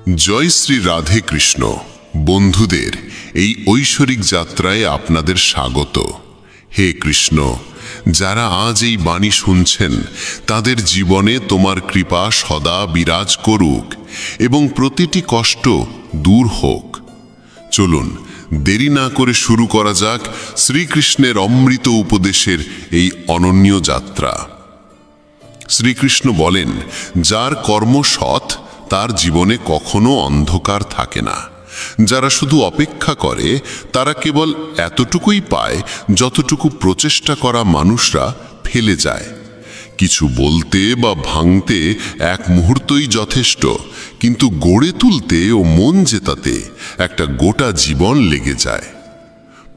জয় শ্রী রাধে কৃষ্ণ। বন্ধুদের এই ঐশ্বরিক যাত্রায় আপনাদের স্বাগত। হে কৃষ্ণ, যারা আজ এই বাণী শুনছেন তাদের জীবনে তোমার কৃপা সদা বিরাজ করুক এবং প্রতিটি কষ্ট দূর হোক। চলুন দেরি না করে শুরু করা যাক শ্রীকৃষ্ণের অমৃত উপদেশের এই অনন্য যাত্রা। শ্রীকৃষ্ণ বলেন, যার কর্ম সৎ তার জীবনে কখনো অন্ধকার থাকে না। যারা শুধু অপেক্ষা করে তারা কেবল এতটুকুই পায় যতটুকু প্রচেষ্টা করা মানুষরা ফেলে যায়। কিছু বলতে বা ভাঙতে এক মুহূর্তই যথেষ্ট, কিন্তু গড়ে তুলতে ও মন জেতাতে একটা গোটা জীবন লেগে যায়।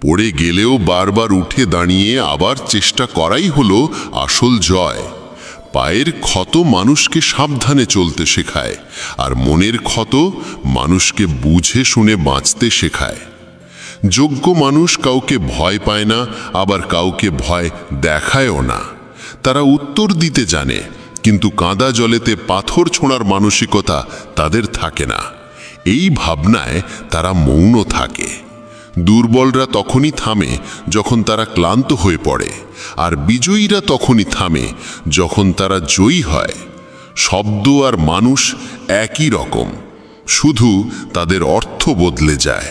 পড়ে গেলেও বারবার উঠে দাঁড়িয়ে আবার চেষ্টা করাই হলো আসল জয়। পায়ের ক্ষত মানুষকে সাবধানে চলতে শেখায়, আর মনের ক্ষত মানুষকে বুঝে শুনে বাঁচতে শেখায়। যোগ্য মানুষ কাউকে ভয় পায় না, আবার কাউকে ভয় দেখায়ও না। তারা উত্তর দিতে জানে, কিন্তু কাদা জলেতে পাথর ছোঁড়ার মানসিকতা তাদের থাকে না। এই ভাবনায় তারা মৌন থাকে। দুর্বলরা তখনই থামে যখন তারা ক্লান্ত হয়ে পড়ে, আর বিজয়ীরা তখনই থামে যখন তারা জয়ী হয়। শব্দ আর মানুষ একই রকম, শুধু তাদের অর্থ বদলে যায়।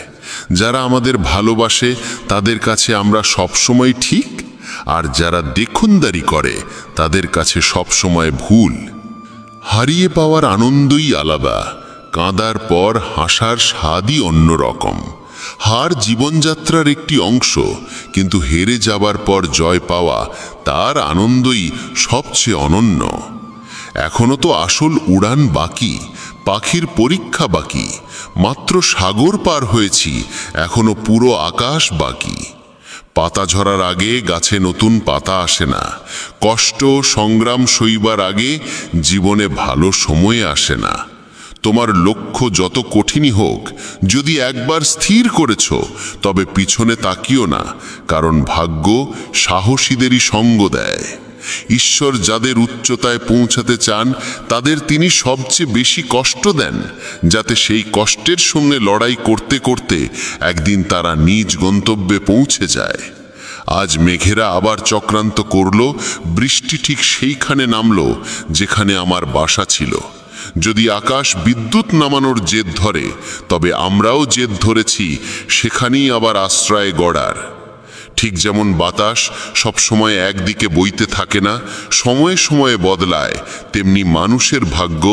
যারা আমাদের ভালোবাসে তাদের কাছে আমরা সবসময় ঠিক, আর যারা দেখুনদারি করে তাদের কাছে সবসময় ভুল। হারিয়ে পাওয়ার আনন্দই আলাদা, কাঁদার পর হাসার স্বাদই অন্যরকম। হার জীবনযাত্রার একটি অংশ, কিন্তু হেরে যাবার পর জয় পাওয়া তার আনন্দই সবচেয়ে অনন্য। এখনো তো আসল উড়ান বাকি, পাখির পরীক্ষা বাকি। মাত্র সাগর পার হয়েছি, এখনো পুরো আকাশ বাকি। পাতা ঝরার আগে গাছে নতুন পাতা আসে না। কষ্ট সংগ্রাম সইবার আগে জীবনে ভালো সময় আসে না। তোমার লক্ষ্য যত কঠিনই হোক, যদি একবার স্থির করেছ তবে পিছনে তাকিও না, কারণ ভাগ্য সাহসীদেরই সঙ্গ দেয়। ঈশ্বর যাদের উচ্চতায় পৌঁছাতে চান তাদের তিনি সবচেয়ে বেশি কষ্ট দেন, যাতে সেই কষ্টের সঙ্গে লড়াই করতে করতে একদিন তারা নিজ গন্তব্যে পৌঁছে যায়। আজ মেঘেরা আবার চক্রান্ত করল, বৃষ্টি ঠিক সেইখানে নামলো যেখানে আমার বাসা ছিল। যদি আকাশ বিদ্যুৎ নামানোর জেদ ধরে, তবে আমরাও জেদ ধরেছি সেখানেই আবার আশ্রয় গড়ার। ঠিক যেমন বাতাস সবসময় একদিকে বইতে থাকে না, সময়ে সময়ে বদলায়, তেমনি মানুষের ভাগ্য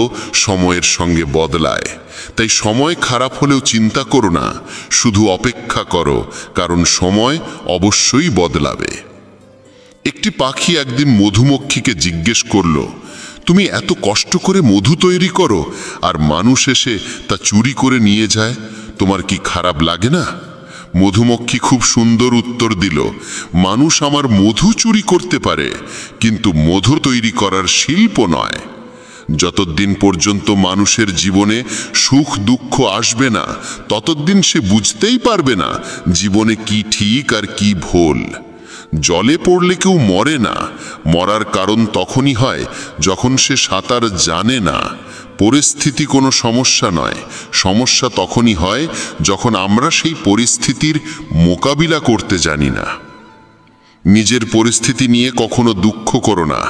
সময়ের সঙ্গে বদলায়। তাই সময় খারাপ হলেও চিন্তা করো না, শুধু অপেক্ষা করো, কারণ সময় অবশ্যই বদলাবে। একটি পাখি একদিন মধুমক্ষীকে জিজ্ঞেস করল, তুমি এত কষ্ট করে মধু তৈরি করো আর মানুষ এসে তা চুরি করে নিয়ে যায়, তোমার কি খারাপ লাগে না? মধুমক্ষী খুব সুন্দর উত্তর দিল, মানুষ আমার মধু চুরি করতে পারে, কিন্তু মধু তৈরি করার শিল্প নয়। যতদিন পর্যন্ত মানুষের জীবনে সুখ দুঃখ আসবে না, ততদিন সে বুঝতেই পারবে না জীবনে কি ঠিক আর কি ভুল। জলে পড়লে কেউ মরে না, মরার কারণ তখনই হয় যখন সে সাঁতার জানে না। পরিস্থিতি কোনো সমস্যা নয়, সমস্যা তখনই হয় যখন আমরা সেই পরিস্থিতির মোকাবিলা করতে জানি না। নিজের পরিস্থিতি নিয়ে কখনো দুঃখ করো না,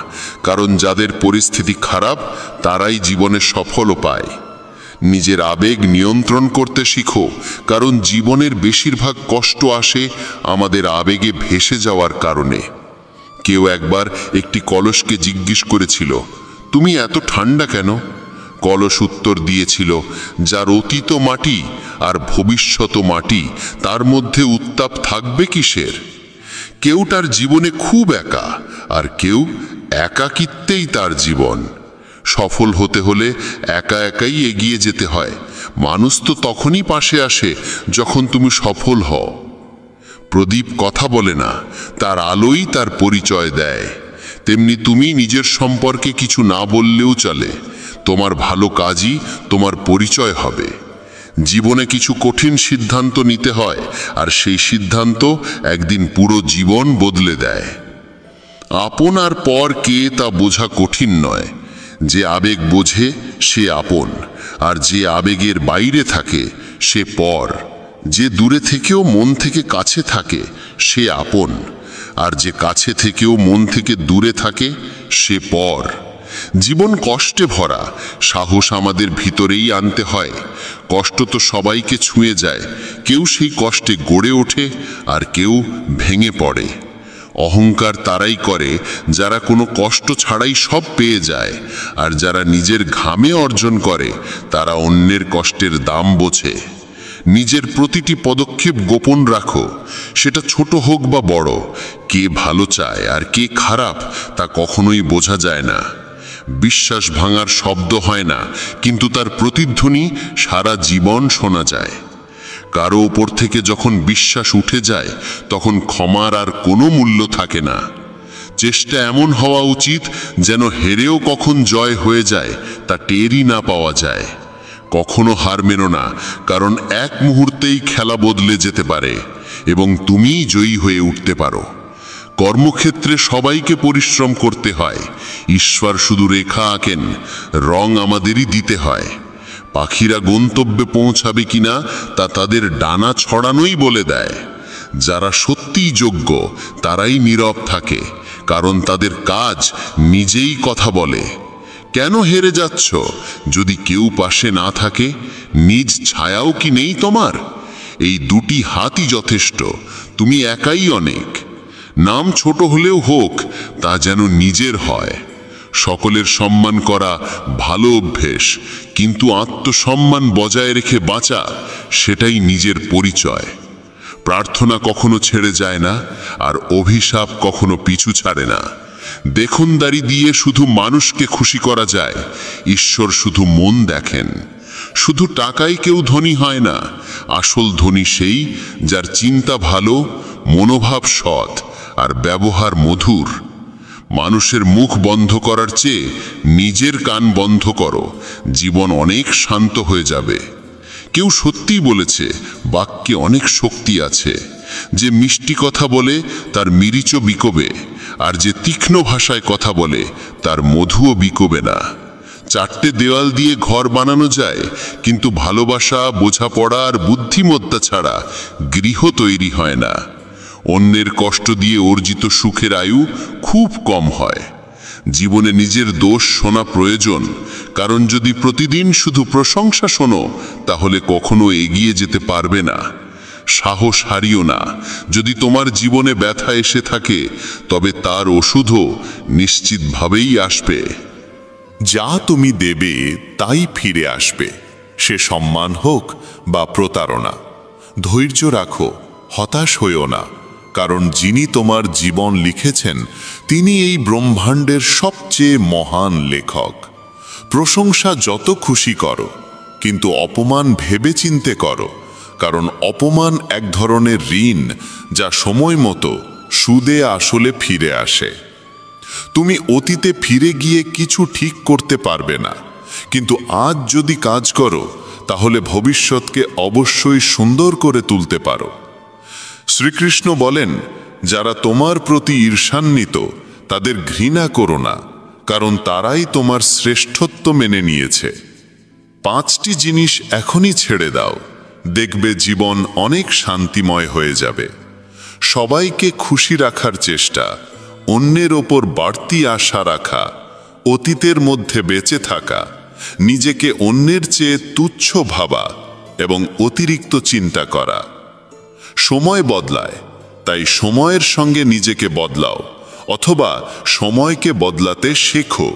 কারণ যাদের পরিস্থিতি খারাপ তারাই জীবনে সফল পায়। নিজের আবেগ নিয়ন্ত্রণ করতে শিখো, কারণ জীবনের বেশিরভাগ কষ্ট আসে আমাদের আবেগে ভেসে যাওয়ার কারণে। কেউ একবার একটি কলসকে জিজ্ঞেস করেছিল, তুমি এত ঠান্ডা কেন? কলস উত্তর দিয়েছিল, যার অতীত মাটি আর ভবিষ্যৎ মাটি, তার মধ্যে উত্তাপ থাকবে কিসের? কেউ তার জীবনে খুব একা, আর কেউ একাকিত্বেই তার জীবন। সফল হতে হলে একা একাই এগিয়ে যেতে হয়। মানুষ তো তখনই পাশে আসে যখন তুমি সফল হও। প্রদীপ কথা বলে না, তার আলোই তার পরিচয় দেয়। তেমনি তুমি নিজের সম্পর্কে কিছু না বললেও চলে, তোমার ভালো কাজই তোমার পরিচয় হবে। জীবনে কিছু কঠিন সিদ্ধান্ত নিতে হয়, আর সেই সিদ্ধান্ত একদিন পুরো জীবন বদলে দেয়। আপন আর পর কে তা বোঝা কঠিন নয়, যে আবেগ বোঝে সে আপন, আর যে আবেগের বাইরে থাকে সে পর। যে দূরে থেকেও মন থেকে কাছে থাকে সে আপন, আর যে কাছে থেকেও মন থেকে দূরে থাকে সে পর। জীবন কষ্টে ভরা, সাহস আমাদের ভিতরেই আনতে হয়। কষ্ট তো সবাইকে ছুঁয়ে যায়, কেউ সেই কষ্টে গড়ে ওঠে আর কেউ ভেঙে পড়ে। অহংকার তারাই করে যারা কোনো কষ্ট ছাড়াই সব পেয়ে যায়, আর যারা নিজের ঘামে অর্জন করে তারা অন্যের কষ্টের দাম বোঝে। নিজের প্রতিটি পদক্ষেপ গোপন রাখো, সেটা ছোট হোক বা বড়। কে ভালো চায় আর কে খারাপ তা কখনোই বোঝা যায় না। বিশ্বাস ভাঙার শব্দ হয় না, কিন্তু তার প্রতিধ্বনি সারা জীবন শোনা যায়। কারো ওপর থেকে যখন বিশ্বাস উঠে যায় তখন ক্ষমার আর কোনো মূল্য থাকে না। চেষ্টা এমন হওয়া উচিত যেন হেরেও কখন জয় হয়ে যায় তা টেরই না পাওয়া যায়। কখনো হার মেনো না, কারণ এক মুহূর্তেই খেলা বদলে যেতে পারে এবং তুমিই জয়ী হয়ে উঠতে পারো। কর্মক্ষেত্রে সবাইকে পরিশ্রম করতে হয়, ঈশ্বর শুধু রেখা আঁকেন, রং আমাদেরই দিতে হয়। পাখিরা গন্তব্যে পৌঁছাবে কিনা তা তাদের ডানা ছড়ানোই বলে দেয়। যারা সত্যিই যোগ্য তারাই নীরব থাকে, কারণ তাদের কাজ নিজেই কথা বলে। কেন হেরে যাচ্ছ? যদি কেউ পাশে না থাকে, নিজ ছায়াও কি নেই তোমার? এই দুটি হাতই যথেষ্ট, তুমি একাই অনেক। নাম ছোট হলেও হোক, তা যেন নিজের হয়। সকলের সম্মান করা ভালো অভ্যেস, কিন্তু আত্মসম্মান বজায় রেখে বাঁচা সেটাই নিজের পরিচয়। প্রার্থনা কখনো ছেড়ে যায় না, আর অভিশাপ কখনো পিছু ছাড়ে না। দেখনদারি দিয়ে শুধু মানুষকে খুশি করা যায়, ঈশ্বর শুধু মন দেখেন। শুধু টাকায় কেউ ধনী হয় না, আসল ধনী সেই যার চিন্তা ভালো, মনোভাব সৎ আর ব্যবহার মধুর। মানুষের মুখ বন্ধ করার চেয়ে নিজের কান বন্ধ করো, জীবন অনেক শান্ত হয়ে যাবে। কেউ সত্যিই বলেছে বাক্যে অনেক শক্তি আছে। যে মিষ্টি কথা বলে তার মিরিচও বিকোবে, আর যে তীক্ষ্ণ ভাষায় কথা বলে তার মধুও বিকোবে না। চারটে দেওয়াল দিয়ে ঘর বানানো যায়, কিন্তু ভালোবাসা, বোঝাপড়া আর বুদ্ধিমত্তা ছাড়া গৃহ তৈরি হয় না। অন্যের কষ্ট দিয়ে অর্জিত সুখের আয়ু খুব কম হয়। জীবনে নিজের দোষ শোনা প্রয়োজন, কারণ যদি প্রতিদিন শুধু প্রশংসা শোনো তাহলে কখনো এগিয়ে যেতে পারবে না। সাহস হারিও না। যদি তোমার জীবনে ব্যথা এসে থাকে তবে তার ওষুধও নিশ্চিতভাবেই আসবে। যা তুমি দেবে তাই ফিরে আসবে, সে সম্মান হোক বা প্রতারণা। ধৈর্য রাখো, হতাশ হইও না, কারণ যিনি তোমার জীবন লিখেছেন তিনি এই ব্রহ্মাণ্ডের সবচেয়ে মহান লেখক। প্রশংসা যত খুশি করো, কিন্তু অপমান ভেবে চিন্তে করো, কারণ অপমান এক ধরনের ঋণ যা সময় মতো সুদে আসলে ফিরে আসে। তুমি অতীতে ফিরে গিয়ে কিছু ঠিক করতে পারবে না, কিন্তু আজ যদি কাজ করো তাহলে ভবিষ্যৎকে অবশ্যই সুন্দর করে তুলতে পারো। শ্রীকৃষ্ণ বলেন, যারা তোমার প্রতি ঈর্ষান্বিত তাদের ঘৃণা করো না, কারণ তারাই তোমার শ্রেষ্ঠত্ব মেনে নিয়েছে। 5টি জিনিস এখনই ছেড়ে দাও, দেখবে জীবন অনেক শান্তিময় হয়ে যাবে। সবাইকে খুশি রাখার চেষ্টা, অন্যের ওপর বাড়তি আশা রাখা, অতীতের মধ্যে বেঁচে থাকা, নিজেকে অন্যের চেয়ে তুচ্ছ ভাবা এবং অতিরিক্ত চিন্তা করা। সময় বদলায়, তাই সময়ের সঙ্গে নিজেকে বদলাও, অথবা সময়কে বদলাতে শেখো।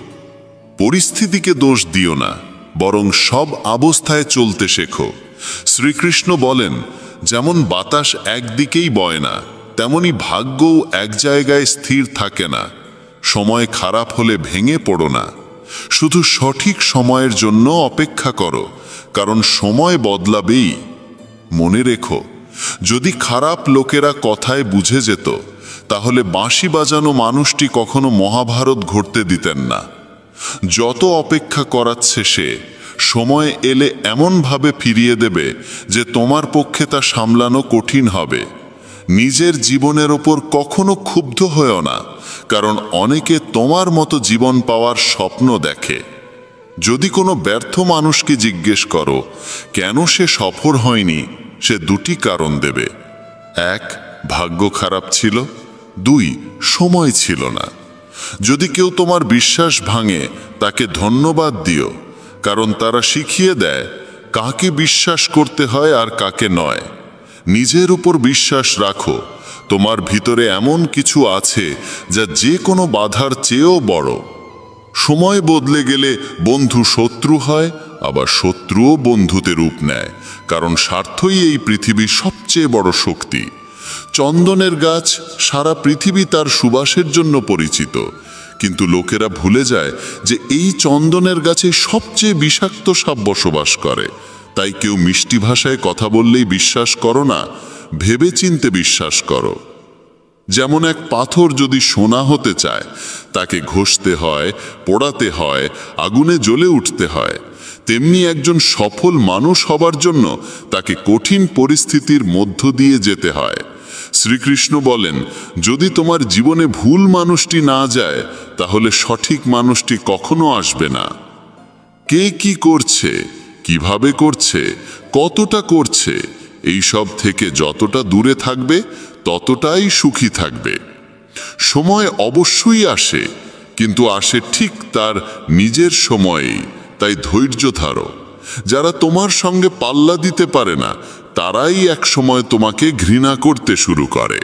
পরিস্থিতিকে দোষ দিও না, বরং সব অবস্থায় চলতে শেখো। শ্রীকৃষ্ণ বলেন, যেমন বাতাস একদিকেই বয় না, তেমনি ভাগ্যও এক জায়গায় স্থির থাকে না। সময় খারাপ হলে ভেঙে পড়ো না, শুধু সঠিক সময়ের জন্য অপেক্ষা করো, কারণ সময় বদলাবেই। মনে রেখো, যদি খারাপ লোকেরা কথায় বুঝে যেত তাহলে বাঁশি বাজানো মানুষটি কখনো মহাভারত ঘটতে দিতেন না। যত অপেক্ষা করাচ্ছে সে, সময় এলে এমনভাবে ফিরিয়ে দেবে যে তোমার পক্ষে তা সামলানো কঠিন হবে। নিজের জীবনের ওপর কখনো ক্ষুব্ধ হয়েও না, কারণ অনেকে তোমার মতো জীবন পাওয়ার স্বপ্ন দেখে। যদি কোনো ব্যর্থ মানুষকে জিজ্ঞেস করো কেন সে সফল হয়নি, সে দুটি কারণ দেবে। 1, ভাগ্য খারাপ ছিল, 2, সময় ছিল না। যদি কেউ তোমার বিশ্বাস ভাঙে, তাকে ধন্যবাদ দিও, কারণ তারা শিখিয়ে দেয় কাকে বিশ্বাস করতে হয় আর কাকে নয়। নিজের উপর বিশ্বাস রাখো, তোমার ভিতরে এমন কিছু আছে যা যে কোনো বাধার চেয়েও বড়। সময় বদলে গেলে বন্ধু শত্রু হয়, আবার শত্রুও বন্ধুতে রূপ নেয়, কারণ স্বার্থই এই পৃথিবীর সবচেয়ে বড় শক্তি। চন্দনের গাছ সারা পৃথিবী তার সুবাসের জন্য পরিচিত, কিন্তু লোকেরা ভুলে যায় যে এই চন্দনের গাছে সবচেয়ে বিষাক্ত সাপ বসবাস করে। তাই কেউ মিষ্টি ভাষায় কথা বললেই বিশ্বাস করো না, ভেবে চিনতে বিশ্বাস করো। যেমন এক পাথর যদি সোনা হতে চায়, তাকে ঘষতে হয়, পোড়াতে হয়, আগুনে জ্বলে উঠতে হয়। তেমনি একজন সফল মানুষ হবার জন্য তাকে কঠিন পরিস্থিতির মধ্য দিয়ে যেতে হয়। শ্রীকৃষ্ণ বলেন, যদি তোমার জীবনে ভুল মানুষটি না যায়, তাহলে সঠিক মানুষটি কখনো আসবে না। কে কি করছে, কিভাবে করছে, কতটা করছে, এই সব থেকে যতটা দূরে থাকবে ততটাই সুখী থাকবে। সময় অবশ্যই আসে, কিন্তু আসে ঠিক তার নিজের সময়েই। তাই ধৈর্য ধরো। যারা তোমার সঙ্গে পাল্লা দিতে পারে না, তারাই এক সময় তোমাকে ঘৃণা করতে শুরু করে।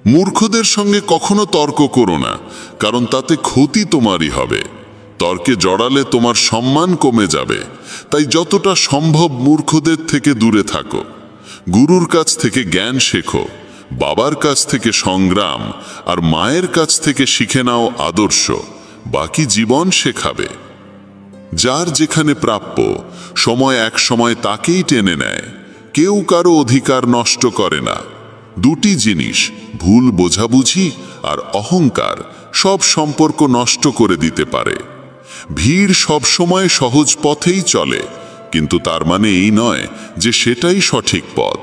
মূর্খদের সঙ্গে কখনো তর্ক করো না, কারণ তাতে ক্ষতি তোমারই হবে। তর্কে জড়ালে তোমার সম্মান কমে যাবে। তাই যতটা সম্ভব মূর্খদের থেকে দূরে থাকো। গুরুর কাছ থেকে জ্ঞান শেখো, বাবার কাছ থেকে সংগ্রাম, আর মায়ের কাছ থেকে শিখে নাও আদর্শ। বাকি জীবন শেখাবে। যার যেখানে প্রাপ্য, সময় এক সময় তাকেই টেনে নেয়। কেউ কারো অধিকার নষ্ট করে না। দুটি জিনিস, ভুল বোঝাবুঝি আর অহংকার, সব সম্পর্ক নষ্ট করে দিতে পারে। ভিড় সবসময় সহজ পথেই চলে, কিন্তু তার মানে এই নয় যে সেটাই সঠিক পথ।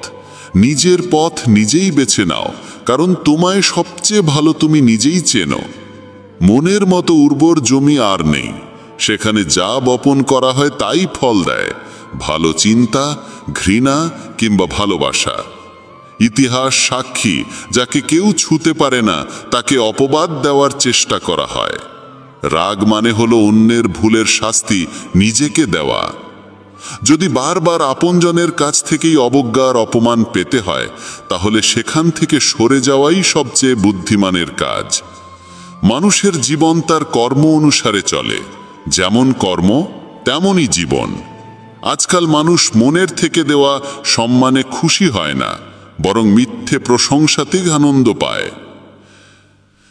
নিজের পথ নিজেই বেছে নাও, কারণ তোমায় সবচেয়ে ভালো তুমি নিজেই চেনো। মনের মতো উর্বর জমি আর নেই। সেখানে যা বপন করা হয় তাই ফল দেয়, ভালো চিন্তা, ঘৃণা কিংবা ভালোবাসা। ইতিহাস সাক্ষী, যাকে কেউ ছুঁতে পারে না তাকে অপবাদ দেওয়ার চেষ্টা করা হয়। রাগ মানে হলো অন্যের ভুলের শাস্তি নিজেকে দেওয়া। যদি বারবার আপনজনের কাছ থেকেই অবজ্ঞা আর অপমান পেতে হয়, তাহলে সেখান থেকে সরে যাওয়াই সবচেয়ে বুদ্ধিমানের কাজ। মানুষের জীবন তার কর্ম অনুসারে চলে। যেমন কর্ম, তেমনই জীবন। আজকাল মানুষ মনের থেকে দেওয়া সম্মানে খুশি হয় না, বরং মিথ্যে প্রশংসাতেই আনন্দ পায়।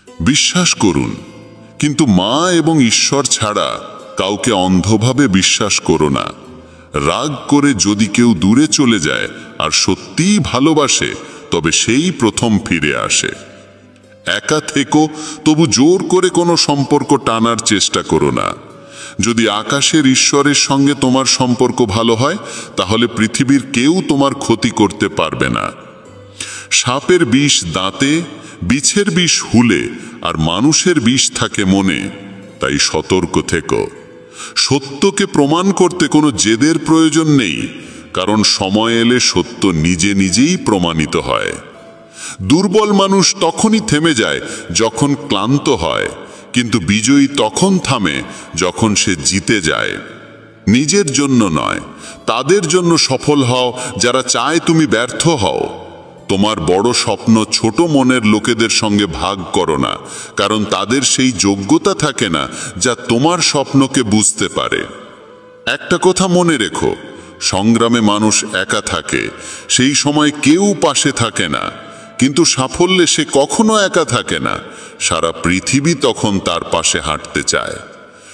বিশ্বাস করুন, কিন্তু মা এবং ঈশ্বর ছাড়া কাউকে অন্ধভাবে বিশ্বাস করো না। রাগ করে যদি কেউ দূরে চলে যায় আর সত্যিই ভালোবাসে, তবে সেই প্রথম ফিরে আসে। একা থেকো, তবু জোর করে কোনো সম্পর্ক টানার চেষ্টা করো না। যদি আকাশের ঈশ্বরের সঙ্গে তোমার সম্পর্ক ভালো হয়, তাহলে পৃথিবীর কেউ তোমার ক্ষতি করতে পারবে না। সাপের বিষ দাঁতে, বিছের বিষ হুলে, আর মানুষের বিষ থাকে মনে। তাই সতর্ক থেকো। সত্যকে প্রমাণ করতে কোনো জেদের প্রয়োজন নেই, কারণ সময় এলে সত্য নিজে নিজেই প্রমাণিত হয়। দুর্বল মানুষ তখনই থেমে যায় যখন ক্লান্ত হয়, কিন্তু বিজয়ী তখন থামে যখন সে জিতে যায়। নিজের জন্য নয়, তাদের জন্য সফল হও যারা চায় তুমি ব্যর্থ হও। তোমার বড় স্বপ্ন ছোট মনের লোকেদের সঙ্গে ভাগ করো না, কারণ তাদের সেই যোগ্যতা থাকে না যা তোমার স্বপ্নকে বুঝতে পারে। একটা কথা মনে রেখো, সংগ্রামে মানুষ একা থাকে, সেই সময় কেউ পাশে থাকে না। কিন্তু সাফল্যে সে কখনো একা থাকে না, সারা পৃথিবী তখন তার পাশে হাঁটতে চায়।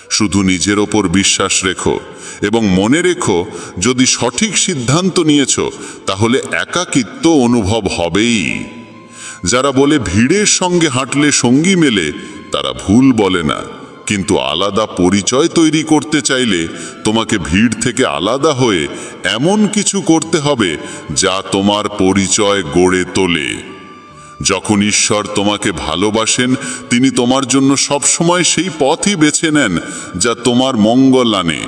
শুধু নিজের ওপর বিশ্বাস রেখো এবং মনে রেখো, যদি সঠিক সিদ্ধান্ত নিয়েছ, তাহলে একাকিত্ব অনুভব হবেই। যারা বলে ভিড়ের সঙ্গে হাঁটলে সঙ্গী মেলে, তারা ভুল বলে না। কিন্তু আলাদা পরিচয় তৈরি করতে চাইলে তোমাকে ভিড় থেকে আলাদা হয়ে এমন কিছু করতে হবে যা তোমার পরিচয় গড়ে তোলে। যখন ঈশ্বর তোমাকে ভালোবাসেন, তিনি তোমার জন্য সবসময় সেই পথই বেছে নেন যা তোমার মঙ্গল আনে,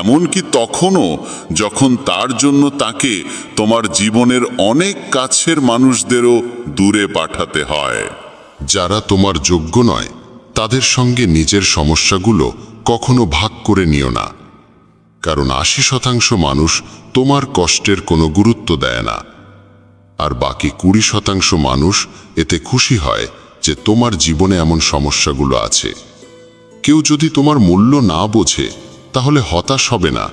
এমনকি তখনও যখন তার জন্য তাকে তোমার জীবনের অনেক কাছের মানুষদেরও দূরে পাঠাতে হয়। যারা তোমার যোগ্য নয় তাদের সঙ্গে নিজের সমস্যাগুলো কখনো ভাগ করে নিও না, কারণ 80% মানুষ তোমার কষ্টের কোনো গুরুত্ব দেয় না, আর বাকি 20% মানুষ এতে খুশি হয় যে তোমার জীবনে এমন সমস্যাগুলো আছে। কেউ যদি তোমার মূল্য না বোঝে তাহলে হতাশ হবে না,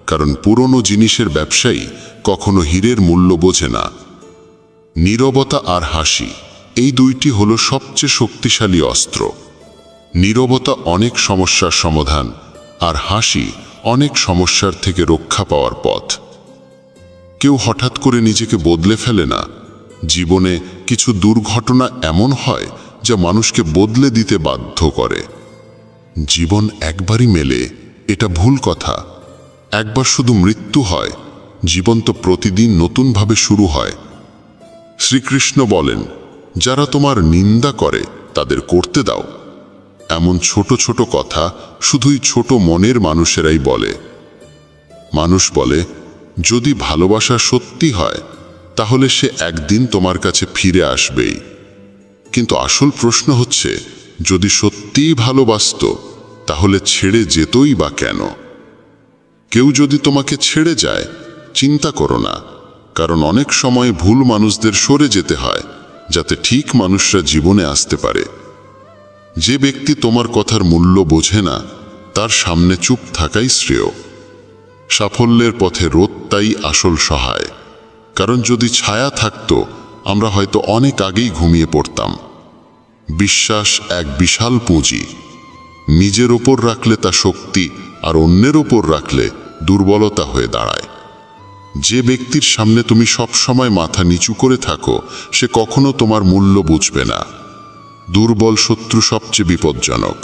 কারণ পুরনো জিনিসের ব্যবসায়ী কখনো হীরের মূল্য বোঝে না। নীরবতা আর হাসি, এই দুইটি হলো সবচেয়ে শক্তিশালী অস্ত্র। নীরবতা অনেক সমস্যার সমাধান, আর হাসি অনেক সমস্যার থেকে রক্ষা পাওয়ার পথ। কেউ হঠাৎ করে নিজেকে বদলে ফেলে না। জীবনে কিছু দুর্ঘটনা এমন হয় যা মানুষকে বদলে দিতে বাধ্য করে। জীবন একবারই মেলে, এটা ভুল কথা। একবার শুধু মৃত্যু হয়, জীবন তো প্রতিদিন নতুনভাবে শুরু হয়। শ্রীকৃষ্ণ বলেন, যারা তোমার নিন্দা করে তাদের করতে দাও। এমন ছোট ছোট কথা শুধুই ছোট মনের মানুষেরাই বলে। মানুষ বলে, যদি ভালোবাসা সত্যি হয় তাহলে সে একদিন তোমার কাছে ফিরে আসবেই। কিন্তু আসল প্রশ্ন হচ্ছে, যদি সত্যিই ভালোবাসত তাহলে ছেড়ে যেতই বা কেন? কেউ যদি তোমাকে ছেড়ে যায়, চিন্তা করো না, কারণ অনেক সময় ভুল মানুষদের সরে যেতে হয় যাতে ঠিক মানুষরা জীবনে আসতে পারে। যে ব্যক্তি তোমার কথার মূল্য বোঝে না তার সামনে চুপ থাকাই শ্রেয়। সাফল্যের পথে রোদটাই আসল সহায়, কারণ যদি ছায়া থাকতো আমরা হয়তো অনেক আগেই ঘুমিয়ে পড়তাম। বিশ্বাস এক বিশাল পুঁজি। নিজের ওপর রাখলে তা শক্তি, আর অন্যের ওপর রাখলে দুর্বলতা হয়ে দাঁড়ায়। যে ব্যক্তির সামনে তুমি সব সময় মাথা নিচু করে থাকো সে কখনো তোমার মূল্য বুঝবে না। দুর্বল শত্রু সবচেয়ে বিপজ্জনক,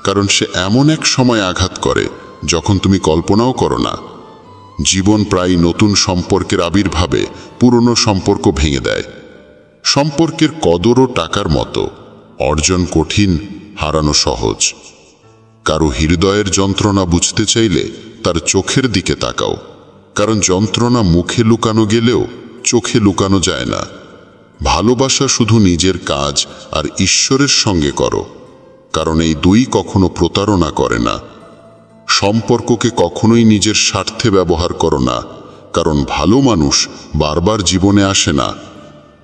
কারণ সে এমন এক সময় আঘাত করে যখন তুমি কল্পনাও করো না। জীবন প্রায় নতুন সম্পর্কের আবির্ভাবে পুরনো সম্পর্ক ভেঙে দেয়। সম্পর্কের কদরও টাকার মতো, অর্জন কঠিন, হারানো সহজ। কারো হৃদয়ের যন্ত্রণা বুঝতে চাইলে তার চোখের দিকে তাকাও, কারণ যন্ত্রণা মুখে লুকানো গেলেও চোখে লুকানো যায় না। ভালোবাসা শুধু নিজের কাজ আর ঈশ্বরের সঙ্গে করো, কারণ এই দুই কখনো প্রতারণা করে না। সম্পর্ককে কখনোই নিজের স্বার্থে ব্যবহার করো না, কারণ ভালো মানুষ বারবার জীবনে আসে না।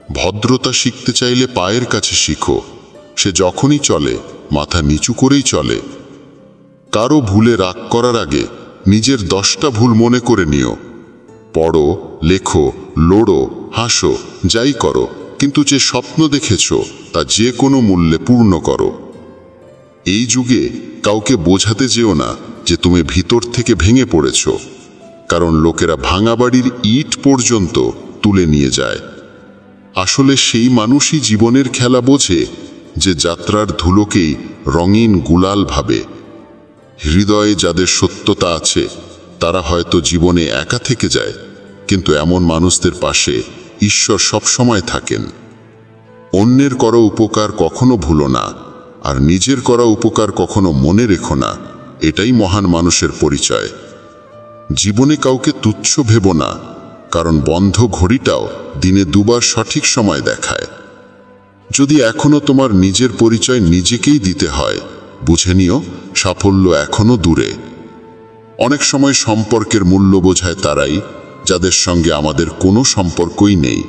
ভদ্রতা শিখতে চাইলে পায়ের কাছে শিখো, সে যখনই চলে মাথা নিচু করেই চলে। কারো ভুলে রাগ করার আগে নিজের 10টা ভুল মনে করে নিও। পড়ো, লেখো, লড়ো, হাসো, যাই করো, কিন্তু যে স্বপ্ন দেখেছ তা যে কোনো মূল্যে পূর্ণ করো। এই যুগে কাউকে বোঝাতে যেও না যে তুমি ভিতর থেকে ভেঙে পড়েছ, কারণ লোকেরা ভাঙা বাড়ির ইট পর্যন্ত তুলে নিয়ে যায়। আসলে সেই মানুষই জীবনের খেলা বোঝে যে যাত্রার ধুলোকেই রঙিন গুলাল ভাবে। হৃদয়ে যাদের সত্যতা আছে তারা হয়তো জীবনে একা থেকে যায়, কিন্তু এমন মানুষদের পাশে ঈশ্বর সবসময় থাকেন। অন্যের করা উপকার কখনো ভুলো না, আর নিজের করা উপকার কখনো মনে রেখো না। এটাই মহান মানুষের পরিচয়। জীবনে কাউকে তুচ্ছ ভেবো না, কারণ বন্ধ ঘড়িটাও দিনে দুবার সঠিক সময় দেখায়। যদি এখনো তোমার নিজের পরিচয় নিজেকেই দিতে হয়, বুঝে নিও সাফল্য এখনো দূরে। অনেক সময় সম্পর্কের মূল্য বোঝায় তারাই যাদের সঙ্গে আমাদের কোনো সম্পর্কই নেই।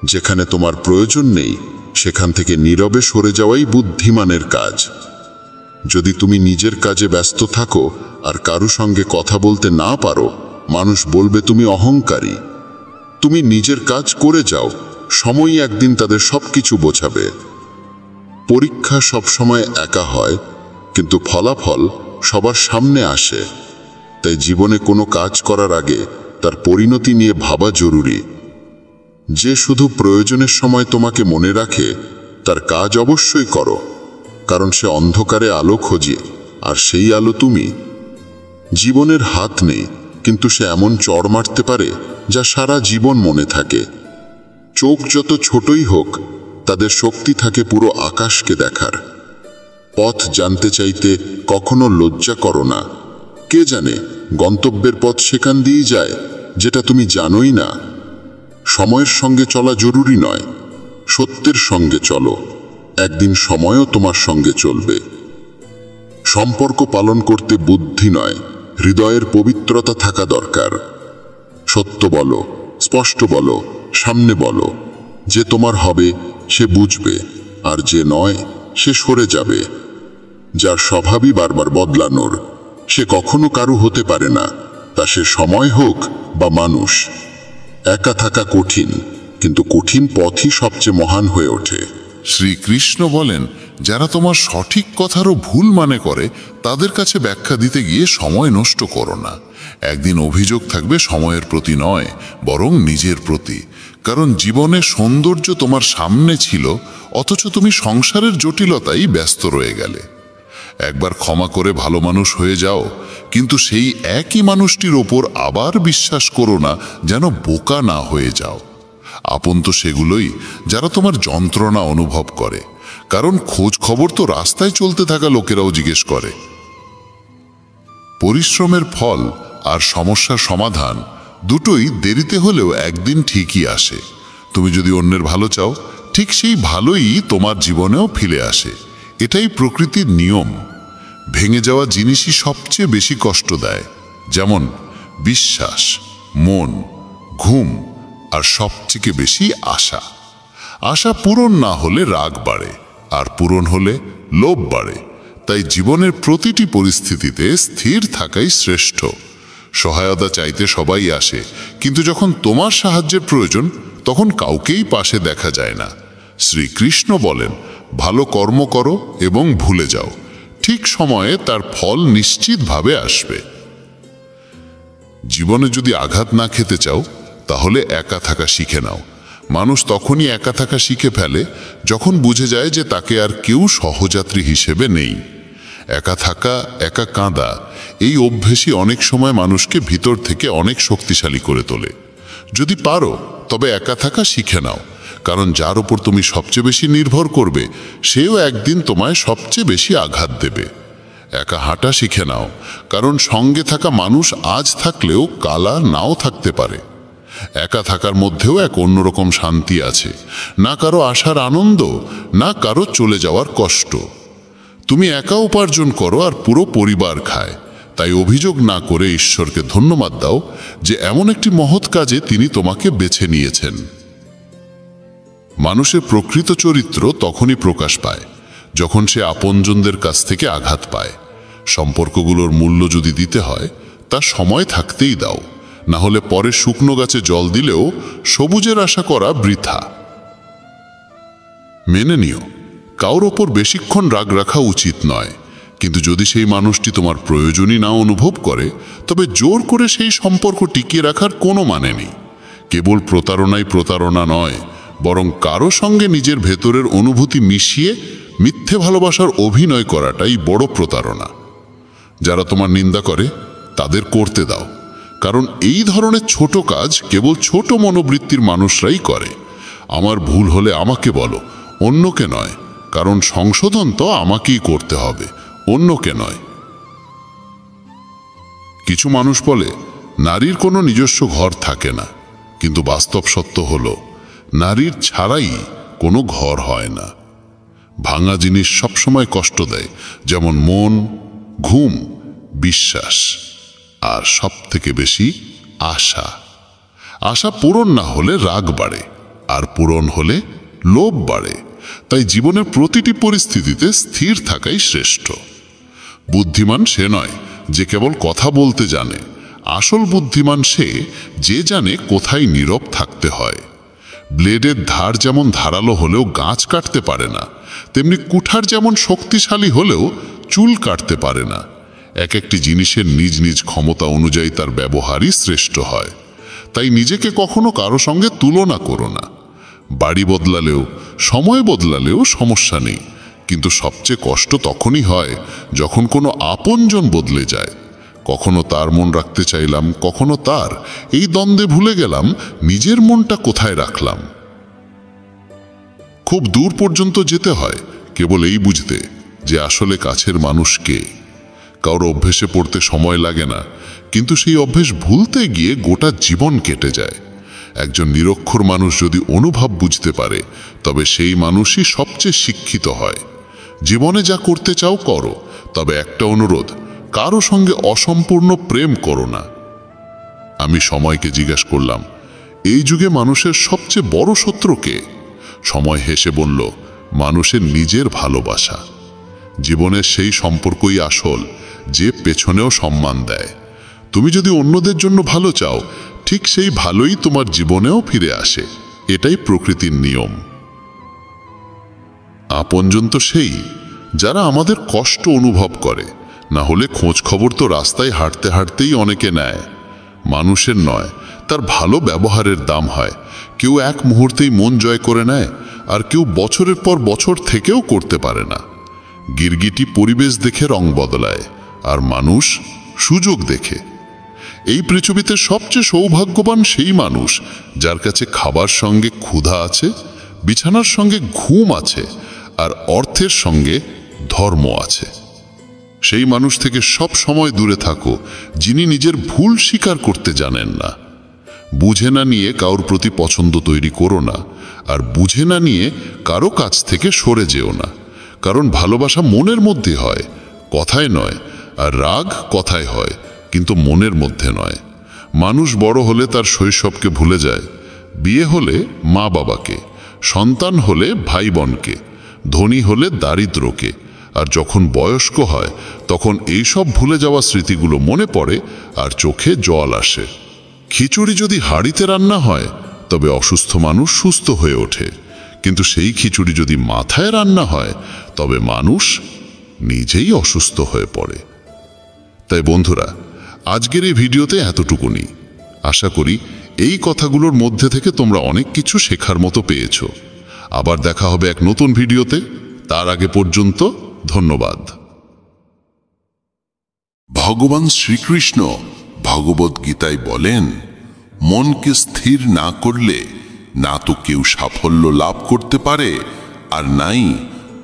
যেখানে তোমার প্রয়োজন নেই সেখান থেকে নীরবে সরে যাওয়াই বুদ্ধিমানের কাজ। যদি তুমি নিজের কাজে ব্যস্ত থাকো আর কারো সঙ্গে কথা বলতে না পারো, মানুষ বলবে তুমি অহংকারী। তুমি নিজের কাজ করে যাও, সময়ই একদিন তাদের সবকিছু বোঝাবে। পরীক্ষা সবসময় একা হয়, কিন্তু ফলাফল সবার সামনে আসে। তাই জীবনে কোনো কাজ করার আগে তার পরিণতি নিয়ে ভাবা জরুরি। যে শুধু প্রয়োজনের সময় তোমাকে মনে রাখে তার কাজ অবশ্যই করো, কারণ সে অন্ধকারে আলো খোঁজে, আর সেই আলো তুমি। জীবনের হাত নেই, কিন্তু সে এমন চড় মারতে পারে যা সারা জীবন মনে থাকে। চোখ যত ছোটই হোক, তাদের শক্তি থাকে পুরো আকাশকে দেখার। পথ জানতে চাইতে কখনো লজ্জা করো না। কে জানে গন্তব্যের পথ সেখান দিয়েই যায় যেটা তুমি জানোই না। সময়ের সঙ্গে চলা জরুরি নয়, সত্যের সঙ্গে চলো, একদিন সময়ও তোমার সঙ্গে চলবে। সম্পর্ক পালন করতে বুদ্ধি নয়, হৃদয়ের পবিত্রতা থাকা দরকার। সত্য বলো, স্পষ্ট বলো, সামনে বলো। যে তোমার হবে সে বুঝবে, আর যে নয় সে সরে যাবে। যার স্বভাবই বারবার বদলানোর, সে কখনো কারু হতে পারে না, তা সে সময় হোক বা মানুষ। একা থাকা কঠিন, কিন্তু কঠিন পথই সবচেয়ে মহান হয়ে ওঠে। শ্রীকৃষ্ণ বলেন, যারা তোমার সঠিক কথারও ভুল মানে করে তাদের কাছে ব্যাখ্যা দিতে গিয়ে সময় নষ্ট করো না। একদিন অভিযোগ থাকবে সময়ের প্রতি নয়, বরং নিজের প্রতি। কারণ জীবনের সৌন্দর্য তোমার সামনে ছিল, অথচ তুমি সংসারের জটিলতাই ব্যস্ত রয়ে গেলে। একবার ক্ষমা করে ভালো মানুষ হয়ে যাও, কিন্তু সেই একই মানুষটির ওপর আবার বিশ্বাস করো না, যেন বোকা না হয়ে যাও। আপন তো সেগুলোই যারা তোমার যন্ত্রণা অনুভব করে, কারণ খোঁজ খবর তো রাস্তায় চলতে থাকা লোকেরাও জিজ্ঞেস করে। পরিশ্রমের ফল আর সমস্যার সমাধান দুটোই দেরিতে হলেও একদিন ঠিকই আসে। তুমি যদি অন্যের ভালো চাও, ঠিক সেই ভালোই তোমার জীবনেও ফিরে আসে। এটাই প্রকৃতির নিয়ম। ভেঙে যাওয়া জিনিসই সবচেয়ে বেশি কষ্ট দেয়, যেমন বিশ্বাস, মন, ঘুম, আর সবচেয়ে বেশি আশা। আশা পূরণ না হলে রাগ বাড়ে, আর পূরণ হলে লোভ বাড়ে। তাই জীবনের প্রতিটি পরিস্থিতিতে স্থির থাকাই শ্রেষ্ঠ। সহায়তা চাইতে সবাই আসে, কিন্তু যখন তোমার সাহায্যের প্রয়োজন তখন কাউকেই পাশে দেখা যায় না। শ্রীকৃষ্ণ বলেন, ভালো কর্ম করো এবং ভুলে যাও, ঠিক সময়ে তার ফল নিশ্চিতভাবে আসবে। জীবনে যদি আঘাত না খেতে চাও, তাহলে একা থাকা শিখে নাও। মানুষ তখনই একা থাকা শিখে ফেলে যখন বুঝে যায় যে তাকে আর কেউ সহযাত্রী হিসেবে নেই। একা থাকা, একা কাঁদা, এই অভ্যেসই অনেক সময় মানুষকে ভিতর থেকে অনেক শক্তিশালী করে তোলে। যদি পারো তবে একা থাকা শিখে নাও, কারণ যার উপর তুমি সবচেয়ে বেশি নির্ভর করবে সেও একদিন তোমায় সবচেয়ে বেশি আঘাত দেবে। একা হাঁটা শিখে নাও, কারণ সঙ্গে থাকা মানুষ আজ থাকলেও কাল নাও থাকতে পারে। একা থাকার মধ্যেও এক অন্যরকম শান্তি আছে, না কারো আসার আনন্দ, না কারো চলে যাওয়ার কষ্ট। তুমি একা উপার্জন করো আর পুরো পরিবার খায়, তাই অভিযোগ না করে ঈশ্বরকে ধন্যবাদ দাও যে এমন একটি মহৎ কাজে তিনি তোমাকে বেছে নিয়েছেন। মানুষের প্রকৃত চরিত্র তখনই প্রকাশ পায় যখন সে আপনজনদের কাছ থেকে আঘাত পায়। সম্পর্কগুলোর মূল্য যদি দিতে হয় তা সময় থাকতেই দাও, না হলে পরে শুকনো গাছে জল দিলেও সবুজের আশা করা বৃথা। মেনে নিও, কারোর ওপর বেশিক্ষণ রাগ রাখা উচিত নয়, কিন্তু যদি সেই মানুষটি তোমার প্রয়োজনই না অনুভব করে, তবে জোর করে সেই সম্পর্ক টিকিয়ে রাখার কোনো মানে নেই। কেবল প্রতারণাই প্রতারণা নয়, বরং কারো সঙ্গে নিজের ভেতরের অনুভূতি মিশিয়ে মিথ্যে ভালোবাসার অভিনয় করাটাই বড় প্রতারণা। যারা তোমার নিন্দা করে তাদের করতে দাও, কারণ এই ধরনের ছোট কাজ কেবল ছোট মনোবৃত্তির মানুষরাই করে। আমার ভুল হলে আমাকে বলো, অন্যকে নয়, কারণ সংশোধন তো আমাকেই করতে হবে, অন্যকে নয়। কিছু মানুষ বলে নারীর কোনো নিজস্ব ঘর থাকে না, কিন্তু বাস্তব সত্য হলো নারীর ছাড়াই কোনো ঘর হয় না। ভাঙা জিনিস সবসময় কষ্ট দেয়, যেমন মন, ঘুম, বিশ্বাস, আর সবথেকে বেশি আশা। আশা পূরণ না হলে রাগ বাড়ে, আর পূরণ হলে লোভ বাড়ে। তাই জীবনের প্রতিটি পরিস্থিতিতে স্থির থাকাই শ্রেষ্ঠ। বুদ্ধিমান সে নয় যে কেবল কথা বলতে জানে, আসল বুদ্ধিমান সে যে জানে কোথায় নীরব থাকতে হয়। ব্লেডের ধার যেমন ধারালো হলেও গাছ কাটতে পারে না, তেমনি কুঠার যেমন শক্তিশালী হলেও চুল কাটতে পারে না। এক একটি জিনিসের নিজ নিজ ক্ষমতা অনুযায়ী তার ব্যবহারই শ্রেষ্ঠ হয়। তাই নিজেকে কখনো কারো সঙ্গে তুলনা করো না। বাড়ি বদলালেও, সময় বদলালেও সমস্যা নেই, কিন্তু সবচেয়ে কষ্ট তখনই হয় যখন কোনো আপনজন বদলে যায়। কখনো তার মন রাখতে চাইলাম, কখনো তার, এই দ্বন্দ্বে ভুলে গেলাম নিজের মনটা কোথায় রাখলাম। খুব দূর পর্যন্ত যেতে হয় কেবল এই বুঝতে যে আসলে কাছের মানুষ কে। কারো অভ্যেসে পড়তে সময় লাগে না, কিন্তু সেই অভ্যেস ভুলতে গিয়ে গোটা জীবন কেটে যায়। একজন নিরক্ষর মানুষ যদি অনুভব বুঝতে পারে, তবে সেই মানুষই সবচেয়ে শিক্ষিত হয়। জীবনে যা করতে চাও করো, তবে একটা অনুরোধ, কারো সঙ্গে অসম্পূর্ণ প্রেম করো না। আমি সময়কে জিজ্ঞাসা করলাম, এই যুগে মানুষের সবচেয়ে বড় শত্রু কে? সময় হেসে বলল, মানুষের নিজের ভালোবাসা। জীবনের সেই সম্পর্কই আসল, যে পেছনেও সম্মান দেয়। তুমি যদি অন্যদের জন্য ভালো চাও, ঠিক সেই ভালোই তোমার জীবনেও ফিরে আসে। এটাই প্রকৃতির নিয়ম। আপনজন তো সেই যারা আমাদের কষ্ট অনুভব করে, না হলে খোঁজ খবর তো রাস্তায় হাঁটতে হাঁটতেই অনেকে নেয়। মানুষের নয়, তার ভালো ব্যবহারের দাম হয়। কেউ এক মুহূর্তেই মন জয় করে নেয়, আর কেউ বছরের পর বছর থেকেও করতে পারে না। গিরগিটি পরিবেশ দেখে রং বদলায়, আর মানুষ সুযোগ দেখে। এই পৃথিবীতে সবচেয়ে সৌভাগ্যবান সেই মানুষ যার কাছে খাবার সঙ্গে ক্ষুধা আছে, বিছানার সঙ্গে ঘুম আছে, আর অর্থের সঙ্গে ধর্ম আছে। সেই মানুষ থেকে সব সময় দূরে থাকো যিনি নিজের ভুল স্বীকার করতে জানেন না। বুঝে না নিয়ে কারোর প্রতি পছন্দ তৈরি করো না, আর বুঝে না নিয়ে কারো কাছ থেকে সরে যেও না। কারণ ভালোবাসা মনের মধ্যে হয়, কথায় নয়। আর রাগ কথায় হয়, কিন্তু মনের মধ্যে নয়। মানুষ বড় হলে তার শৈশবকে ভুলে যায়, বিয়ে হলে মা বাবাকে, সন্তান হলে ভাই বোনকে, ধনী হলে দারিদ্রকে। আর যখন বয়স্ক হয়, তখন এইসব ভুলে যাওয়া স্মৃতিগুলো মনে পড়ে আর চোখে জল আসে। খিচুড়ি যদি হাঁড়িতে রান্না হয়, তবে অসুস্থ মানুষ সুস্থ হয়ে ওঠে। কিন্তু সেই খিচুড়ি যদি মাথায় রান্না হয়, তবে মানুষ নিজেই অসুস্থ হয়ে পড়ে। তাই বন্ধুরা, আজকের এই ভিডিওতে এতটুকুনি। আশা করি এই কথাগুলোর মধ্যে থেকে তোমরা অনেক কিছু শেখার মতো পেয়েছো। আবার দেখা হবে এক নতুন ভিডিওতে। তার আগে পর্যন্ত ধন্যবাদ। ভগবান শ্রীকৃষ্ণ ভগবদ গীতায় বলেন, মনকে স্থির না করলে না তো কেউ সাফল্য লাভ করতে পারে, আর নাই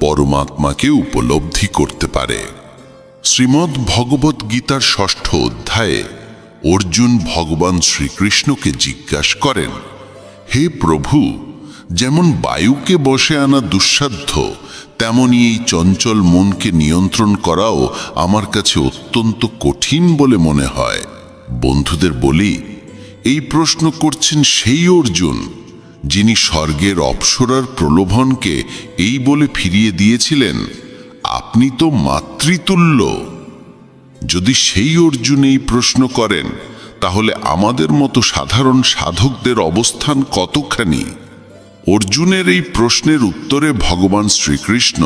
পরমাত্মাকে উপলব্ধি করতে পারে। শ্রীমদ্ ভগবদ গীতার ৬ষ্ঠ অধ্যায়ে অর্জুন ভগবান শ্রীকৃষ্ণকে জিজ্ঞাসা করেন, হে প্রভু, যেমন বায়ুকে বশে আনা দুঃসাধ্য, তেমনি এই চঞ্চল মনকে নিয়ন্ত্রণ করাও আমার কাছে অত্যন্ত কঠিন বলে মনে হয়। বন্ধুদের বলি, এই প্রশ্ন করছেন সেই অর্জুন যিনি স্বর্গের অপ্সরার প্রলোভনকে এই বলে ফিরিয়ে দিয়েছিলেন, আপনি তো মাতৃতুল্য। যদি সেই অর্জুন এই প্রশ্ন করেন, তাহলে আমাদের মতো সাধারণ সাধকদের অবস্থান কতখানি? অর্জুনের এই প্রশ্নের উত্তরে ভগবান শ্রীকৃষ্ণ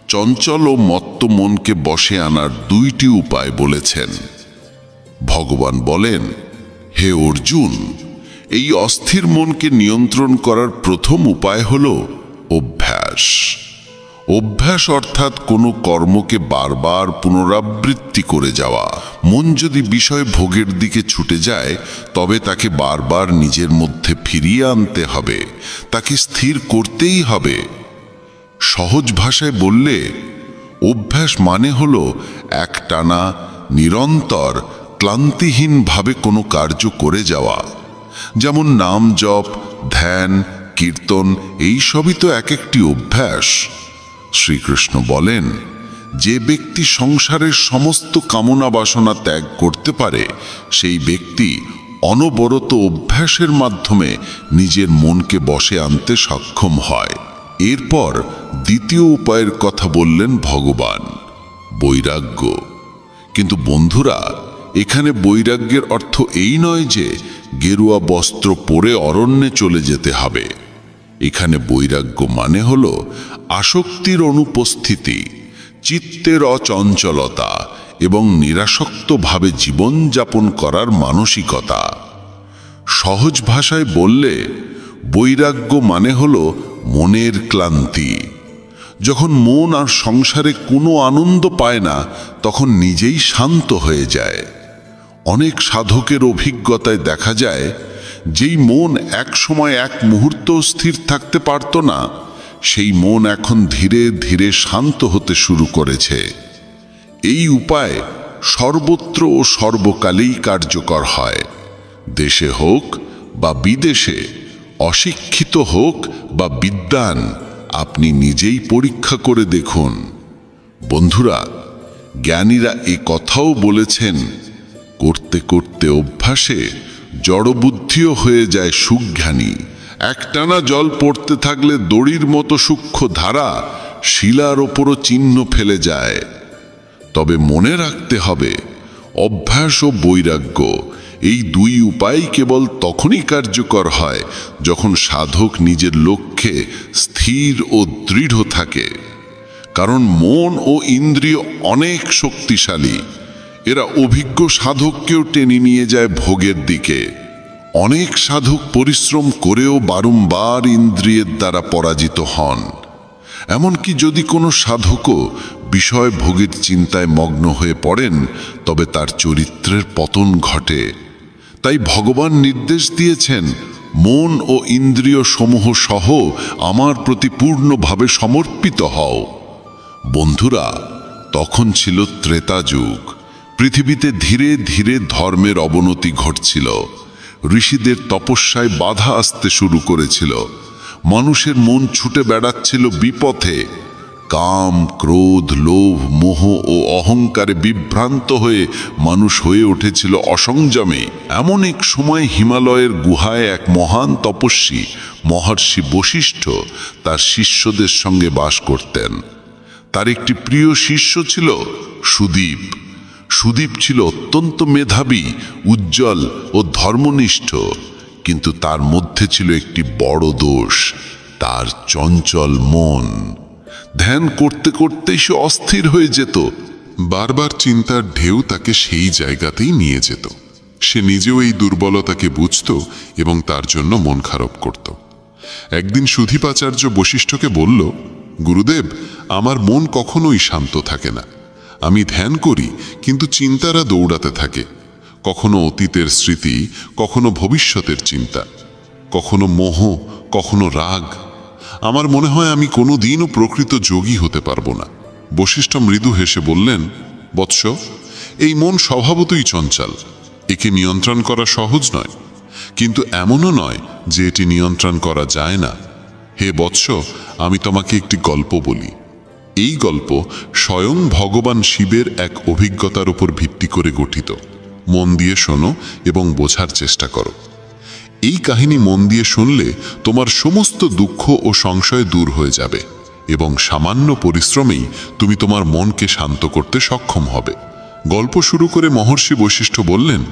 চঞ্চল ও মত্ত মনকে বশে আনার 2টি উপায় বলেছেন। ভগবান বলেন, হে অর্জুন, এই অস্থির মনকে নিয়ন্ত্রণ করার প্রথম উপায় হল অভ্যাস। অভ্যাস অর্থাৎ কোনো কর্মকে বারবার পুনরাবৃত্তি করে যাওয়া। মন যদি বিষয় ভোগের দিকে ছুটে যায়, তবে তাকে বারবার নিজের মধ্যে ফিরিয়ে আনতে হবে, তাকে স্থির করতেই হবে। সহজ ভাষায় বললে, অভ্যাস মানে হলো একটানা নিরন্তর ক্লান্তিহীনভাবে কোনো কার্য করে যাওয়া। যেমন নাম জপ, ধ্যান, কীর্তন, এই সবই তো এক একটি অভ্যাস। শ্রীকৃষ্ণ বলেন, যে ব্যক্তি সংসারের সমস্ত কামনা বাসনা ত্যাগ করতে পারে, সেই ব্যক্তি অনবরত অভ্যাসের মাধ্যমে নিজের মনকে বশে আনতে সক্ষম হয়। এরপর দ্বিতীয় উপায়ের কথা বললেন ভগবান, বৈরাগ্য। কিন্তু বন্ধুরা, এখানে বৈরাগ্যের অর্থ এই নয় যে গেরুয়া বস্ত্র পরে অরণ্যে চলে যেতে হবে। এখানে বৈরাগ্য মানে হল আসক্তির অনুপস্থিতি, চিত্তের অচঞ্চলতা এবং নিরাসক্তভাবে জীবনযাপন করার মানসিকতা। সহজ ভাষায় বললে, বৈরাগ্য মানে হল মনের ক্লান্তি। যখন মন আর সংসারে কোনো আনন্দ পায় না, তখন নিজেই শান্ত হয়ে যায়। অনেক সাধকের অভিজ্ঞতায় দেখা যায়, যেই মন এক সময় এক মুহূর্ত স্থির থাকতে পারত না, সেই মন এখন ধীরে ধীরে শান্ত হতে শুরু করেছে। এই উপায় সর্বত্র ও সর্বকালেই কার্যকর হয়। দেশে হোক বা বিদেশে, অশিক্ষিত হোক বা বিদ্বান, আপনি নিজেই পরীক্ষা করে দেখুন। বন্ধুরা, জ্ঞানীরা এ কথাও বলেছেন, করতে করতে অভ্যাসে জড়বুদ্ধিও হয়ে যায় সুজ্ঞানী। একটানা জল পড়তে থাকলে দড়ির মতো সূক্ষ্ম ধারা শিলার ওপরও চিহ্ন ফেলে যায়। তবে মনে রাখতে হবে, অভ্যাস ও বৈরাগ্য এই দুই উপায় কেবল তখনই কার্যকর হয় যখন সাধক নিজের লক্ষ্যে স্থির ও দৃঢ় থাকে। কারণ মন ও ইন্দ্রিয় অনেক শক্তিশালী, এরা অভিজ্ঞ সাধককেও টেনে নিয়ে যায় ভোগের দিকে। অনেক সাধক পরিশ্রম করেও বারংবার ইন্দ্রিয়ের দ্বারা পরাজিত হন। এমনকি যদি কোনো সাধকও বিষয় ভোগের চিন্তায় মগ্ন হয়ে পড়েন, তবে তার চরিত্রের পতন ঘটে। তাই ভগবান নির্দেশ দিয়েছেন, মন ও ইন্দ্রিয় সমূহ সহ আমার প্রতি পূর্ণভাবে সমর্পিত হও। বন্ধুরা, তখন ছিল ত্রেতা যুগ। পৃথিবীতে ধীরে ধীরে ধর্মের অবনতি ঘটছিল। ঋষিদের তপস্যায় বাধা আসতে শুরু করেছিল। মানুষের মন ছুটে বেড়াচ্ছিল বিপথে। কাম, ক্রোধ, লোভ, মোহ ও অহংকারে বিভ্রান্ত হয়ে মানুষ হয়ে উঠেছিল অসংযমী। এমন এক সময় হিমালয়ের গুহায় এক মহান তপস্বী মহর্ষি বশিষ্ঠ তার শিষ্যদের সঙ্গে বাস করতেন। তার একটি প্রিয় শিষ্য ছিল সুদীপ। সুদীপ ছিল অত্যন্ত মেধাবী, উজ্জ্বল ও ধর্মনিষ্ঠ, কিন্তু তার মধ্যে ছিল একটি বড় দোষ, তার চঞ্চল মন। ধ্যান করতে করতে সে অস্থির হয়ে যেত। বারবার চিন্তার ঢেউ তাকে সেই জায়গাতেই নিয়ে যেত। সে নিজেও এই দুর্বলতাকে বুঝত এবং তার জন্য মন খারাপ করত। একদিন সুধীপাচার্য বশিষ্ঠকে বলল, গুরুদেব, আমার মন কখনোই শান্ত থাকে না। আমি ধ্যান করি, কিন্তু চিন্তারা দৌড়াতে থাকে। কখনো অতীতের স্মৃতি, কখনো ভবিষ্যতের চিন্তা, কখনো মোহ, কখনো রাগ। আমার মনে হয় আমি কোনো দিনও প্রকৃত যোগী হতে পারবো না। বশিষ্ঠ মৃদু হেসে বললেন, বৎস, এই মন স্বভাবতই চঞ্চল। একে নিয়ন্ত্রণ করা সহজ নয়, কিন্তু এমনও নয় যে এটি নিয়ন্ত্রণ করা যায় না। হে বৎস, আমি তোমাকে একটি গল্প বলি। এই গল্প স্বয়ং ভগবান শিবের এক অভিজ্ঞতার উপর ভিত্তি করে গঠিত। মন দিয়ে শোনো এবং বোঝার চেষ্টা করো। এই কাহিনী মন দিয়ে শুনলে তোমার সমস্ত দুঃখ ও সংশয় দূর হয়ে যাবে এবং সামান্য পরিশ্রমেই তুমি তোমার মনকে শান্ত করতে সক্ষম হবে। গল্প শুরু করে মহর্ষি বশিষ্ঠ বললেন,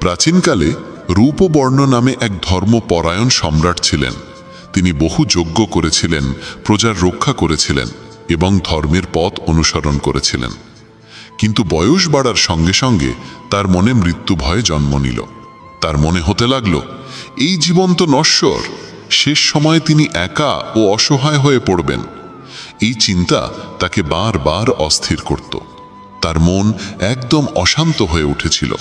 প্রাচীনকালে রূপবর্ণ নামে এক ধর্মপরায়ণ সম্রাট ছিলেন। তিনি বহু যজ্ঞ করেছিলেন, প্রজার রক্ষা করেছিলেন এবং ধর্মের পথ অনুসরণ করেছিলেন। কিন্তু বয়স বাড়ার সঙ্গে সঙ্গে তার মনে মৃত্যু ভয়ে জন্ম নিল। তার মনে হতে লাগল, এই জীবন তো নশ্বর, শেষ সময়ে তিনি একা ও অসহায় হয়ে পড়বেন। এই চিন্তা তাকে বারবার অস্থির করত। তার মন একদম অশান্ত হয়ে উঠেছিল।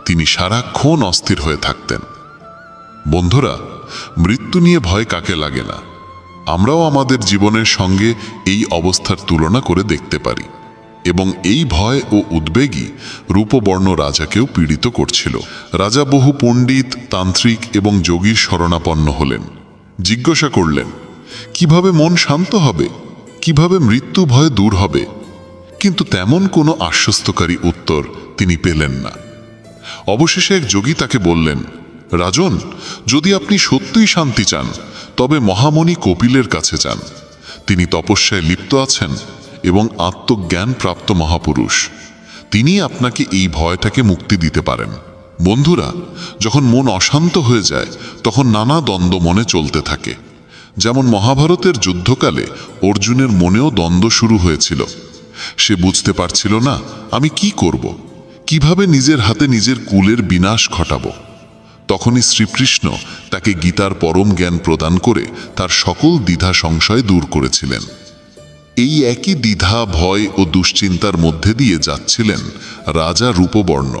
তিনি সারাক্ষণ অস্থির হয়ে থাকতেন। বন্ধুরা, মৃত্যু নিয়ে ভয় কাকে লাগে না? আমরাও আমাদের জীবনের সঙ্গে এই অবস্থার তুলনা করে দেখতে পারি, এবং এই ভয় ও উদ্বেগই রূপবর্ণ রাজাকেও পীড়িত করছিল। রাজা বহু পণ্ডিত, তান্ত্রিক এবং যোগীর শরণাপন্ন হলেন। জিজ্ঞাসা করলেন, কিভাবে মন শান্ত হবে, কিভাবে মৃত্যু ভয় দূর হবে? কিন্তু তেমন কোনো আশ্বস্তকারী উত্তর তিনি পেলেন না। অবশেষে এক যোগী তাকে বললেন, রাজন, যদি আপনি সত্যিই শান্তি চান, তবে মহামণি কপিলের কাছে যান। তিনি তপস্যায় লিপ্ত আছেন এবং আত্মজ্ঞান প্রাপ্ত মহাপুরুষ। তিনি আপনাকে এই ভয়টাকে মুক্তি দিতে পারেন। বন্ধুরা, যখন মন অশান্ত হয়ে যায়, তখন নানা দ্বন্দ্ব মনে চলতে থাকে। যেমন মহাভারতের যুদ্ধকালে অর্জুনের মনেও দ্বন্দ্ব শুরু হয়েছিল। সে বুঝতে পারছিল না, আমি কি করব, কিভাবে নিজের হাতে নিজের কুলের বিনাশ ঘটাবো। তখনই শ্রীকৃষ্ণ তাকে গীতার পরম জ্ঞান প্রদান করে তার সকল দ্বিধা সংশয় দূর করেছিলেন। এই একই দ্বিধা, ভয় ও দুশ্চিন্তার মধ্যে দিয়ে যাচ্ছিলেন রাজা রূপবর্ণ।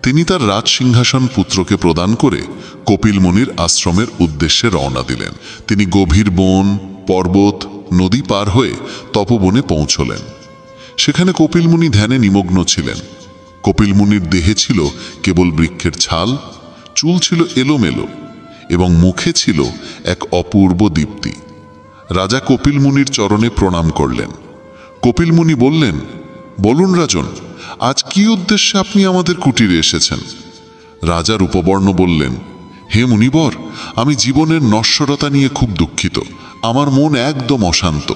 তিনি তার রাজসিংহাসন পুত্রকে প্রদান করে কপিল মুনির আশ্রমের উদ্দেশ্যে রওনা দিলেন। তিনি গভীর বন, পর্বত, নদী পার হয়ে তপবনে পৌঁছলেন। সেখানে কপিলমুনি ধ্যানে নিমগ্ন ছিলেন। কপিলমুনির দেহে ছিল কেবল বৃক্ষের ছাল, চুল ছিল এলোমেলো এবং মুখে ছিল এক অপূর্ব দীপ্তি। রাজা কপিলমুনির চরণে প্রণাম করলেন। কপিলমুনি বললেন, বলুন রাজন, আজ কি উদ্দেশ্যে আপনি আমাদের কুটিরে এসেছেন? রাজা রূপবর্ণ বললেন, হে মুনিবর, আমি জীবনের নশ্বরতা নিয়ে খুব দুঃখিত। আমার মন একদম অশান্ত।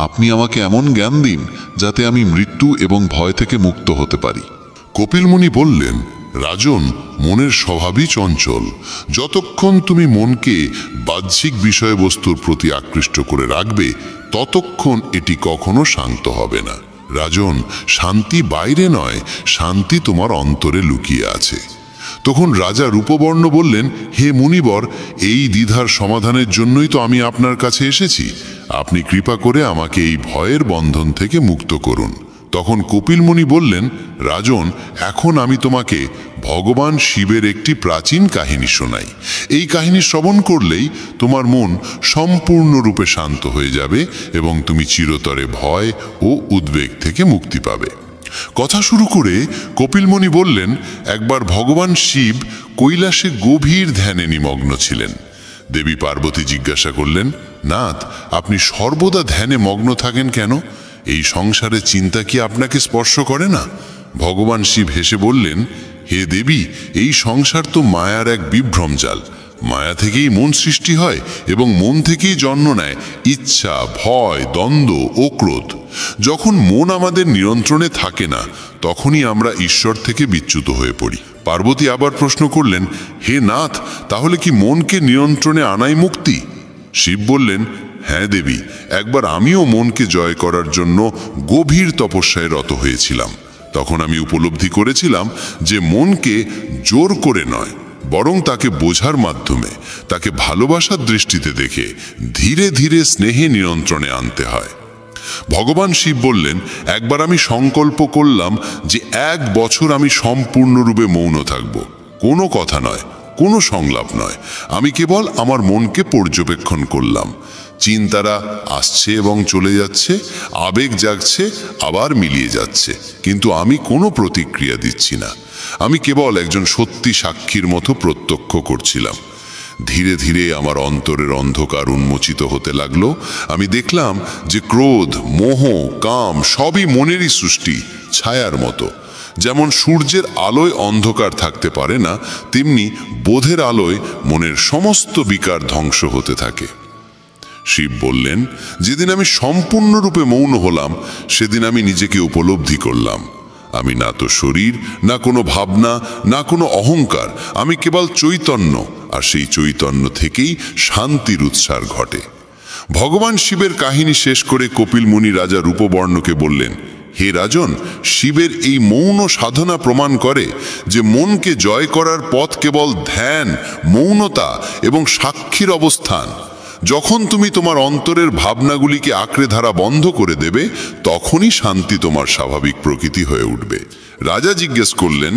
আপনি আমাকে এমন জ্ঞান দিন যাতে আমি মৃত্যু এবং ভয় থেকে মুক্ত হতে পারি। কপিলমুনি বললেন, রাজন, মনের স্বভাবই চঞ্চল। যতক্ষণ তুমি মনকে বাহ্যিক বিষয়বস্তুর প্রতি আকৃষ্ট করে রাখবে, ততক্ষণ এটি কখনো শান্ত হবে না। রাজন, শান্তি বাইরে নয়, শান্তি তোমার অন্তরে লুকিয়ে আছে। তখন রাজা রূপবর্ণ বললেন, হে মুনিবর, এই দ্বিধার সমাধানের জন্যই তো আমি আপনার কাছে এসেছি। আপনি কৃপা করে আমাকে এই ভয়ের বন্ধন থেকে মুক্ত করুন। তখন কপিলমুনি বললেন, রাজন, এখন আমি তোমাকে ভগবান শিবের একটি প্রাচীন কাহিনী শোনাই। এই কাহিনী শ্রবণ করলেই তোমার মন সম্পূর্ণরূপে শান্ত হয়ে যাবে এবং তুমি চিরতরে ভয় ও উদ্বেগ থেকে মুক্তি পাবে। কথা শুরু করে কপিলমুনি বললেন, একবার ভগবান শিব কৈলাসে গভীর ধ্যানে নিমগ্ন ছিলেন। দেবী পার্বতী জিজ্ঞাসা করলেন, নাথ, আপনি সর্বদা ধ্যানে মগ্ন থাকেন কেন? এই সংসারে চিন্তা কি আপনাকে স্পর্শ করে না? ভগবান শিব হেসে বললেন, হে দেবী, এই সংসার তো মায়ার এক বিভ্রমজাল। মায়া থেকেই মন সৃষ্টি হয় এবং মন থেকেই জন্ম নেয় ইচ্ছা, ভয়, দ্বন্দ্ব ও ক্রোধ। যখন মন আমাদের নিয়ন্ত্রণে থাকে না, তখনই আমরা ঈশ্বর থেকে বিচ্যুত হয়ে পড়ি। পার্বতী আবার প্রশ্ন করলেন, হে নাথ, তাহলে কি মনকে নিয়ন্ত্রণে আনাই মুক্তি? শিব বললেন, হ্যাঁ দেবী, একবার আমিও মনকে জয় করার জন্য গভীর তপস্যায় রত হয়েছিলাম। তখন আমি উপলব্ধি করেছিলাম যে মনকে জোর করে নয়, বরং তাকে বোঝার মাধ্যমে, তাকে ভালোবাসার দৃষ্টিতে দেখে ধীরে ধীরে স্নেহে নিয়ন্ত্রণে আনতে হয়। ভগবান শিব বললেন, একবার আমি সংকল্প করলাম যে 1 বছর আমি সম্পূর্ণরূপে মৌন থাকব। কোনো কথা নয়, কোনো সংলাপ নয়। আমি কেবল আমার মনকে পর্যবেক্ষণ করলাম। চিন্তারা আসছে এবং চলে যাচ্ছে, আবেগ জাগছে, আবার মিলিয়ে যাচ্ছে, কিন্তু আমি কোনো প্রতিক্রিয়া দিচ্ছি না। আমি কেবল একজন সত্যি সাক্ষীর মতো প্রত্যক্ষ করছিলাম। ধীরে ধীরে আমার অন্তরের অন্ধকার উন্মোচিত হতে লাগলো। আমি দেখলাম যে ক্রোধ, মোহ, কাম সবই মনেরই সৃষ্টি, ছায়ার মতো। যেমন সূর্যের আলোয় অন্ধকার থাকতে পারে না, তেমনি বোধের আলোয় মনের সমস্ত বিকার ধ্বংস হতে থাকে। শিব বললেন, যেদিন আমি সম্পূর্ণরূপে মৌন হলাম, সেদিন আমি নিজেকে উপলব্ধি করলাম। আমি না তো শরীর, না কোনো ভাবনা, না কোনো অহংকার। আমি কেবল চৈতন্য, আর সেই চৈতন্য থেকেই শান্তির উৎসার ঘটে। ভগবান শিবের কাহিনী শেষ করে কপিলমুনি রাজা রূপবর্ণকে বললেন, হে রাজন, শিবের এই মৌন সাধনা প্রমাণ করে যে মনকে জয় করার পথ কেবল ধ্যান, মৌনতা এবং সাক্ষীর অবস্থান। যখন তুমি তোমার অন্তরের ভাবনাগুলিকে আঁকড়ে ধরা বন্ধ করে দেবে, তখনই শান্তি তোমার স্বাভাবিক প্রকৃতি হয়ে উঠবে। রাজা জিজ্ঞেস করলেন,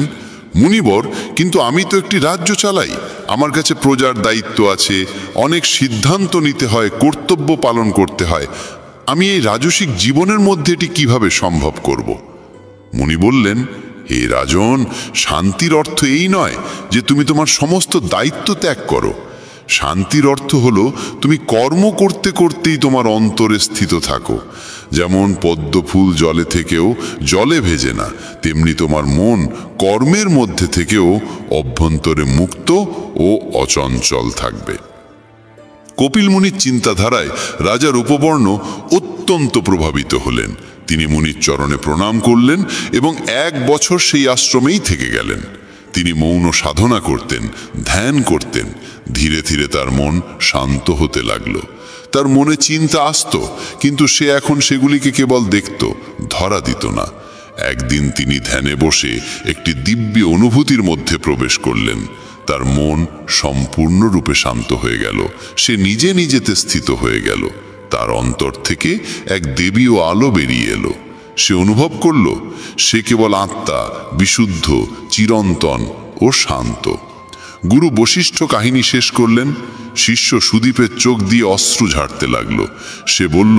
মুনিবর, কিন্তু আমি তো একটি রাজ্য চালাই। আমার কাছে প্রজার দায়িত্ব আছে, অনেক সিদ্ধান্ত নিতে হয়, কর্তব্য পালন করতে হয়। আমি এই রাজসিক জীবনের মধ্যে এটি কিভাবে সম্ভব করব? মুনি বললেন, হে রাজন, শান্তির অর্থ এই নয় যে তুমি তোমার সমস্ত দায়িত্ব ত্যাগ করো। শান্তির অর্থ হলো তুমি কর্ম করতে করতেই তোমার অন্তরে স্থিত থাকো। যেমন পদ্ম ফুল জলে থেকেও জলে ভেজে না, তেমনি তোমার মন কর্মের মধ্যে থেকেও অভ্যন্তরে মুক্ত ও অচঞ্চল থাকবে। কপিলমুনির চিন্তাধারায় রাজা রূপবর্ণ অত্যন্ত প্রভাবিত হলেন। তিনি মুনির চরণে প্রণাম করলেন এবং 1 বছর সেই আশ্রমেই থেকে গেলেন। তিনি মৌন সাধনা করতেন, ধ্যান করতেন। ধীরে ধীরে তার মন শান্ত হতে লাগলো। তার মনে চিন্তা আসতো, কিন্তু সে এখন সেগুলিকে কেবল দেখত, ধরা দিত না। একদিন তিনি ধ্যানে বসে একটি দিব্য অনুভূতির মধ্যে প্রবেশ করলেন। তার মন সম্পূর্ণরূপে শান্ত হয়ে গেল। সে নিজে নিজেতে স্থিত হয়ে গেল। তার অন্তর থেকে এক দেবীয় আলো বেরিয়ে এলো। সে অনুভব করল সে কেবল আত্মা, বিশুদ্ধ, চিরন্তন ও শান্ত। গুরু বশিষ্ঠ কাহিনী শেষ করলেন। শিষ্য সুদীপের চোখ দিয়ে অশ্রু ঝাড়তে লাগলো। সে বলল,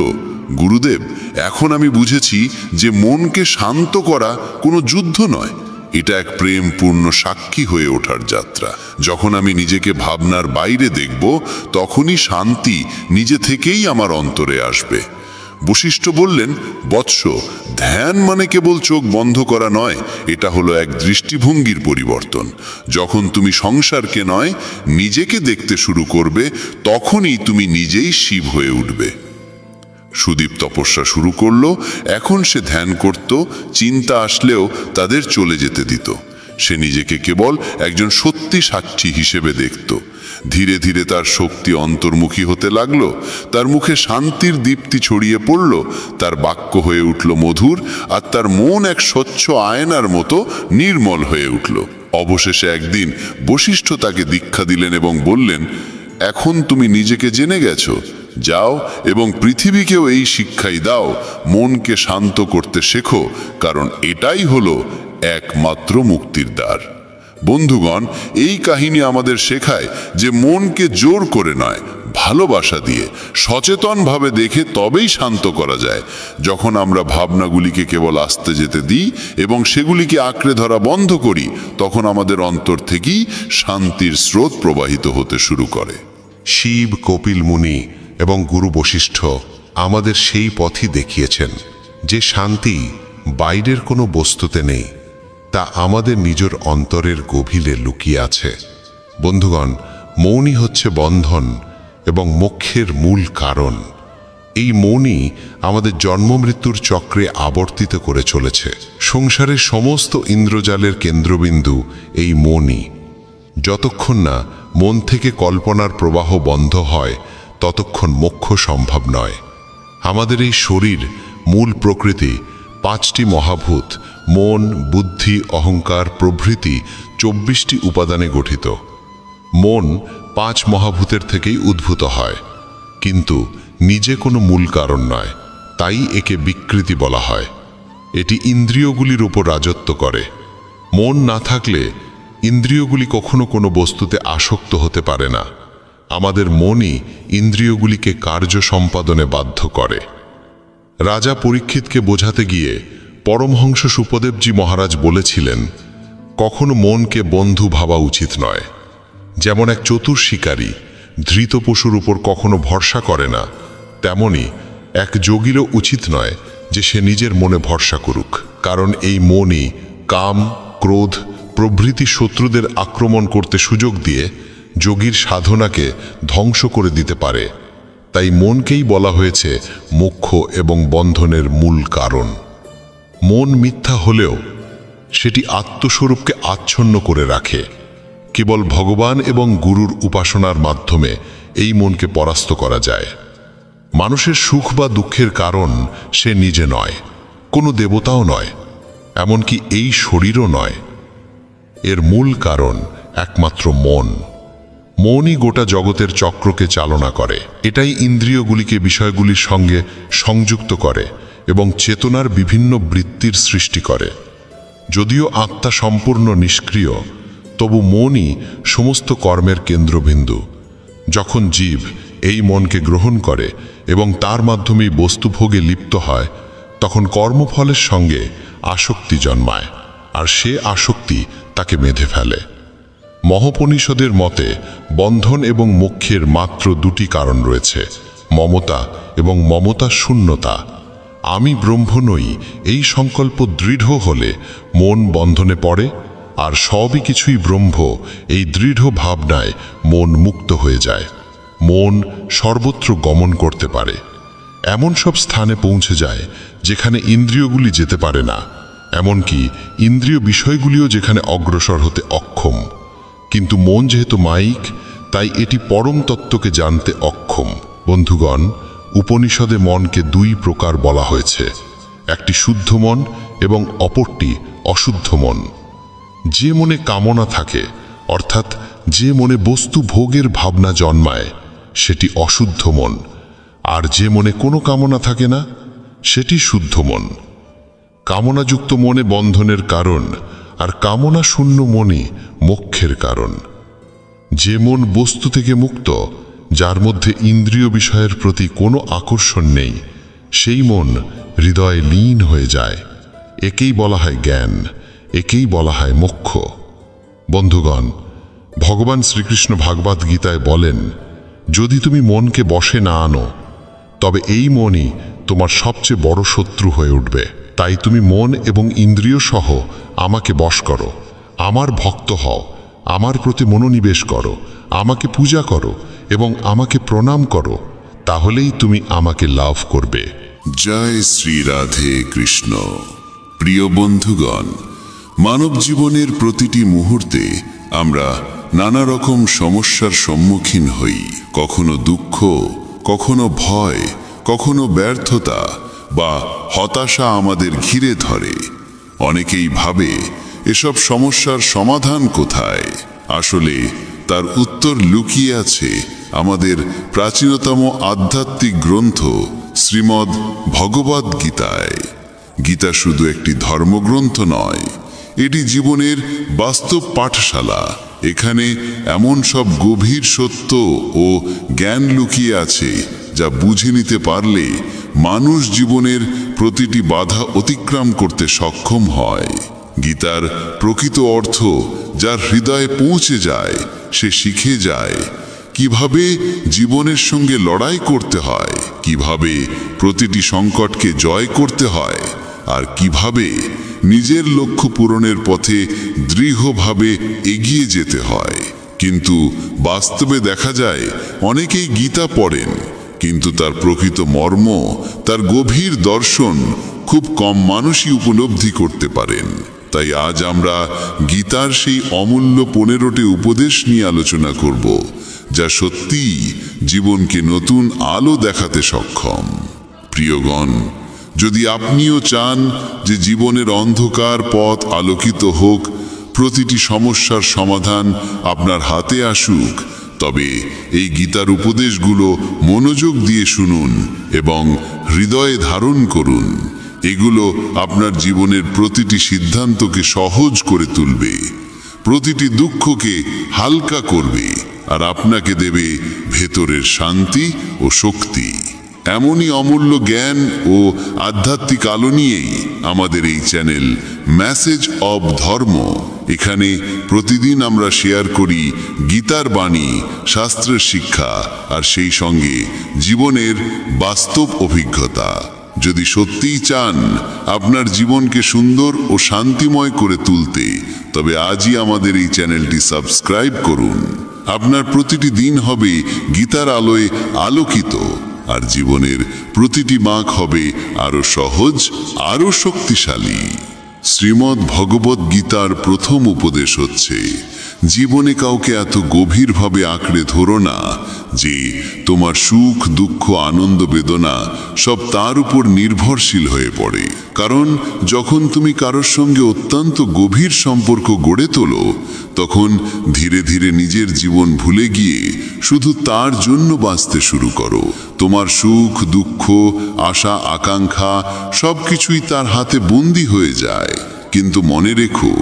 গুরুদেব, এখন আমি বুঝেছি যে মনকে শান্ত করা কোনো যুদ্ধ নয়, এটা এক প্রেমপূর্ণ সাক্ষী হয়ে ওঠার যাত্রা। যখন আমি নিজেকে ভাবনার বাইরে দেখব, তখনই শান্তি নিজে থেকেই আমার অন্তরে আসবে। বশিষ্ঠ বললেন, বৎস, ধ্যান মানে কেবল চোখ বন্ধ করা নয়, এটা হলো এক দৃষ্টিভঙ্গির পরিবর্তন। যখন তুমি সংসারকে নয়, নিজেকে দেখতে শুরু করবে, তখনই তুমি নিজেই শিব হয়ে উঠবে। সুদীপ তপস্যা শুরু করলো। এখন সে ধ্যান করত, চিন্তা আসলেও তাদের চলে যেতে দিত। সে নিজেকে কেবল একজন সত্যি সাক্ষী হিসেবে দেখত। ধীরে ধীরে তার শক্তি অন্তর্মুখী হতে লাগলো। তার মুখে শান্তির দীপ্তি ছড়িয়ে পড়ল, তার বাক্য হয়ে উঠল মধুর, আর তার মন এক স্বচ্ছ আয়নার মতো নির্মল হয়ে উঠল। অবশেষে একদিন বশিষ্ঠ তাকে দীক্ষা দিলেন এবং বললেন, এখন তুমি নিজেকে জেনে গেছো, যাও এবং পৃথিবীকেও এই শিক্ষাই দাও, মনকে শান্ত করতে শেখো, কারণ এটাই হলো একমাত্র মুক্তির দ্বার। বন্ধুগণ, এই কাহিনী আমাদের শেখায় যে মনকে জোর করে নয়, ভালোবাসা দিয়ে সচেতনভাবে দেখে তবেই শান্ত করা যায়। যখন আমরা ভাবনাগুলিকে কেবল আসতে যেতে দিই এবং সেগুলিকে আঁকড়ে ধরা বন্ধ করি, তখন আমাদের অন্তর থেকেই শান্তির স্রোত প্রবাহিত হতে শুরু করে। শিব, কপিল মুনি এবং গুরু বশিষ্ঠ আমাদের সেই পথই দেখিয়েছেন যে শান্তি বাইরের কোনো বস্তুতে নেই, তা আমাদের নিজের অন্তরের গভীরে লুকিয়ে আছে। বন্ধুগণ, মৌনই হচ্ছে বন্ধন এবং মোক্ষের মূল কারণ। এই মৌনই আমাদের জন্ম মৃত্যুর চক্রে আবর্তিত করে চলেছে। সংসারের সমস্ত ইন্দ্রজালের কেন্দ্রবিন্দু এই মৌনই। যতক্ষণ না মন থেকে কল্পনার প্রবাহ বন্ধ হয়, ততক্ষণ মোক্ষ সম্ভব নয়। আমাদের এই শরীর, মূল প্রকৃতি, 5টি মহাভূত মন, বুদ্ধি, অহংকার প্রভৃতি 24টি উপাদানে গঠিত। মন 5 মহাভূতের থেকেই উদ্ভূত হয়, কিন্তু নিজে কোনো মূল কারণ নয়, তাই একে বিকৃতি বলা হয়। এটি ইন্দ্রিয়গুলির উপর রাজত্ব করে। মন না থাকলে ইন্দ্রিয়গুলি কখনো কোনো বস্তুতে আসক্ত হতে পারে না। আমাদের মনই ইন্দ্রিয়গুলিকে কার্য সম্পাদনে বাধ্য করে। রাজা পরীক্ষিতকে বোঝাতে গিয়ে পরমহংস সুপদেবজি মহারাজ বলেছিলেন, কখনো মনকে বন্ধু ভাবা উচিত নয়। যেমন এক চতুর শিকারী ধৃত পশুর উপর কখনো ভরসা করে না, তেমনি এক যোগীরও উচিত নয় যে সে নিজের মনে ভরসা করুক, কারণ এই মনই কাম, ক্রোধ প্রভৃতি শত্রুদের আক্রমণ করতে সুযোগ দিয়ে যোগীর সাধনাকে ধ্বংস করে দিতে পারে। তাই মনকেই বলা হয়েছে মোক্ষ এবং বন্ধনের মূল কারণ। মন মিথ্যা হলেও সেটি আত্মস্বরূপকে আচ্ছন্ন করে রাখে। কেবল ভগবান এবং গুরুর উপাসনার মাধ্যমে এই মনকে পরাস্ত করা যায়। মানুষের সুখ বা দুঃখের কারণ সে নিজে নয়, কোনো দেবতাও নয়, এমনকি এই শরীরও নয়। এর মূল কারণ একমাত্র মন। মনই গোটা জগতের চক্রকে চালনা করে। এটাই ইন্দ্রিয়গুলিকে বিষয়গুলির সঙ্গে সংযুক্ত করে এবং চেতনার বিভিন্ন বৃত্তির সৃষ্টি করে। যদিও আত্মা সম্পূর্ণ নিষ্ক্রিয়, তবু মনই সমস্ত কর্মের কেন্দ্রবিন্দু। যখন জীব এই মনকে গ্রহণ করে এবং তার মাধ্যমেই বস্তুভোগে লিপ্ত হয়, তখন কর্মফলের সঙ্গে আসক্তি জন্মায়, আর সে আসক্তি তাকে বেঁধে ফেলে। মহোপনিষদের মতে বন্ধন এবং মোক্ষের মাত্র 2টি কারণ রয়েছে, মমতা এবং মমতা শূন্যতা। আমি ব্রহ্ম নই, এই সংকল্প দৃঢ় হলে মন বন্ধনে পড়ে, আর সবই কিছুই ব্রহ্ম, এই দৃঢ় ভাবনায় মন মুক্ত হয়ে যায়। মন সর্বত্র গমন করতে পারে, এমন সব স্থানে পৌঁছে যায় যেখানে ইন্দ্রিয়গুলি যেতে পারে না, এমনকি ইন্দ্রিয় বিষয়গুলিও যেখানে অগ্রসর হতে অক্ষম। কিন্তু মন যেহেতু মায়িক, তাই এটি পরম তত্ত্বকে জানতে অক্ষম। বন্ধুগণ, উপনিষদে মনকে 2 প্রকার বলা হয়েছে, একটি শুদ্ধ মন এবং অপরটি অশুদ্ধ মন। যে মনে কামনা থাকে, অর্থাৎ যে মনে বস্তু ভোগের ভাবনা জন্মায়, সেটি অশুদ্ধ মন, আর যে মনে কোনো কামনা থাকে না, সেটি শুদ্ধ মন। কামনাযুক্ত মনে বন্ধনের কারণ, আর কামনা শূন্য মনে মোক্ষের কারণ। যে মন বস্তু থেকে মুক্ত, যার মধ্যে ইন্দ্রিয় বিষয়ের প্রতি কোনো আকর্ষণ নেই, সেই মন হৃদয়ে লীন হয়ে যায়। একেই বলা হয় জ্ঞান, একেই বলা হয় মোক্ষ। বন্ধুগণ, ভগবান শ্রীকৃষ্ণ ভাগবত গীতায় বলেন, যদি তুমি মনকে বশে না আনো, তবে এই মনই তোমার সবচেয়ে বড় শত্রু হয়ে উঠবে। তাই তুমি মন এবং ইন্দ্রিয় সহ আমাকে বশ করো, আমার ভক্ত হও, আমার প্রতি মনোনিবেশ করো, আমাকে পূজা করো এবং আমাকে প্রণাম করো, তাহলেই তুমি আমাকে লাভ করবে। জয় শ্রী রাধে কৃষ্ণ। প্রিয় বন্ধুগণ, মানব জীবনের প্রতিটি মুহূর্তে আমরা নানা রকম সমস্যার সম্মুখীন হই। কখনো দুঃখ, কখনো ভয়, কখনো ব্যর্থতা বা হতাশা আমাদের ঘিরে ধরে। অনেকেই ভাবে এসব সমস্যার সমাধান কোথায়। আসলে তার উত্তর লুকিয়ে আছে আমাদের প্রাচীনতম আধ্যাত্মিক গ্রন্থ শ্রীমদ্ ভগবদ্ গীতায়। গীতা শুধু একটি ধর্মগ্রন্থ নয়, এটি জীবনের বাস্তব পাঠশালা। এখানে এমন সব গভীর সত্য ও জ্ঞান লুকিয়ে আছে যা বুঝে নিতে পারলে মানুষ জীবনের প্রতিটি বাধা অতিক্রম করতে সক্ষম হয়। গীতার প্রকৃত অর্থ যার হৃদয়ে পৌঁছে যায়, সে শিখে যায় কিভাবে জীবনের সঙ্গে লড়াই করতে হয়, কিভাবে প্রতিটি সংকটকে জয় করতে হয়, আর কিভাবে নিজের লক্ষ্য পূরণের পথে দৃঢ়ভাবে এগিয়ে যেতে হয়। কিন্তু বাস্তবে দেখা যায় অনেকেই গীতা পড়েন, কিন্তু তার প্রকৃত মর্ম, তার গভীর দর্শন খুব কম মানুষই উপলব্ধি করতে পারেন। তাই আজ আমরা গীতার সেই অমূল্য 15টি উপদেশ নিয়ে আলোচনা করব, যা সত্যিই জীবনকে নতুন আলো দেখাতে সক্ষম। প্রিয়গণ, যদি আপনিও চান যে জীবনের অন্ধকার পথ আলোকিত হোক, প্রতিটি সমস্যার সমাধান আপনার হাতে আসুক, তবে এই গীতার উপদেশগুলো মনোযোগ দিয়ে শুনুন এবং হৃদয়ে ধারণ করুন। এগুলো আপনার জীবনের প্রতিটি সিদ্ধান্তকে সহজ করে তুলবে, প্রতিটি দুঃখকে হালকা করবে, আর আপনাকে দেবে ভেতরের শান্তি ও শক্তি। এমনই অমূল্য জ্ঞান ও আধ্যাত্মিক আলো নিয়েই আমাদের এই চ্যানেল মেসেজ অব ধর্ম। এখানে প্রতিদিন আমরা শেয়ার করি গীতার বাণী, শাস্ত্রের শিক্ষা, আর সেই সঙ্গে জীবনের বাস্তব অভিজ্ঞতা। যদি সত্যিই চান আপনার জীবনকে সুন্দর ও শান্তিময় করে তুলতে, তবে আজই আমাদের এই চ্যানেলটি সাবস্ক্রাইব করুন। আপনার প্রতিটি দিন হবে গীতার আলোয় আলোকিত, আর জীবনের প্রতিটি বাঁক হবে আরো সহজ, আরো শক্তিশালী। শ্রীমদ্ ভগবদ্ গীতার প্রথম উপদেশ হচ্ছে, জীবনে কাউকে এত গভীরভাবে আঁকড়ে ধরো না যে তোমার সুখ, দুঃখ, আনন্দ, বেদনা সব তার উপর নির্ভরশীল হয়ে পড়ে। কারণ যখন তুমি কারোর সঙ্গে অত্যন্ত গভীর সম্পর্ক গড়ে তোলো, তখন ধীরে ধীরে নিজের জীবন ভুলে গিয়ে শুধু তার জন্য বাঁচতে শুরু করো। তোমার সুখ, দুঃখ, আশা, আকাঙ্ক্ষা সবকিছুই তার হাতে বন্দী হয়ে যায়। কিন্তু মনে রেখো,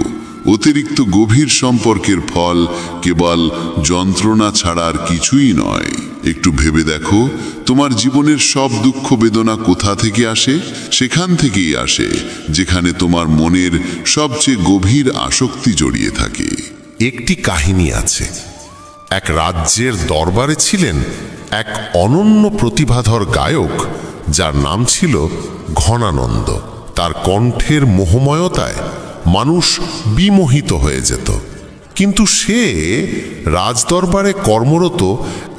অতিরিক্ত গভীর সম্পর্কের ফল কেবল যন্ত্রণা ছাড়া আর কিছুই নয়। একটু ভেবে দেখো, তোমার জীবনের সব দুঃখ বেদনা কোথা থেকে আসে? সেখান থেকেই আসে যেখানে তোমার মনের সবচেয়ে গভীর আসক্তি জড়িয়ে থাকে। একটি কাহিনী আছে। এক রাজ্যের দরবারে ছিলেন এক অনন্য প্রতিভাধর গায়ক, যার নাম ছিল ঘনানন্দ। তার কণ্ঠের মোহময়তায় মানুষ বিমোহিত হয়ে যেত। কিন্তু সে রাজদরবারে কর্মরত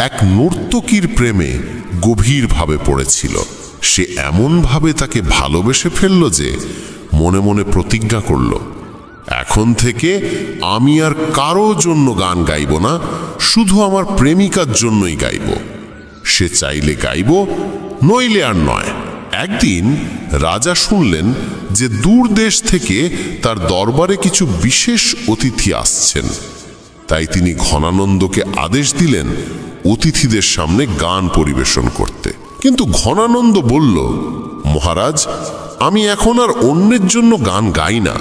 এক নর্তকীর প্রেমে গভীরভাবে পড়েছিল। সে এমনভাবে তাকে ভালোবেসে ফেলল যে মনে মনে প্রতিজ্ঞা করল, এখন থেকে আমি আর কারো জন্য গান গাইব না, শুধু আমার প্রেমিকার জন্যই গাইব। সে চাইলে গাইব, নইলে আর নয়। একদিন রাজা শুনলেন যে দূর দেশ থেকে তার দরবারে কিছু বিশেষ অতিথি আসছেন। তাই তিনি ঘনানন্দকে আদেশ দিলেন অতিথিদের সামনে গান পরিবেশন করতে। কিন্তু ঘনানন্দ বলল, মহারাজ, আমি এখন আর অন্যের জন্য গান গাই না,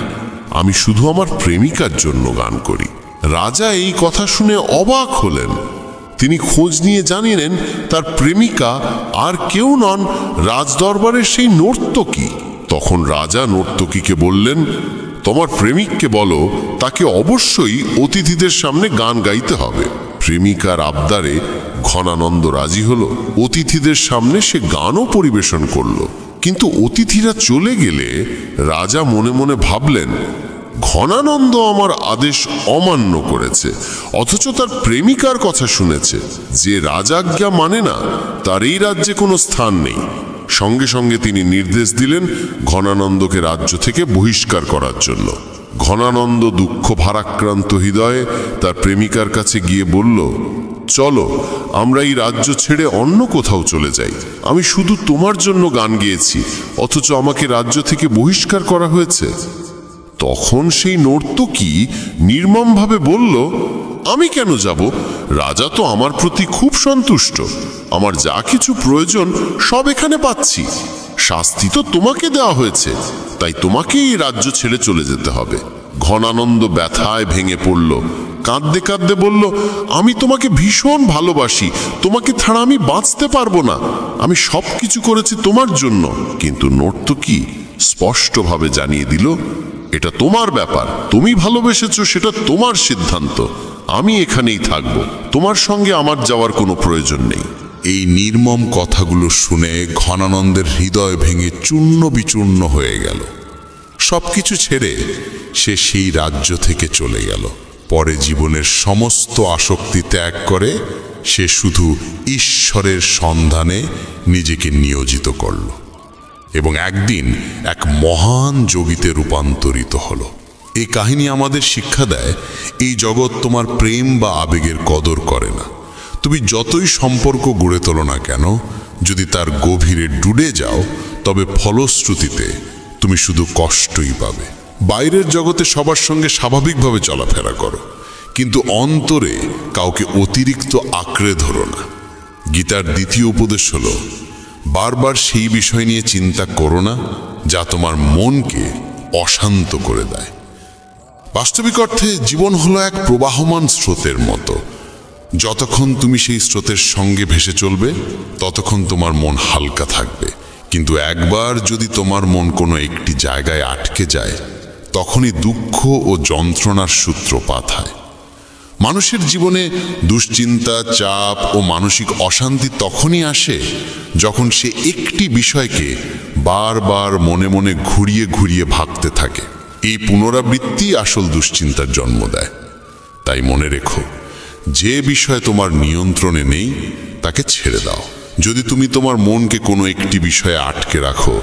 আমি শুধু আমার প্রেমিকার জন্য গান করি। রাজা এই কথা শুনে অবাক হলেন। তিনি খোঁজ নিয়ে জানিলেন তার প্রেমিকা আর কেউ নন, রাজদরবারের সেই নর্তকী। তখন রাজা নর্তকীকে বললেন, তোমার প্রেমিককে বলো তাকে অবশ্যই অতিথিদের সামনে গান গাইতে হবে। প্রেমিকার আবদারে ঘনানন্দ রাজি হলো। অতিথিদের সামনে সে গানও পরিবেশন করল। কিন্তু অতিথিরা চলে গেলে রাজা মনে মনে ভাবলেন, ঘনানন্দ আমার আদেশ অমান্য করেছে, অথচ তার প্রেমিকার কথা শুনেছে। যে রাজাজ্ঞা মানে না তার এই রাজ্যে কোনো স্থান নেই। সঙ্গে সঙ্গে তিনি নির্দেশ দিলেন ঘনানন্দকে রাজ্য থেকে বহিষ্কার করার জন্য। ঘনানন্দ দুঃখ ভারাক্রান্ত হৃদয়ে তার প্রেমিকার কাছে গিয়ে বলল, চলো আমরা এই রাজ্য ছেড়ে অন্য কোথাও চলে যাই। আমি শুধু তোমার জন্য গান গেয়েছি, অথচ আমাকে রাজ্য থেকে বহিষ্কার করা হয়েছে। তখন সেই নর্তকী নির্মমভাবে বলল, আমি কেন যাব? রাজা তো আমার প্রতি খুব সন্তুষ্ট। আমার যা কিছু প্রয়োজন সব এখানে পাচ্ছি। শাস্তি তো তোমাকে দেওয়া হয়েছে, তাই তোমাকেই এই রাজ্য ছেড়ে চলে যেতে হবে। ঘনানন্দ ব্যথায় ভেঙে পড়ল। কাঁদতে কাঁদতে বলল, আমি তোমাকে ভীষণ ভালোবাসি, তোমাকে ছাড়া আমি বাঁচতে পারবো না। আমি সব কিছু করেছি তোমার জন্য। কিন্তু নর্তকী স্পষ্টভাবে জানিয়ে দিল, এটা তোমার ব্যাপার, তুমি ভালোবেসেছো, সেটা তোমার সিদ্ধান্ত। আমি এখানেই থাকবো, তোমার সঙ্গে আমার যাওয়ার কোনো প্রয়োজন নেই। এই নির্মম কথাগুলো শুনে ঘনানন্দের হৃদয় ভেঙে চূর্ণ বিচূর্ণ হয়ে গেল। সবকিছু ছেড়ে সে সেই রাজ্য থেকে চলে গেল। পরে জীবনের সমস্ত আসক্তি ত্যাগ করে সে শুধু ঈশ্বরের সন্ধানে নিজেকে নিয়োজিত করল এবং একদিন এক মহান যোগীতে রূপান্তরিত হলো। এই কাহিনী আমাদের শিক্ষা দেয়, এই জগৎ তোমার প্রেম বা আবেগের কদর করে না। তুমি যতই সম্পর্ক গড়ে তোলো না কেন, যদি তার গভীরে ডুবে যাও, তবে ফলশ্রুতিতে তুমি শুধু কষ্টই পাবে। বাইরের জগতে সবার সঙ্গে স্বাভাবিকভাবে চলাফেরা করো, কিন্তু অন্তরে কাউকে অতিরিক্ত আঁকড়ে ধরো না। গীতার দ্বিতীয় উপদেশ হলো, বারবার সেই বিষয় নিয়ে চিন্তা করো না যা তোমার মনকে অশান্ত করে দেয়। বাস্তবিক অর্থে জীবন হলো এক প্রবাহমান স্রোতের মতো। যতক্ষণ তুমি সেই স্রোতের সঙ্গে ভেসে চলবে, ততক্ষণ তোমার মন হালকা থাকবে। কিন্তু একবার যদি তোমার মন কোনো একটি জায়গায় আটকে যায়, তখনই দুঃখ ও যন্ত্রণার সূত্রপাত হয়। মানুষের জীবনে দুশ্চিন্তা, চাপ ও মানসিক অশান্তি তখনই আসে যখন সে একটি বিষয়কে বারবার মনে মনে ঘুরিয়ে ঘুরিয়ে ভাবতে থাকে। এই পুনরাবৃত্তি আসল দুশ্চিন্তার জন্ম দেয়। তাই মনে রেখো, যে বিষয় তোমার নিয়ন্ত্রণে নেই তাকে ছেড়ে দাও। যদি তুমি তোমার মনকে কোনো একটি বিষয়ে আটকে রাখো,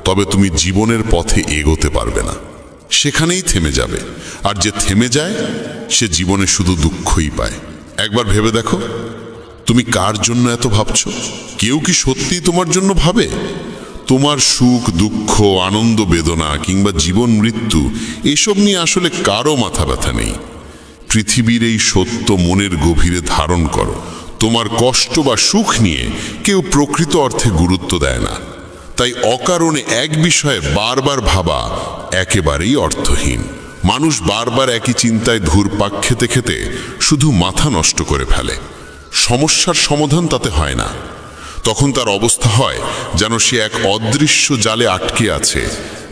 তবে তুমি জীবনের পথে এগোতে পারবে না, সেখানেই থেমে যাবে। আর যে থেমে যায় সে জীবনে শুধু দুঃখই পায়। একবার ভেবে দেখো, তুমি কার জন্য এত ভাবছো? কেউ কি সত্যিই তোমার জন্য ভাবে? তোমার সুখ, দুঃখ, আনন্দ, বেদনা কিংবা জীবন মৃত্যু, এসব নিয়ে আসলে কারো মাথা ব্যথা নেই। পৃথিবীর এই সত্য মনের গভীরে ধারণ করো, তোমার কষ্ট বা সুখ নিয়ে কেউ প্রকৃত অর্থে গুরুত্ব দেয় না। তাই অকারণে এক বিষয়ে বারবার ভাবা একেবারেই অর্থহীন। মানুষ বারবার একই চিন্তায় ঘুরপাক খেতে খেতে শুধু মাথা নষ্ট করে ফেলে। সমস্যার সমাধান তাতে হয় না। তখন তার অবস্থা হয় যেন সে এক অদৃশ্য জালে আটকে আছে,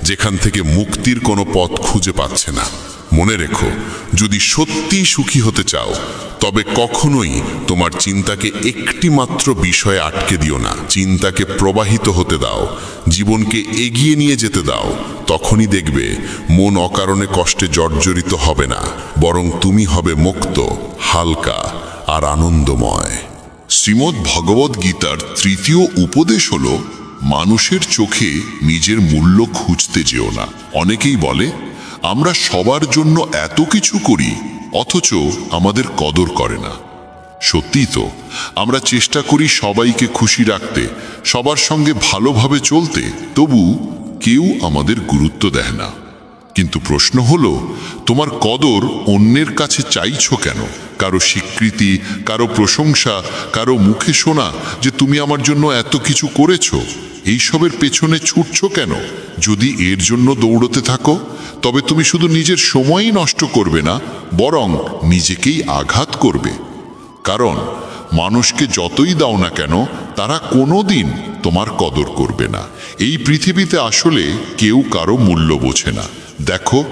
যেখান থেকে মুক্তির কোনো পথ খুঁজে পাচ্ছে না। মনে রেখো, যদি সত্যিই সুখী হতে চাও, তবে কখনোই তোমার চিন্তাকে একটি মাত্র বিষয়ে আটকে দিও না। চিন্তাকে প্রবাহিত হতে দাও, জীবনকে এগিয়ে নিয়ে যেতে দাও। তখনই দেখবে মন অকারণে কষ্টে জর্জরিত হবে না, বরং তুমি হবে মুক্ত, হালকা আর আনন্দময়। শ্রীমদ্ ভগবদ্ গীতার তৃতীয় উপদেশ হল, মানুষের চোখে নিজের মূল্য খুঁজতে যেও না। অনেকেই বলে, আমরা সবার জন্য এত কিছু করি, অথচ আমাদের কদর করে না। সত্যিই তো, আমরা চেষ্টা করি সবাইকে খুশি রাখতে, সবার সঙ্গে ভালোভাবে চলতে, তবু কেউ আমাদের গুরুত্ব দেয় না। কিন্তু প্রশ্ন হলো, তোমার কদর অন্যের কাছে চাইছো কেন? কারো স্বীকৃতি, কারো প্রশংসা, কারো মুখে শোনা যে তুমি আমার জন্য এত কিছু করেছো, এইসবের পেছনে ছুটছো কেন? যদি এর জন্য দৌড়তে থাকো, তবে তুমি শুধু নিজের সময়ই নষ্ট করবে না, বরং নিজেকেই আঘাত করবে। কারণ মানুষকে যতই দাও না কেন, তারা কোনোদিন তোমার কদর করবে না। এই পৃথিবীতে আসলে কেউ কারো মূল্য বোঝে না। দেখো,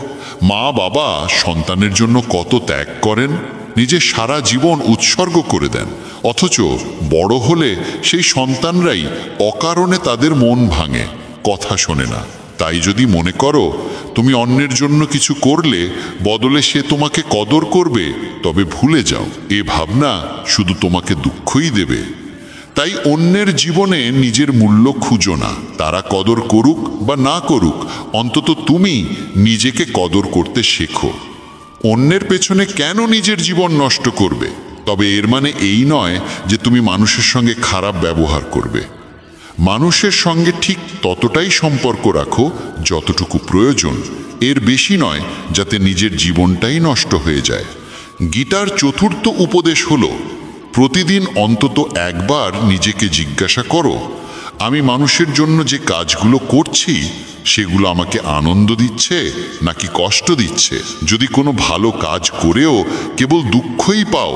মা বাবা সন্তানের জন্য কত ত্যাগ করেন, নিজের সারা জীবন উৎসর্গ করে দেন, অথচ বড় হলে সেই সন্তানরাই অকারণে তাদের মন ভাঙে, কথা শোনে না। তাই যদি মনে করো তুমি অন্যের জন্য কিছু করলে বদলে সে তোমাকে কদর করবে, তবে ভুলে যাও, এ ভাবনা শুধু তোমাকে দুঃখই দেবে। তাই অন্যের জীবনে নিজের মূল্য খুঁজো না। তারা কদর করুক বা না করুক, অন্তত তুমি নিজেকে কদর করতে শেখো। অন্যের পেছনে কেন নিজের জীবন নষ্ট করবে? তবে এর মানে এই নয় যে তুমি মানুষের সঙ্গে খারাপ ব্যবহার করবে। মানুষের সঙ্গে ঠিক ততটাই সম্পর্ক রাখো যতটুকু প্রয়োজন, এর বেশি নয়, যাতে নিজের জীবনটাই নষ্ট হয়ে যায়। গীতার চতুর্থ উপদেশ হলো, প্রতিদিন অন্তত একবার নিজেকে জিজ্ঞাসা করো, আমি মানুষের জন্য যে কাজগুলো করছি সেগুলো আমাকে আনন্দ দিচ্ছে নাকি কষ্ট দিচ্ছে? যদি কোনো ভালো কাজ করেও কেবল দুঃখই পাও,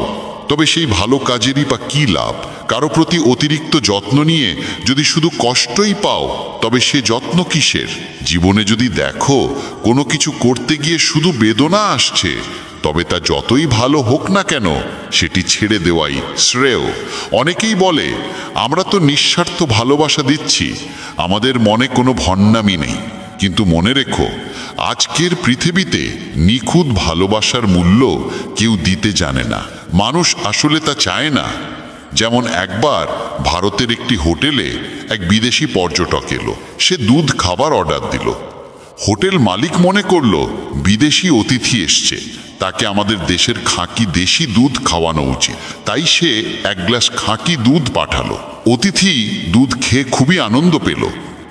তবে সেই ভালো কাজেরই বা কী লাভ? কারো প্রতি অতিরিক্ত যত্ন নিয়ে যদি শুধু কষ্টই পাও, তবে সে যত্ন কিসের? জীবনে যদি দেখো কোনো কিছু করতে গিয়ে শুধু বেদনা আসছে, তবে তা যতই ভালো হোক না কেন সেটি ছেড়ে দেওয়াই শ্রেয়। অনেকেই বলে, আমরা তো নিঃস্বার্থ ভালোবাসা দিচ্ছি, আমাদের মনে কোনো ভণ্ডামি নেই। কিন্তু মনে রেখো, আজকের পৃথিবীতে নিখুঁত ভালোবাসার মূল্য কেউ দিতে জানে না। মানুষ আসলে তা চায় না। যেমন একবার ভারতের একটি হোটেলে এক বিদেশি পর্যটক এলো। সে দুধ খাবার অর্ডার দিল। হোটেল মালিক মনে করলো বিদেশি অতিথি এসছে, তাকে আমাদের দেশের খাঁটি দেশি দুধ খাওয়ানো উচিত। তাই সে এক গ্লাস খাঁটি দুধ পাঠালো। অতিথি দুধ খেয়ে খুবই আনন্দ পেল,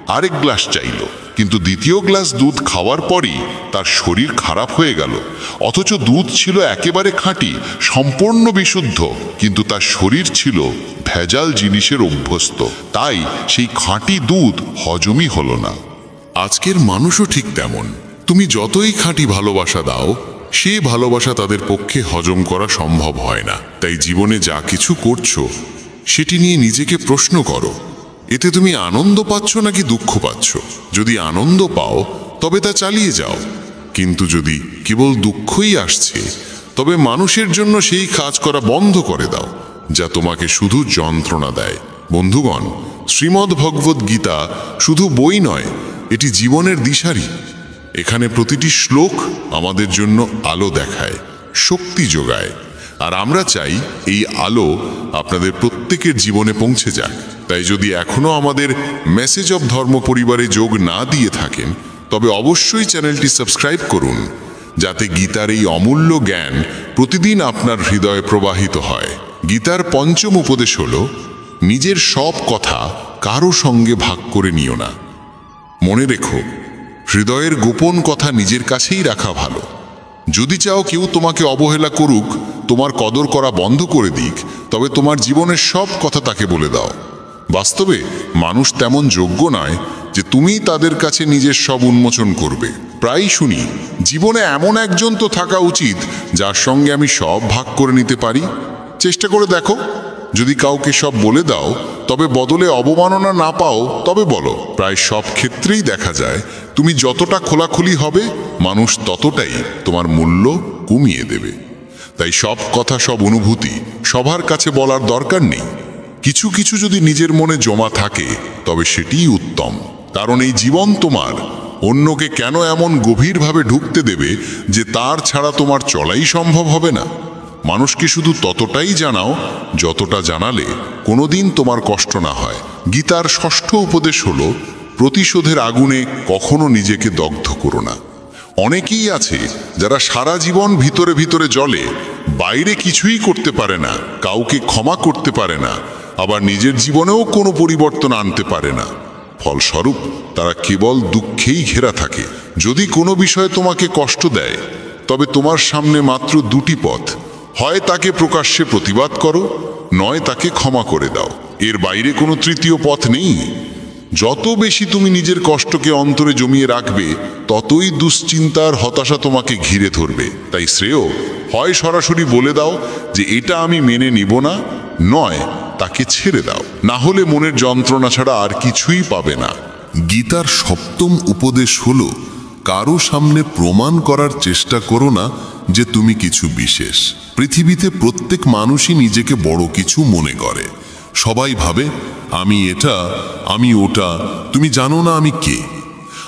আরেক গ্লাস চাইল। কিন্তু দ্বিতীয় গ্লাস দুধ খাওয়ার পরই তার শরীর খারাপ হয়ে গেল। অথচ দুধ ছিল একেবারে খাঁটি, সম্পূর্ণ বিশুদ্ধ, কিন্তু তার শরীর ছিল ভেজাল জিনিসের অভ্যস্ত। তাই সেই খাঁটি দুধ হজমই হলো না। আজকের মানুষও ঠিক তেমন। তুমি যতই খাঁটি ভালোবাসা দাও, সে ভালোবাসা তাদের পক্ষে হজম করা সম্ভব হয় না। তাই জীবনে যা কিছু করছো সেটি নিয়ে নিজেকে প্রশ্ন করো, এতে তুমি আনন্দ পাচ্ছ নাকি দুঃখ পাচ্ছ? যদি আনন্দ পাও তবে তা চালিয়ে যাও, কিন্তু যদি কেবল দুঃখই আসছে, তবে মানুষের জন্য সেই কাজ করা বন্ধ করে দাও যা তোমাকে শুধু যন্ত্রণা দেয়। বন্ধুগণ, শ্রীমদ্ ভগবদ্ গীতা শুধু বই নয়, এটি জীবনের দিশারি। এখানে প্রতিটি শ্লোক আমাদের জন্য আলো দেখায়, শক্তি যোগায়। আর আমরা চাই এই আলো আপনাদের প্রত্যেকের জীবনে পৌঁছে যাক। তাই যদি এখনো আমাদের মেসেজ অব ধর্ম পরিবারে যোগ না দিয়ে থাকেন, তবে অবশ্যই চ্যানেলটি সাবস্ক্রাইব করুন, যাতে গীতার এই অমূল্য জ্ঞান প্রতিদিন আপনার হৃদয়ে প্রবাহিত হয়। গীতার পঞ্চম উপদেশ হল, নিজের সব কথা কারো সঙ্গে ভাগ করে নিও না। মনে রেখো, হৃদয়ের গোপন কথা নিজের কাছেই রাখা ভালো। যদি চাও কেউ তোমাকে অবহেলা করুক, তোমার কদর করা বন্ধ করে দিক, তবে তোমার জীবনের সব কথা তাকে বলে দাও। বাস্তবে মানুষ তেমন যোগ্য নয় যে তুমি তাদের কাছে নিজের সব উন্মোচন করবে। প্রায়ই শুনি, জীবনে এমন একজন তো থাকা উচিত যার সঙ্গে আমি সব ভাগ করে নিতে পারি। চেষ্টা করে দেখো, যদি কাউকে সব বলে দাও তবে বদলে অবমাননা না পাও, তবে বলো। প্রায় সব ক্ষেত্রেই দেখা যায়, তুমি যতটা খোলাখুলি হবে, মানুষ ততটাই তোমার মূল্য কমিয়ে দেবে। তাই সব কথা, সব অনুভূতি সবার কাছে বলার দরকার নেই। কিছু কিছু যদি নিজের মনে জমা থাকে, তবে সেটিই উত্তম। কারণ এই জীবন তোমার। অন্যকে কেন এমন গভীরভাবে ঢুকতে দেবে যে তার ছাড়া তোমার চলাই সম্ভব হবে না? মানুষকে শুধু ততটাই জানাও যতটা জানালে কোনোদিন তোমার কষ্ট না হয়। গীতার ষষ্ঠ উপদেশ হলো, প্রতিশোধের আগুনে কখনো নিজেকে দগ্ধ করো না। অনেকেই আছে যারা সারা জীবন ভিতরে ভিতরে জ্বলে, বাইরে কিছুই করতে পারে না, কাউকে ক্ষমা করতে পারে না, আবার নিজের জীবনেও কোনো পরিবর্তন আনতে পারে না। ফলস্বরূপ তারা কেবল দুঃখেই ঘেরা থাকে। যদি কোনো বিষয়ে তোমাকে কষ্ট দেয়, তবে তোমার সামনে মাত্র দুটি পথ, হয় তাকে প্রকাশ্যে প্রতিবাদ করো, নয় তাকে ক্ষমা করে দাও। এর বাইরে কোনো তৃতীয় পথ নেই। যত বেশি তুমি নিজের কষ্টকে অন্তরে জমিয়ে রাখবে, ততই দুশ্চিন্তার হতাশা তোমাকে ঘিরে ধরবে। তাই শ্রেয় হয় সরাসরি বলে দাও যে এটা আমি মেনে নিব না, নয় তাকে ছেড়ে দাও। না হলে মনের যন্ত্রণা ছাড়া আর কিছুই পাবে না। গীতার সপ্তম উপদেশ হলো, কারো সামনে প্রমাণ করার চেষ্টা করো না যে তুমি কিছু বিশেষ। পৃথিবীতে প্রত্যেক মানুষই নিজেকে বড় কিছু মনে করে। সবাই ভাবে আমি এটা, আমি ওটা, তুমি জানো না আমি কে।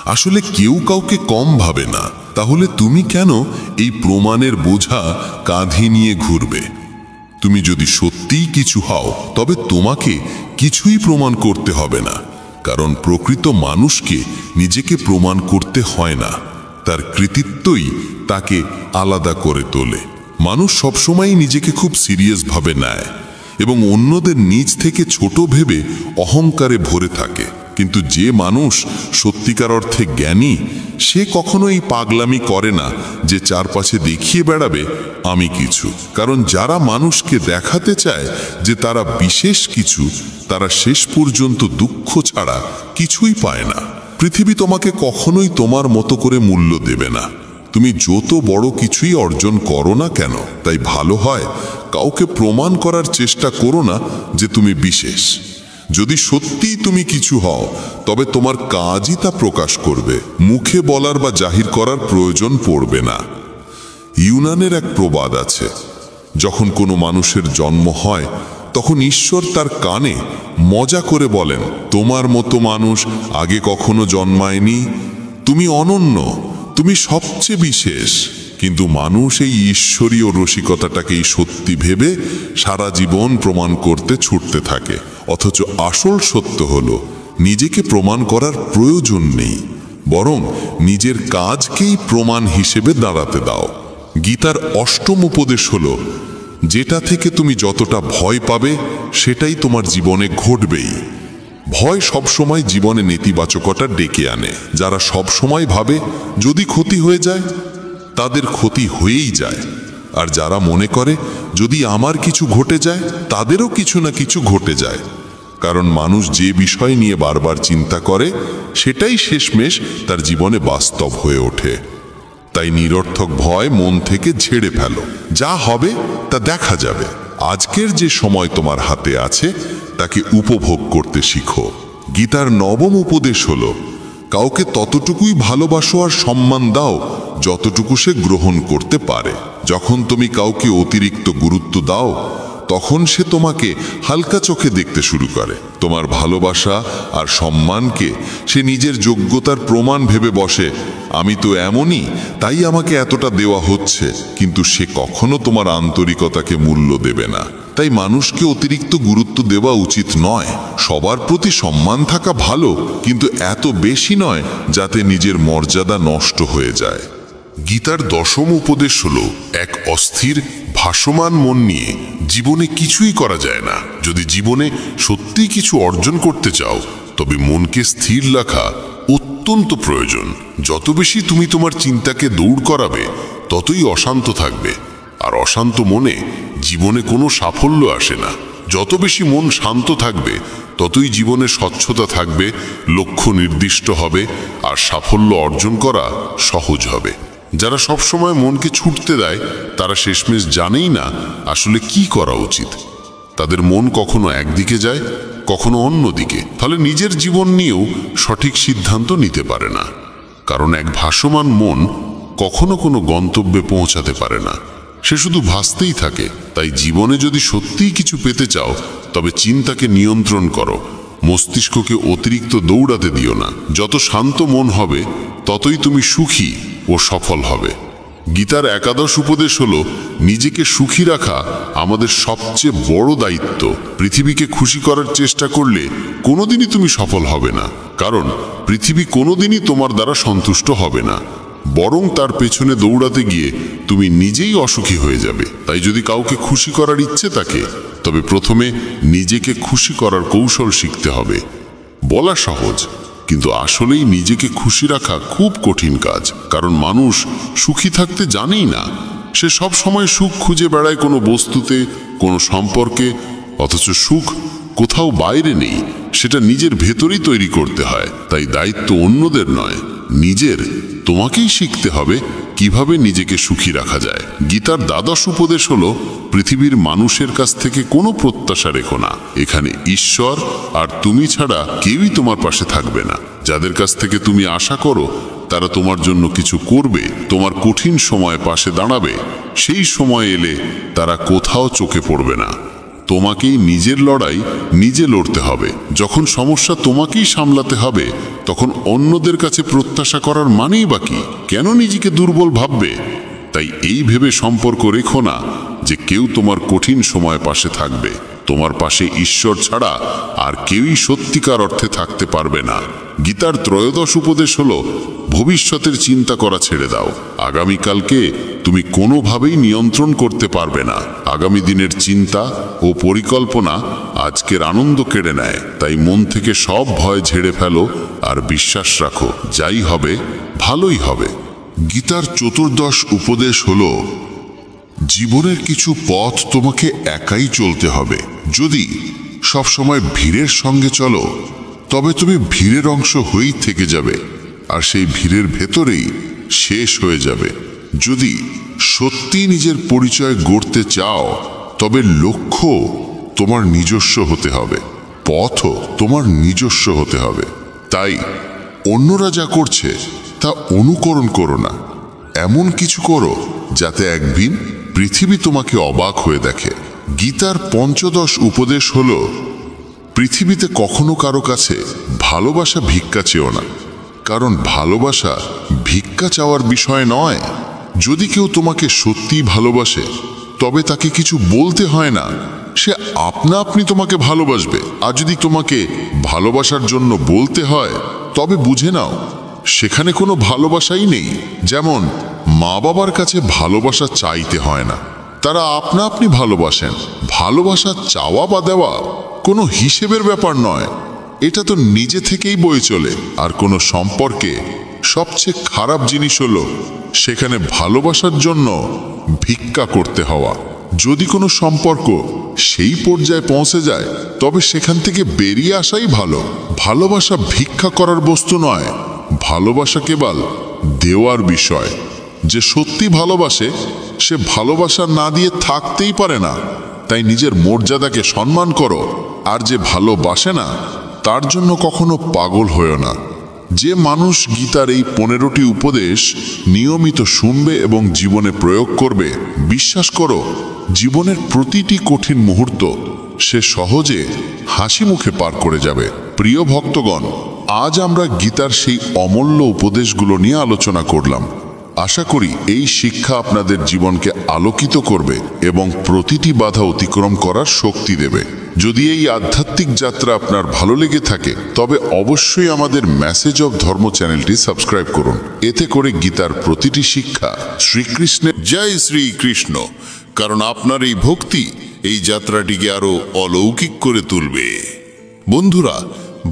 আসলে কেউ কাউকে কম ভাবে না। তাহলে তুমি কেন এই প্রমাণের বোঝা কাঁধে নিয়ে ঘুরবে? তুমি যদি সত্যিই কিছু হও, তবে তোমাকে কিছুই প্রমাণ করতে হবে না। কারণ প্রকৃত মানুষকে নিজেকে প্রমাণ করতে হয় না, তার কৃতিত্বই তাকে আলাদা করে তোলে। মানুষ সবসময় নিজেকে খুব সিরিয়াসভাবে নেয় এবং অন্যদের নিজ থেকে ছোট ভেবে অহংকারে ভরে থাকে। কিন্তু যে মানুষ সত্যিকার অর্থে জ্ঞানী, সে কখনো এই পাগলামি করে না যে চারপাশে দেখিয়ে বেড়াবে আমি কিছু। কারণ যারা মানুষকে দেখাতে চায় যে তারা বিশেষ কিছু, তারা শেষ পর্যন্ত দুঃখ ছাড়া কিছুই পায় না। পৃথিবী তোমাকে কখনোই তোমার মতো করে মূল্য দেবে না, তুমি যত বড় কিছুই অর্জন করো না কেন। তাই ভালো হয় কাউকে প্রমাণ করার চেষ্টা করো না যে তুমি বিশেষ। যদি সত্যিই তুমি কিছু হও, তবে তোমার কাজই তা প্রকাশ করবে। মুখে বলার বা জাহির করার প্রয়োজন পড়বে না। ইউনানের এক প্রবাদ আছে, যখন কোনো মানুষের জন্ম হয় তখন ঈশ্বর তার কানে মজা করে বলেন, তোমার মতো মানুষ আগে কখনো জন্মায়নি, তুমি অনন্য, তুমি সবচেয়ে বিশেষ। কিন্তু মানুষ এই ঈশ্বরীয় রসিকতাটাকেই সত্যি ভেবে সারা জীবন প্রমাণ করতে ছুটতে থাকে। অথচ আসল সত্য হলো, নিজেকে প্রমাণ করার প্রয়োজন নেই, বরং নিজের কাজকেই প্রমাণ হিসেবে দাঁড়াতে দাও। গীতার অষ্টম উপদেশ হলো, যেটা থেকে তুমি যতটা ভয় পাবে সেটাই তোমার জীবনে ঘটবেই। ভয় সবসময় জীবনে নেতিবাচকতা ডেকে আনে। যারা সবসময় ভাবে যদি ক্ষতি হয়ে যায়, তাদের ক্ষতি হয়েই যায়। আর যারা মনে করে যদি আমার কিছু ঘটে যায়, তাদেরও কিছু না কিছু ঘটে যায়। কারণ মানুষ যে বিষয় নিয়ে বারবার চিন্তা করে, সেটাই শেষমেশ তার জীবনে বাস্তব হয়ে ওঠে। তাই নিরর্থক ভয় মন থেকে ঝেড়ে ফেলো। যা হবে তা দেখা যাবে। আজকের যে সময় তোমার হাতে আছে, তাকে উপভোগ করতে শিখো। গীতার নবম উপদেশ হলো, কাউকে ততটুকুই ভালোবাসো আর সম্মান দাও যতটুকু সে গ্রহণ করতে পারে। যখন তুমি কাউকে অতিরিক্ত গুরুত্ব দাও, তখন সে তোমাকে হালকা চোখে দেখতে শুরু করে। তোমার ভালোবাসা আর সম্মানকে সে নিজের যোগ্যতার প্রমাণ ভেবে বসে, আমি তো এমনই, তাই আমাকে এতটা দেওয়া হচ্ছে। কিন্তু সে কখনো তোমার আন্তরিকতাকে মূল্য দেবে না। তাই মানুষকে অতিরিক্ত গুরুত্ব দেওয়া উচিত নয়। সবার প্রতি সম্মান থাকা ভালো, কিন্তু এত বেশি নয় যাতে নিজের মর্যাদা নষ্ট হয়ে যায়। গীতার দশম উপদেশ হলো, এক অস্থির ভাসমান মন নিয়ে জীবনে কিছুই করা যায় না। যদি জীবনে সত্যিই কিছু অর্জন করতে চাও, তবে মনকে স্থির রাখা অত্যন্ত প্রয়োজন। যত বেশি তুমি তোমার চিন্তাকে দৌড় করাবে, ততই অশান্ত থাকবে। আর অশান্ত মনে জীবনে কোনো সাফল্য আসে না। যত বেশি মন শান্ত থাকবে, ততই জীবনে স্বচ্ছতা থাকবে, লক্ষ্য নির্দিষ্ট হবে, আর সাফল্য অর্জন করা সহজ হবে। যারা সবসময় মনকে ছুটতে দেয়, তারা শেষমেশ জানেই না আসলে কি করা উচিত। তাদের মন কখনো একদিকে যায়, কখনো অন্যদিকে। ফলে নিজের জীবন নিয়েও সঠিক সিদ্ধান্ত নিতে পারে না। কারণ এক ভাসমান মন কখনো কোনো গন্তব্যে পৌঁছাতে পারে না, সে শুধু ভাসতেই থাকে। তাই জীবনে যদি সত্যিই কিছু পেতে চাও, তবে চিন্তাকে নিয়ন্ত্রণ করো, মস্তিষ্ককে অতিরিক্ত দৌড়াতে দিও না। যত শান্ত মন হবে, ততই তুমি সুখী ও সফল হবে। গীতার একাদশ উপদেশ হলো, নিজেকে সুখী রাখা আমাদের সবচেয়ে বড় দায়িত্ব। পৃথিবীকে খুশি করার চেষ্টা করলে কোনোদিনই তুমি সফল হবে না। কারণ পৃথিবী কোনোদিনই তোমার দ্বারা সন্তুষ্ট হবে না, বরং তার পেছনে দৌড়াতে গিয়ে তুমি নিজেই অসুখী হয়ে যাবে। তাই যদি কাউকে খুশি করার ইচ্ছে থাকে, তবে প্রথমে নিজেকে খুশি করার কৌশল শিখতে হবে। বলা সহজ, কিন্তু আসলেই নিজেকে খুশি রাখা খুব কঠিন কাজ। কারণ মানুষ সুখী থাকতে জানেই না। সে সব সময় সুখ খুঁজে বেড়ায় কোনো বস্তুতে, কোনো সম্পর্কে, অথচ সুখ কোথাও বাইরে নেই, সেটা নিজের ভেতরেই তৈরি করতে হয়। তাই দায়িত্ব অন্যদের নয়, নিজের। তোমাকেই শিখতে হবে কিভাবে নিজেকে সুখী রাখা যায়। গীতার দ্বাদশ উপদেশ হলো, পৃথিবীর মানুষের কাছ থেকে কোনো প্রত্যাশা রেখো না। এখানে ঈশ্বর আর তুমি ছাড়া কেউই তোমার পাশে থাকবে না। যাদের কাছ থেকে তুমি আশা করো তারা তোমার জন্য কিছু করবে, তোমার কঠিন সময় পাশে দাঁড়াবে, সেই সময় এলে তারা কোথাও চোখে পড়বে না। তোমাকেই নিজের লড়াই নিজে লড়তে হবে। যখন সমস্যা তোমাকেই সামলাতে হবে, তখন অন্যদের কাছে প্রত্যাশা করার মানেই বা কি? কেন নিজেকে দুর্বল ভাববে? তাই এই ভেবে সম্পর্ক রেখো না যে কেউ তোমার কঠিন সময় পাশে থাকবে। তোমার পাশে ঈশ্বর ছাড়া আর কেউই সত্যিকার অর্থে থাকতে পারবে না। গীতার ত্রয়োদশ উপদেশ হলো, ভবিষ্যতের চিন্তা করা ছেড়ে দাও। আগামীকালকে তুমি কোনোভাবেই নিয়ন্ত্রণ করতে পারবে না। আগামী দিনের চিন্তা ও পরিকল্পনা আজকের আনন্দ কেড়ে নেয়। তাই মন থেকে সব ভয় ঝেড়ে ফেলো আর বিশ্বাস রাখো, যাই হবে ভালোই হবে। গীতার চতুর্দশ উপদেশ হলো, জীবনের কিছু পথ তোমাকে একাই চলতে হবে। যদি সবসময় ভিড়ের সঙ্গে চলো, তবে তুমি ভিড়ের অংশ হয়েই থেকে যাবে, আর সেই ভিড়ের ভেতরেই শেষ হয়ে যাবে। যদি সত্যি নিজের পরিচয় গড়তে চাও, তবে লক্ষ্য তোমার নিজস্ব হতে হবে, পথও তোমার নিজস্ব হতে হবে। তাই অন্যরা যা করছে তা অনুকরণ করো না, এমন কিছু করো যাতে একদিন পৃথিবী তোমাকে অবাক হয়ে দেখে। গীতার পঞ্চদশ উপদেশ হলো, পৃথিবীতে কখনো কারো কাছে ভালোবাসা ভিক্ষা চেও না, কারণ ভালোবাসা ভিক্ষা চাওয়ার বিষয় নয়। যদি কেউ তোমাকে সত্যিই ভালোবাসে, তবে তাকে কিছু বলতে হয় না, সে আপনা আপনি তোমাকে ভালোবাসবে। আর যদি তোমাকে ভালোবাসার জন্য বলতে হয়, তবে বুঝে নাও সেখানে কোনো ভালোবাসাই নেই। যেমন মা বাবার কাছে ভালোবাসা চাইতে হয় না, তারা আপনা আপনি ভালোবাসেন। ভালোবাসা চাওয়া বা দেওয়া কোনো হিসেবের ব্যাপার নয়, এটা তো নিজে থেকেই বয়ে চলে। আর কোনো সম্পর্কে সবচেয়ে খারাপ জিনিস হলো সেখানে ভালোবাসার জন্য ভিক্ষা করতে হওয়া। যদি কোনো সম্পর্ক সেই পর্যায়ে পৌঁছে যায়, তবে সেখান থেকে বেরিয়ে আসাই ভালো। ভালোবাসা ভিক্ষা করার বস্তু নয়, ভালোবাসা কেবল দেওয়ার বিষয়। যে সত্যি ভালোবাসে সে ভালোবাসা না দিয়ে থাকতেই পারে না। তাই নিজের মর্যাদাকে সম্মান করো, আর যে ভালোবাসে না তার জন্য কখনো পাগল হয়েও না। যে মানুষ গীতার এই 15টি উপদেশ নিয়মিত শুনবে এবং জীবনে প্রয়োগ করবে, বিশ্বাস করো জীবনের প্রতিটি কঠিন মুহূর্ত সে সহজে হাসি মুখে পার করে যাবে। প্রিয় ভক্তগণ, আজ আমরা গীতার সেই অমূল্য উপদেশগুলো নিয়ে আলোচনা করলাম। আশা করি এই শিক্ষা আপনাদের জীবনকে আলোকিত করবে এবং প্রতিটি বাধা অতিক্রম করার শক্তি দেবে। যদি এই আধ্যাত্মিক যাত্রা আপনার ভালো লেগে থাকে, তবে অবশ্যই আমাদের মেসেজ অফ ধর্ম চ্যানেলটি সাবস্ক্রাইব করুন। এতে করে গীতার প্রতিটি শিক্ষা শ্রীকৃষ্ণের জয় শ্রীকৃষ্ণ, কারণ আপনার এই ভক্তি এই যাত্রাটিকে আরো অলৌকিক করে তুলবে। বন্ধুরা,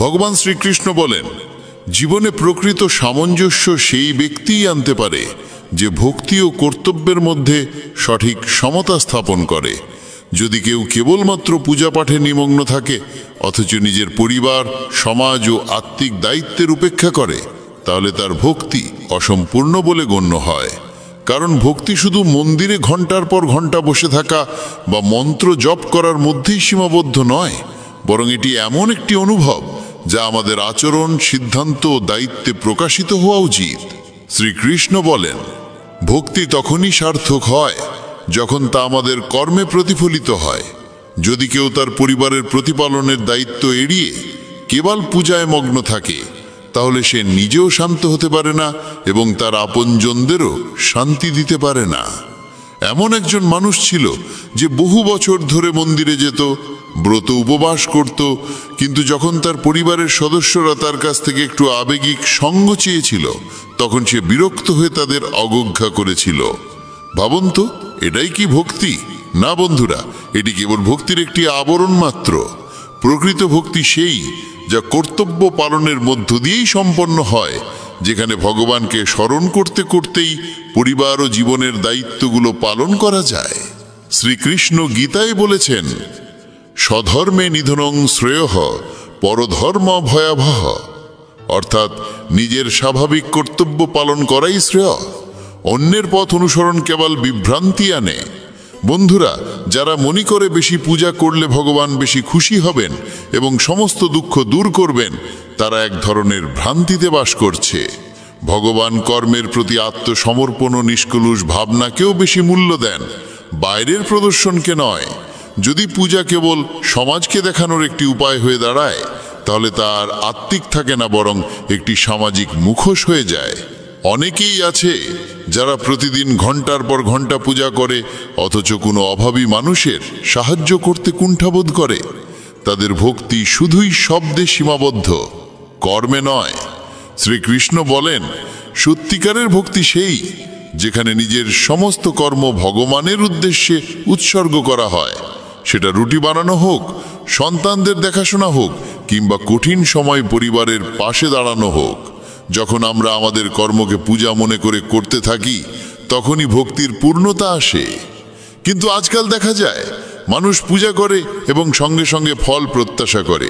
ভগবান শ্রীকৃষ্ণ বলেন, জীবনে প্রকৃত সামঞ্জস্য সেই ব্যক্তিই আনতে পারে যে ভক্তি ও কর্তব্যের মধ্যে সঠিক সমতা স্থাপন করে। যদি কেউ কেবলমাত্র পূজা পাঠে নিমগ্ন থাকে, অথচ নিজের পরিবার, সমাজ ও আত্মিক দায়িত্বের উপেক্ষা করে, তাহলে তার ভক্তি অসম্পূর্ণ বলে গণ্য হয়। কারণ ভক্তি শুধু মন্দিরে ঘন্টার পর ঘন্টা বসে থাকা বা মন্ত্র জপ করার মধ্যেই সীমাবদ্ধ নয়, বরং এটি এমন একটি অনুভব যা আমাদের আচরণ, সিদ্ধান্ত ও দায়িত্বে প্রকাশিত হওয়া উচিত। শ্রীকৃষ্ণ বলেন, ভক্তি তখনই সার্থক হয় যখন তা আমাদের কর্মে প্রতিফলিত হয়। যদি কেউ তার পরিবারের প্রতিপালনের দায়িত্ব এড়িয়ে কেবল পূজায় মগ্ন থাকে, তাহলে সে নিজেও শান্ত হতে পারে না এবং তার আপনজনদেরও শান্তি দিতে পারে না। এমন একজন মানুষ ছিল যে বহু বছর ধরে মন্দিরে যেত, ব্রত উপবাস করত, কিন্তু যখন তার পরিবারের সদস্যরা তার কাছ থেকে একটু আবেগিক সঙ্গ চেয়েছিল, তখন সে বিরক্ত হয়ে তাদের অবজ্ঞা করেছিল। ভাবুন তো, এটাই কি ভক্তি? না বন্ধুরা, এটি কেবল ভক্তির একটি আবরণ মাত্র। প্রকৃত ভক্তি সেই যা কর্তব্য পালনের মধ্য দিয়েই সম্পন্ন হয়, যেখানে ভগবানকে স্মরণ করতে করতেই পরিবার ও জীবনের দায়িত্বগুলো পালন করা যায়। শ্রীকৃষ্ণ গীতায় বলেছেন, স্বধর্মে নিধনং শ্রেয়ঃ পরধর্ম ভয়াবহ, অর্থাৎ নিজের স্বাভাবিক কর্তব্য পালন করাই শ্রেয়। অন্যের পথ অনুসরণ কেবল বিভ্রান্তি আনে। বন্ধুরা, যারা মনে করে বেশি পূজা করলে ভগবান বেশি খুশি হবেন এবং সমস্ত দুঃখ দূর করবেন, তারা এক ধরনের ভ্রান্তিতে বাস করছে। ভগবান কর্মের প্রতি আত্মসমর্পণ ও নিষ্কলুষ ভাবনাকেও বেশি মূল্য দেন, বাইরের প্রদর্শনকে নয়। যদি পূজা কেবল সমাজকে দেখানোর একটি উপায় হয়ে দাঁড়ায়, তাহলে তার আত্মিক থাকে না, বরং একটি সামাজিক মুখোশ হয়ে যায়। অনেকেই আছে যারা প্রতিদিন ঘন্টার পর ঘন্টা পূজা করে, অথচ কোনো অভাবী মানুষের সাহায্য করতে কুণ্ঠাবোধ করে। তাদের ভক্তি শুধুই শব্দে সীমাবদ্ধ, কর্মে নয়। শ্রীকৃষ্ণ বলেন, সত্যিকারের ভক্তি সেই যেখানে নিজের সমস্ত কর্ম ভগবানের উদ্দেশ্যে উৎসর্গ করা হয়। সেটা রুটি বানানো হোক, সন্তানদের দেখাশোনা হোক, কিংবা কঠিন সময় পরিবারের পাশে দাঁড়ানো হোক। যখন আমরা আমাদের কর্মকে পূজা মনে করে করতে থাকি, তখনই ভক্তির পূর্ণতা আসে। কিন্তু আজকাল দেখা যায় মানুষ পূজা করে এবং সঙ্গে সঙ্গে ফল প্রত্যাশা করে।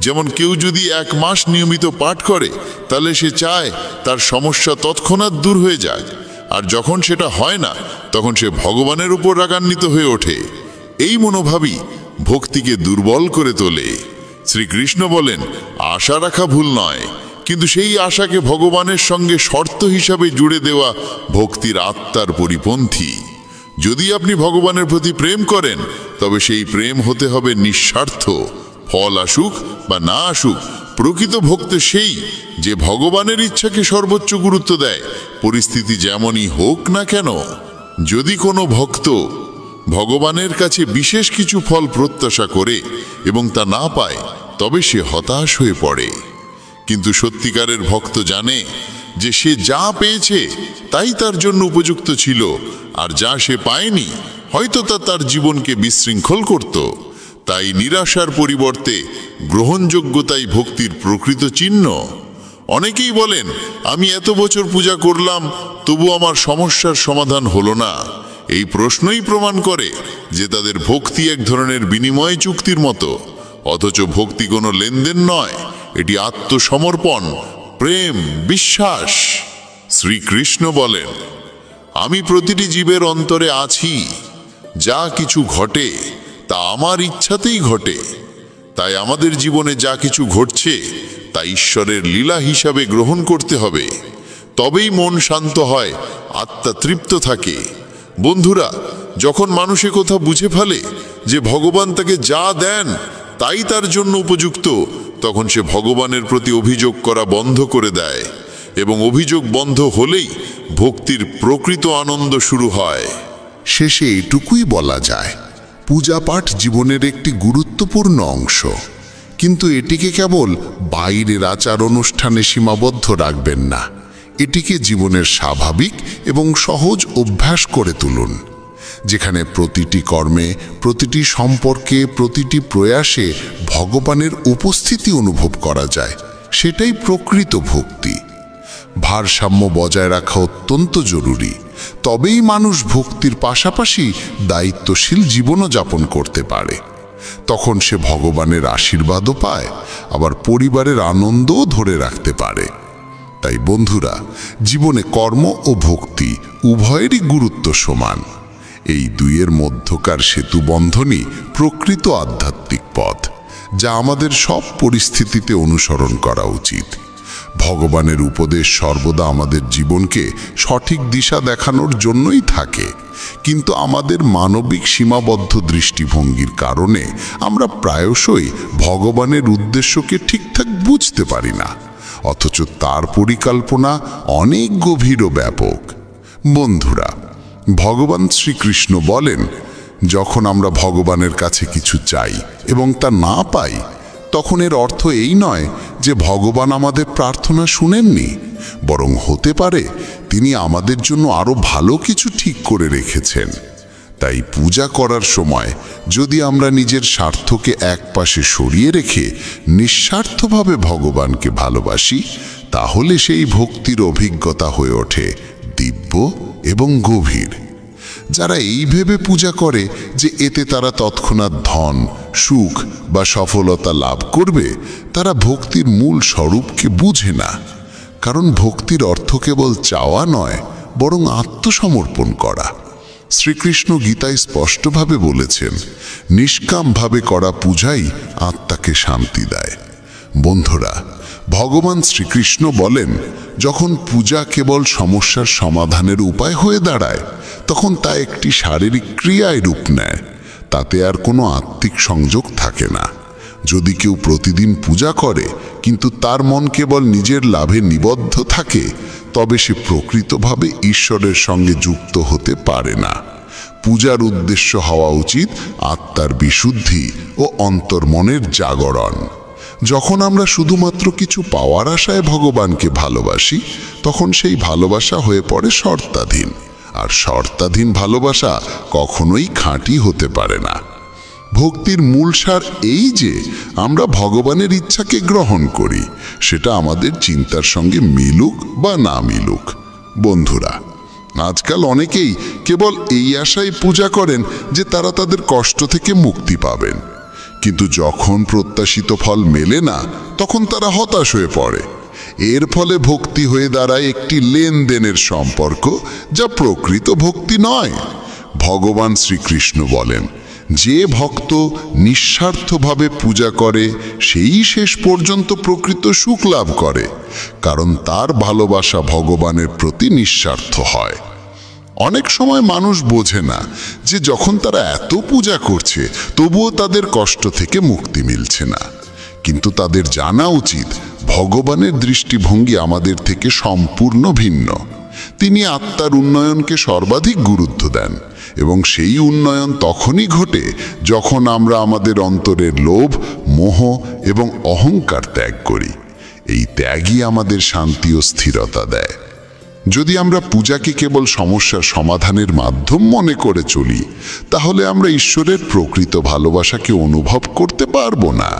যেমন কেউ যদি 1 মাস নিয়মিত পাঠ করে, তাহলে সে চায় তার সমস্যা তৎক্ষণাৎ দূর হয়ে যাক, আর যখন সেটা হয় না, তখন সে ভগবানের উপর রাগান্বিত হয়ে ওঠে। এই মনোভাবই ভক্তিকে দুর্বল করে তোলে। শ্রীকৃষ্ণ বলেন, আশা রাখা ভুল নয়, কিন্তু সেই আশাকে ভগবানের সঙ্গে শর্ত হিসাবে জুড়ে দেওয়া ভক্তির আত্মার পরিপন্থী। যদি আপনি ভগবানের প্রতি প্রেম করেন, তবে সেই প্রেম হতে হবে নিঃস্বার্থ। ফল আসুক বা না আসুক, প্রকৃত ভক্ত সেই যে ভগবানের ইচ্ছাকে সর্বোচ্চ গুরুত্ব দেয়, পরিস্থিতি যেমনই হোক না কেন। যদি কোনো ভক্ত ভগবানের কাছে বিশেষ কিছু ফল প্রত্যাশা করে এবং তা না পায়, তবে সে হতাশ হয়ে পড়ে। কিন্তু সত্যিকারের ভক্ত জানে যে সে যা পেয়েছে তাই তার জন্য উপযুক্ত ছিল, আর যা সে পায়নি হয়তো তা তার জীবনকে বিশৃঙ্খল করত। তাই নিরাশার পরিবর্তে গ্রহণযোগ্যতাই ভক্তির প্রকৃত চিহ্ন। অনেকেই বলেন, আমি এত বছর পূজা করলাম, তবু আমার সমস্যার সমাধান হলো না। এই প্রশ্নই প্রমাণ করে যে তাদের ভক্তি এক ধরনের বিনিময় চুক্তির মতো। অথচ ভক্তি কোনো লেনদেন নয়, এটি আত্মসমর্পণ, প্রেম, বিশ্বাস। শ্রীকৃষ্ণ বলেন, আমি প্রতিটি জীবের অন্তরে আছি। যা কিছু ঘটে তা আমার ইচ্ছাতেই ঘটে। তাই আমাদের জীবনে যা কিছু ঘটছে তা ঈশ্বরের লীলা হিসাবে গ্রহণ করতে হবে। তবেই মন শান্ত হয়, আত্মা তৃপ্ত থাকে। বন্ধুরা, যখন মানুষ কথা বুঝে ফেলে যে ভগবান তাকে যা দেন তাই তার জন্য উপযুক্ত, তখন সে ভগবানের প্রতি অভিযোগ করা বন্ধ করে দেয়, এবং অভিযোগ বন্ধ হলেই ভক্তির প্রকৃত আনন্দ শুরু হয়। শেষে এটুকুই বলা যায়, পূজা পাঠ জীবনের একটি গুরুত্বপূর্ণ অংশ, কিন্তু এটিকে কেবল বাইরের আচার অনুষ্ঠানে সীমাবদ্ধ রাখবেন না। এটিকে জীবনের স্বাভাবিক এবং সহজ অভ্যাস করে তুলুন, যেখানে প্রতিটি কর্মে, প্রতিটি সম্পর্কে, প্রতিটি প্রয়াসে ভগবানের উপস্থিতি অনুভব করা যায়। সেটাই প্রকৃত ভক্তি। ভারসাম্য বজায় রাখা অত্যন্ত জরুরি। তবেই মানুষ ভক্তির পাশাপাশি দায়িত্বশীল জীবনও যাপন করতে পারে। তখন সে ভগবানের আশীর্বাদও পায়, আবার পরিবারের আনন্দও ধরে রাখতে পারে। তাই বন্ধুরা, জীবনে কর্ম ও ভক্তি উভয়েরই গুরুত্ব সমান। এই দুইয়ের মধ্যকার সেতু বন্ধনই প্রকৃত আধ্যাত্মিক পথ, যা আমাদের সব পরিস্থিতিতে অনুসরণ করা উচিত। ভগবানের উপদেশ সর্বদা আমাদের জীবনকে সঠিক দিশা দেখানোর জন্যই থাকে, কিন্তু আমাদের মানবিক সীমাবদ্ধ দৃষ্টিভঙ্গির কারণে আমরা প্রায়শই ভগবানের উদ্দেশ্যকে ঠিকঠাক বুঝতে পারি না, অথচ তার পরিকল্পনা অনেক গভীর ও ব্যাপক। বন্ধুরা, ভগবান শ্রীকৃষ্ণ বলেন, যখন আমরা ভগবানের কাছে কিছু চাই এবং তা না পাই, তখন এর অর্থ এই নয় যে ভগবান আমাদের প্রার্থনা শুনেননি, বরং হতে পারে তিনি আমাদের জন্য আরো ভালো কিছু ঠিক করে রেখেছেন। তাই পূজা করার সময় যদি আমরা নিজের স্বার্থকে একপাশে সরিয়ে রেখে নিঃস্বার্থভাবে ভগবানকে ভালোবাসি, তাহলে সেই ভক্তির অভিজ্ঞতা হয়ে ওঠে দিব্য এবং গভীর। যারা এই ভেবে পূজা করে যে এতে তারা তৎক্ষণাৎ ধন, সুখ বা সফলতা লাভ করবে, তারা ভক্তির মূল স্বরূপকে বুঝে না। কারণ ভক্তির অর্থ কেবল চাওয়া নয়, বরং আত্মসমর্পণ করা। শ্রীকৃষ্ণ গীতায় স্পষ্টভাবে বলেছেন, নিষ্কামভাবে করা পূজাই আত্মাকে শান্তি দেয়। বন্ধুরা, ভগবান শ্রীকৃষ্ণ বলেন, যখন পূজা কেবল সমস্যার সমাধানের উপায় হয়ে দাঁড়ায়, তখন তা একটি শারীরিক ক্রিয়ায় রূপ নেয়। তাতে আর কোনো আত্মিক সংযোগ থাকে না। যদি কেউ প্রতিদিন পূজা করে কিন্তু তার মন কেবল নিজের লাভে নিবদ্ধ থাকে, তবে সে প্রকৃতভাবে ঈশ্বরের সঙ্গে যুক্ত হতে পারে না। পূজার উদ্দেশ্য হওয়া উচিত আত্মার বিশুদ্ধি ও অন্তর্মনের জাগরণ। যখন আমরা শুধুমাত্র কিছু পাওয়ার আশায় ভগবানকে ভালোবাসি, তখন সেই ভালোবাসা হয়ে পড়ে শর্তাধীন, আর শর্তাধীন ভালোবাসা কখনোই খাঁটি হতে পারে না। ভক্তির মূল সার এই যে আমরা ভগবানের ইচ্ছাকে গ্রহণ করি, সেটা আমাদের চিন্তার সঙ্গে মিলুক বা না মিলুক। বন্ধুরা, আজকাল অনেকেই কেবল এই আশায় পূজা করেন যে তারা তাদের কষ্ট থেকে মুক্তি পাবেন, কিন্তু যখন প্রত্যাশিত ফল মেলে না, তখন তারা হতাশ হয়ে পড়ে। এর ফলে ভক্তি হয়ে দাঁড়ায় একটি লেনদেনের সম্পর্ক, যা প্রকৃত ভক্তি নয়। ভগবান শ্রীকৃষ্ণ বলেন, যে ভক্ত নিঃস্বার্থভাবে পূজা করে সেই শেষ পর্যন্ত প্রকৃত সুখ লাভ করে, কারণ তার ভালোবাসা ভগবানের প্রতি নিঃস্বার্থ হয়। অনেক সময় মানুষ বোঝে না যে যখন তারা এত পূজা করছে, তবুও তাদের কষ্ট থেকে মুক্তি মিলছে না। কিন্তু তাদের জানা উচিত, ভগবানের দৃষ্টিভঙ্গি আমাদের থেকে সম্পূর্ণ ভিন্ন। তিনি আত্মার উন্নয়নকে সর্বাধিক গুরুত্ব দেন, এবং সেই উন্নয়ন তখনই ঘটে যখন আমরা আমাদের অন্তরের লোভ, মোহ এবং অহংকার ত্যাগ করি। এই ত্যাগই আমাদের শান্তি ও স্থিরতা দেয়। যদি আমরা পূজাকে কেবল সমস্যার সমাধানের মাধ্যম মনে করে চলি, তাহলে আমরা ঈশ্বরের প্রকৃত ভালোবাসাকে অনুভব করতে পারবো না।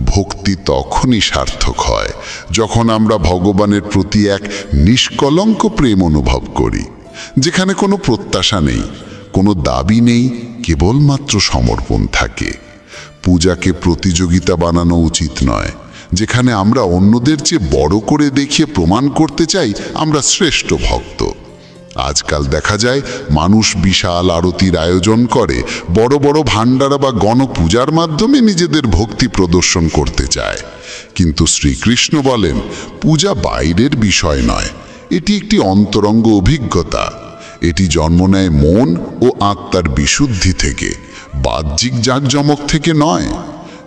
ভক্তি তখনই সার্থক হয় যখন আমরা ভগবানের প্রতি এক নিষ্কলঙ্ক প্রেম অনুভব করি, যেখানে কোনো প্রত্যাশা নেই, কোনো দাবি নেই, কেবলমাত্র সমর্পণ থাকে। পূজাকে প্রতিযোগিতা বানানো উচিত নয়, যেখানে আমরা অন্যদের চেয়ে বড় করে দেখিয়ে প্রমাণ করতে চাই আমরা শ্রেষ্ঠ ভক্ত। আজকাল দেখা যায় মানুষ বিশাল আরতির আয়োজন করে, বড় বড় ভান্ডারা বা গণপূজার মাধ্যমে নিজেদের ভক্তি প্রদর্শন করতে চায়। কিন্তু শ্রীকৃষ্ণ বলেন, পূজা বাইরের বিষয় নয়, এটি একটি অন্তরঙ্গ অভিজ্ঞতা। এটি জন্ম নেয় মন ও আত্মার বিশুদ্ধি থেকে, বাহ্যিক জাঁকজমক থেকে নয়।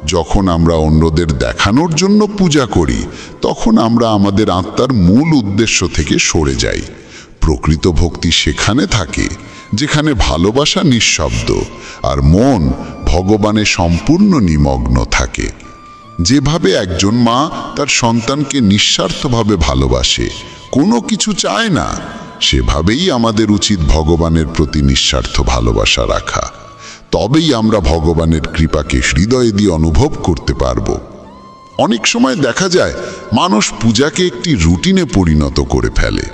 যখন আমরা অন্যদের দেখানোর জন্য পূজা করি, তখন আমরা আমাদের আত্মার মূল উদ্দেশ্য থেকে সরে যাই। প্রকৃত ভক্তি সেখানে থাকে যেখানে ভালোবাসা নিঃশব্দ আর মন ভগবানে সম্পূর্ণ নিমগ্ন থাকে। যেভাবে একজন মা তার সন্তানকে নিঃস্বার্থভাবে ভালোবাসে, কোনো কিছু চায় না, সেভাবেই আমাদের উচিত ভগবানের প্রতি নিঃস্বার্থ ভালোবাসা রাখা। তবেই আমরা ভগবানের কৃপাকে হৃদয়ে দিয়ে অনুভব করতে পারব। অনেক সময় দেখা যায় মানুষ পূজাকে একটি রুটিনে পরিণত করে ফেলে।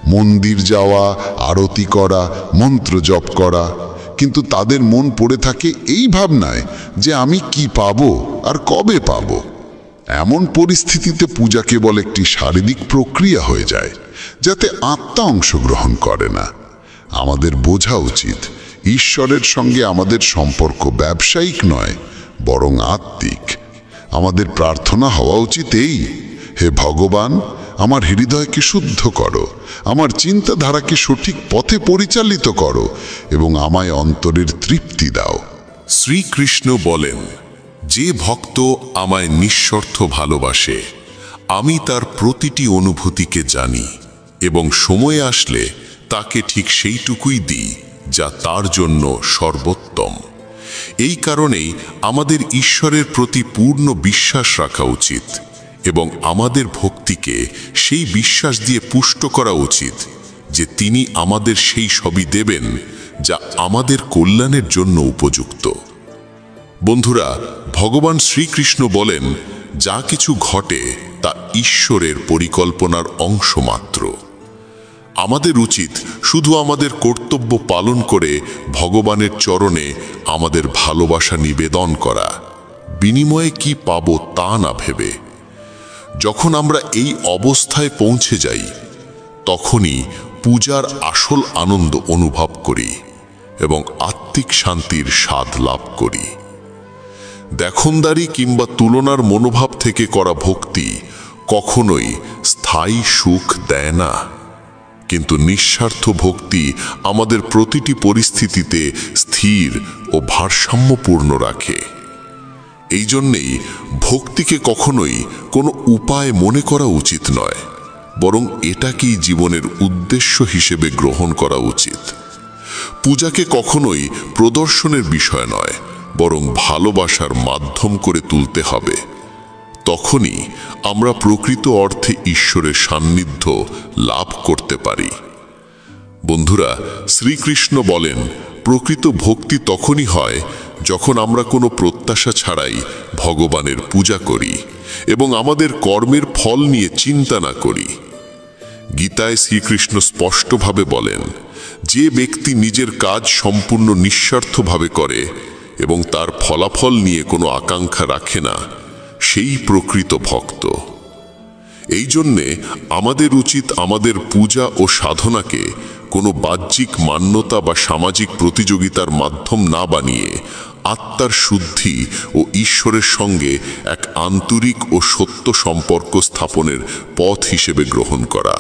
মন্দির যাওয়া, আরতি করা, মন্ত্র জপ করা, কিন্তু তাদের মন পড়ে থাকে এই ভাবনায় যে আমি কি পাবো আর কবে পাবো। এমন পরিস্থিতিতে পূজা কেবল একটি শারীরিক প্রক্রিয়া হয়ে যায়, যাতে আত্মা অংশগ্রহণ করে না। আমাদের বোঝা উচিত, ঈশ্বরের সঙ্গে আমাদের সম্পর্ক ব্যবসায়িক নয়, বরং আত্মিক। আমাদের প্রার্থনা হওয়া উচিত এই, হে ভগবান, আমার হৃদয়কে শুদ্ধ করো, আমার চিন্তাধারাকে সঠিক পথে পরিচালিত করো এবং আমায় অন্তরের তৃপ্তি দাও। শ্রীকৃষ্ণ বলেন, যে ভক্ত আমায় নিঃস্বার্থ ভালোবাসে, আমি তার প্রতিটি অনুভূতিকে জানি এবং সময় আসলে তাকে ঠিক সেইটুকুই দিই যা তার জন্য সর্বোত্তম। এই কারণেই আমাদের ঈশ্বরের প্রতি পূর্ণ বিশ্বাস রাখা উচিত এবং আমাদের ভক্তিকে সেই বিশ্বাস দিয়ে পুষ্ট করা উচিত যে তিনি আমাদের সেই সবই দেবেন যা আমাদের কল্যাণের জন্য উপযুক্ত। বন্ধুরা, ভগবান শ্রীকৃষ্ণ বলেন, যা কিছু ঘটে তা ঈশ্বরের পরিকল্পনার অংশ মাত্র। আমাদের উচিত শুধু আমাদের কর্তব্য পালন করে ভগবানের চরণে আমাদের ভালোবাসা নিবেদন করা, বিনিময়ে কি পাবো তা না ভেবে। যখন আমরা এই অবস্থায় পৌঁছে যাই, তখনই পূজার আসল আনন্দ অনুভব করি এবং আত্মিক শান্তির স্বাদ লাভ করি। দেখনদারি কিংবা তুলনার মনোভাব থেকে করা ভক্তি কখনোই স্থায়ী সুখ দেয় না, কিন্তু নিঃস্বার্থ ভক্তি আমাদের প্রতিটি পরিস্থিতিতে স্থির ও ভারসাম্যপূর্ণ রাখে। এই জন্যেই ভক্তিকে কখনোই কোনো উপায় মনে করা উচিত নয়, বরং এটাকেই জীবনের উদ্দেশ্য হিসেবে গ্রহণ করা উচিত। পূজাকে কখনোই প্রদর্শনের বিষয় নয়, বরং ভালোবাসার মাধ্যম করে তুলতে হবে। তখনই আমরা প্রকৃত অর্থে ঈশ্বরের সান্নিধ্য লাভ করতে পারি। বন্ধুরা, শ্রীকৃষ্ণ বলেন, প্রকৃত ভক্তি তখনই হয় যখন আমরা কোনো প্রত্যাশা ছাড়াই ভগবানের পূজা করি এবং আমাদের কর্মের ফল নিয়ে চিন্তা না করি। গীতায় শ্রীকৃষ্ণ স্পষ্টভাবে বলেন, যে ব্যক্তি নিজের কাজ সম্পূর্ণ নিঃস্বার্থভাবে করে এবং তার ফলাফল নিয়ে কোনো আকাঙ্ক্ষা রাখে না, সেই প্রকৃত ভক্ত। এই জন্যে আমাদের উচিত আমাদের পূজা ও সাধনাকে কোনো বাহ্যিক মান্যতা বা সামাজিক প্রতিযোগিতার মাধ্যম না বানিয়ে আত্মার শুদ্ধি ও ঈশ্বরের সঙ্গে এক আন্তরিক ও সত্য সম্পর্ক স্থাপনের পথ হিসেবে গ্রহণ করা।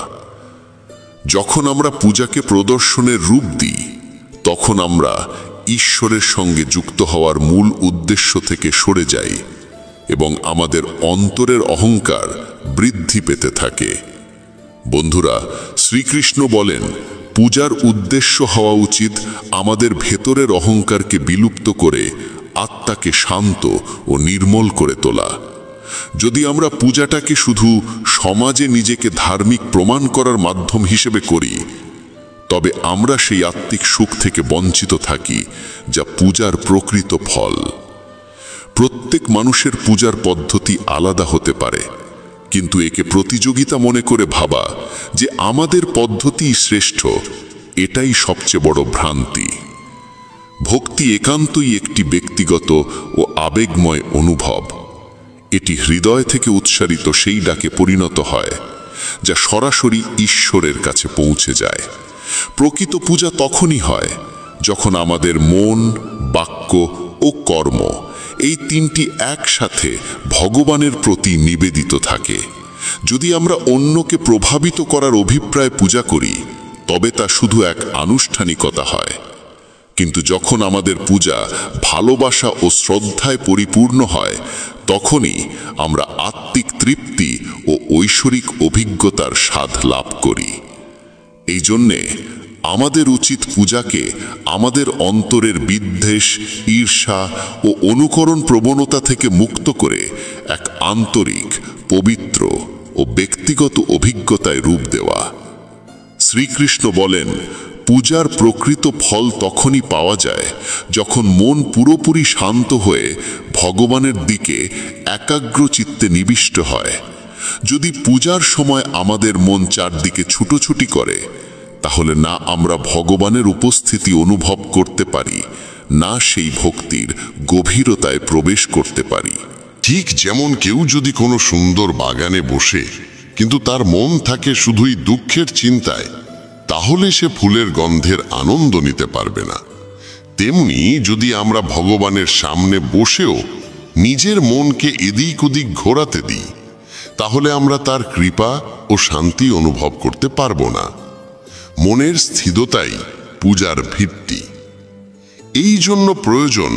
যখন আমরা পূজাকে প্রদর্শনের রূপ দিই, তখন আমরা ঈশ্বরের সঙ্গে যুক্ত হওয়ার মূল উদ্দেশ্য থেকে সরে যাই এবং আমাদের অন্তরের অহংকার বৃদ্ধি পেতে থাকে। বন্ধুরা, শ্রীকৃষ্ণ বলেন, পূজার উদ্দেশ্য হওয়া উচিত আমাদের ভেতরের অহংকারকে বিলুপ্ত করে আত্মাকে শান্ত ও নির্মল করে তোলা। যদি আমরা পূজাটাকে শুধু সমাজে নিজেকে ধার্মিক প্রমাণ করার মাধ্যম হিসেবে করি, তবে আমরা সেই আত্মিক সুখ থেকে বঞ্চিত থাকি, যা পূজার প্রকৃত ফল। প্রত্যেক মানুষের পূজার পদ্ধতি আলাদা হতে পারে, কিন্তু একে প্রতিযোগিতা মনে করে ভাবা যে আমাদের পদ্ধতিই শ্রেষ্ঠ, এটাই সবচেয়ে বড় ভ্রান্তি। ভক্তি একান্তই একটি ব্যক্তিগত ও আবেগময় অনুভব। এটি হৃদয় থেকে উৎসারিত সেই ডাকে পরিণত হয়, যা সরাসরি ঈশ্বরের কাছে পৌঁছে যায়। প্রকৃত পূজা তখনই হয় যখন আমাদের মন, বাক্য ও কর্ম এই তিনটি একসাথে ভগবানের প্রতি নিবেদিত থাকে। যদি আমরা অন্যকে প্রভাবিত করার অভিপ্রায় পূজা করি, তবে তা শুধু এক আনুষ্ঠানিকতা হয়। কিন্তু যখন আমাদের পূজা ভালোবাসা ও শ্রদ্ধায় পরিপূর্ণ হয়, তখনই আমরা আত্মিক তৃপ্তি ও ঐশ্বরিক অভিজ্ঞতার স্বাদ লাভ করি। এই জন্যে আমাদের উচিত পূজাকে আমাদের অন্তরের বিদ্বেষ, ঈর্ষা ও অনুকরণ প্রবণতা থেকে মুক্ত করে এক আন্তরিক, পবিত্র ও ব্যক্তিগত অভিজ্ঞতায় রূপ দেওয়া। শ্রীকৃষ্ণ বলেন, পূজার প্রকৃত ফল তখনই পাওয়া যায় যখন মন পুরোপুরি শান্ত হয়ে ভগবানের দিকে একাগ্র চিত্তে নিবিষ্ট হয়। যদি পূজার সময় আমাদের মন চারদিকে ছুটোছুটি করে, তাহলে না আমরা ভগবানের উপস্থিতি অনুভব করতে পারি, না সেই ভক্তির গভীরতায় প্রবেশ করতে পারি। ঠিক যেমন কেউ যদি কোনো সুন্দর বাগানে বসে কিন্তু তার মন থাকে শুধুই দুঃখের চিন্তায়, তাহলে সে ফুলের গন্ধের আনন্দ নিতে পারবে না। তেমনি যদি আমরা ভগবানের সামনে বসেও নিজের মনকে এদিক ওদিক ঘোরাতে দিই, তাহলে আমরা তার কৃপা ও শান্তি অনুভব করতে পারবো না। মনের স্থিরতাই পূজার ভিত্তি। এই জন্য প্রয়োজন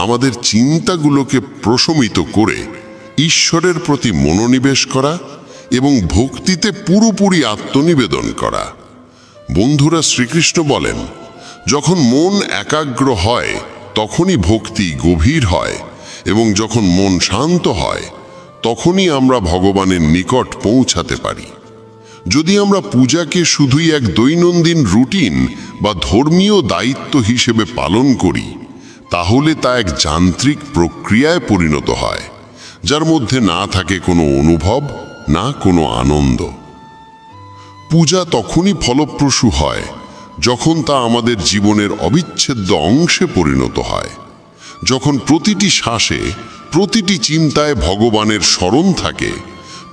আমাদের চিন্তাগুলোকে প্রশমিত করে ঈশ্বরের প্রতি মনোনিবেশ করা এবং ভক্তিতে পুরোপুরি আত্মনিবেদন করা। বন্ধুরা, শ্রীকৃষ্ণ বলেন, যখন মন একাগ্র হয় তখনই ভক্তি গভীর হয়, এবং যখন মন শান্ত হয় তখনই আমরা ভগবানের নিকট পৌঁছাতে পারি। যদি আমরা পূজাকে শুধুই এক দৈনন্দিন রুটিন বা ধর্মীয় দায়িত্ব হিসেবে পালন করি, তাহলে তা এক যান্ত্রিক প্রক্রিয়ায় পরিণত হয়, যার মধ্যে না থাকে কোনো অনুভব, না কোনো আনন্দ। পূজা তখনই ফলপ্রসূ হয় যখন তা আমাদের জীবনের অবিচ্ছেদ্য অংশে পরিণত হয়, যখন প্রতিটি শ্বাসে, প্রতিটি চিন্তায় ভগবানের স্মরণ থাকে,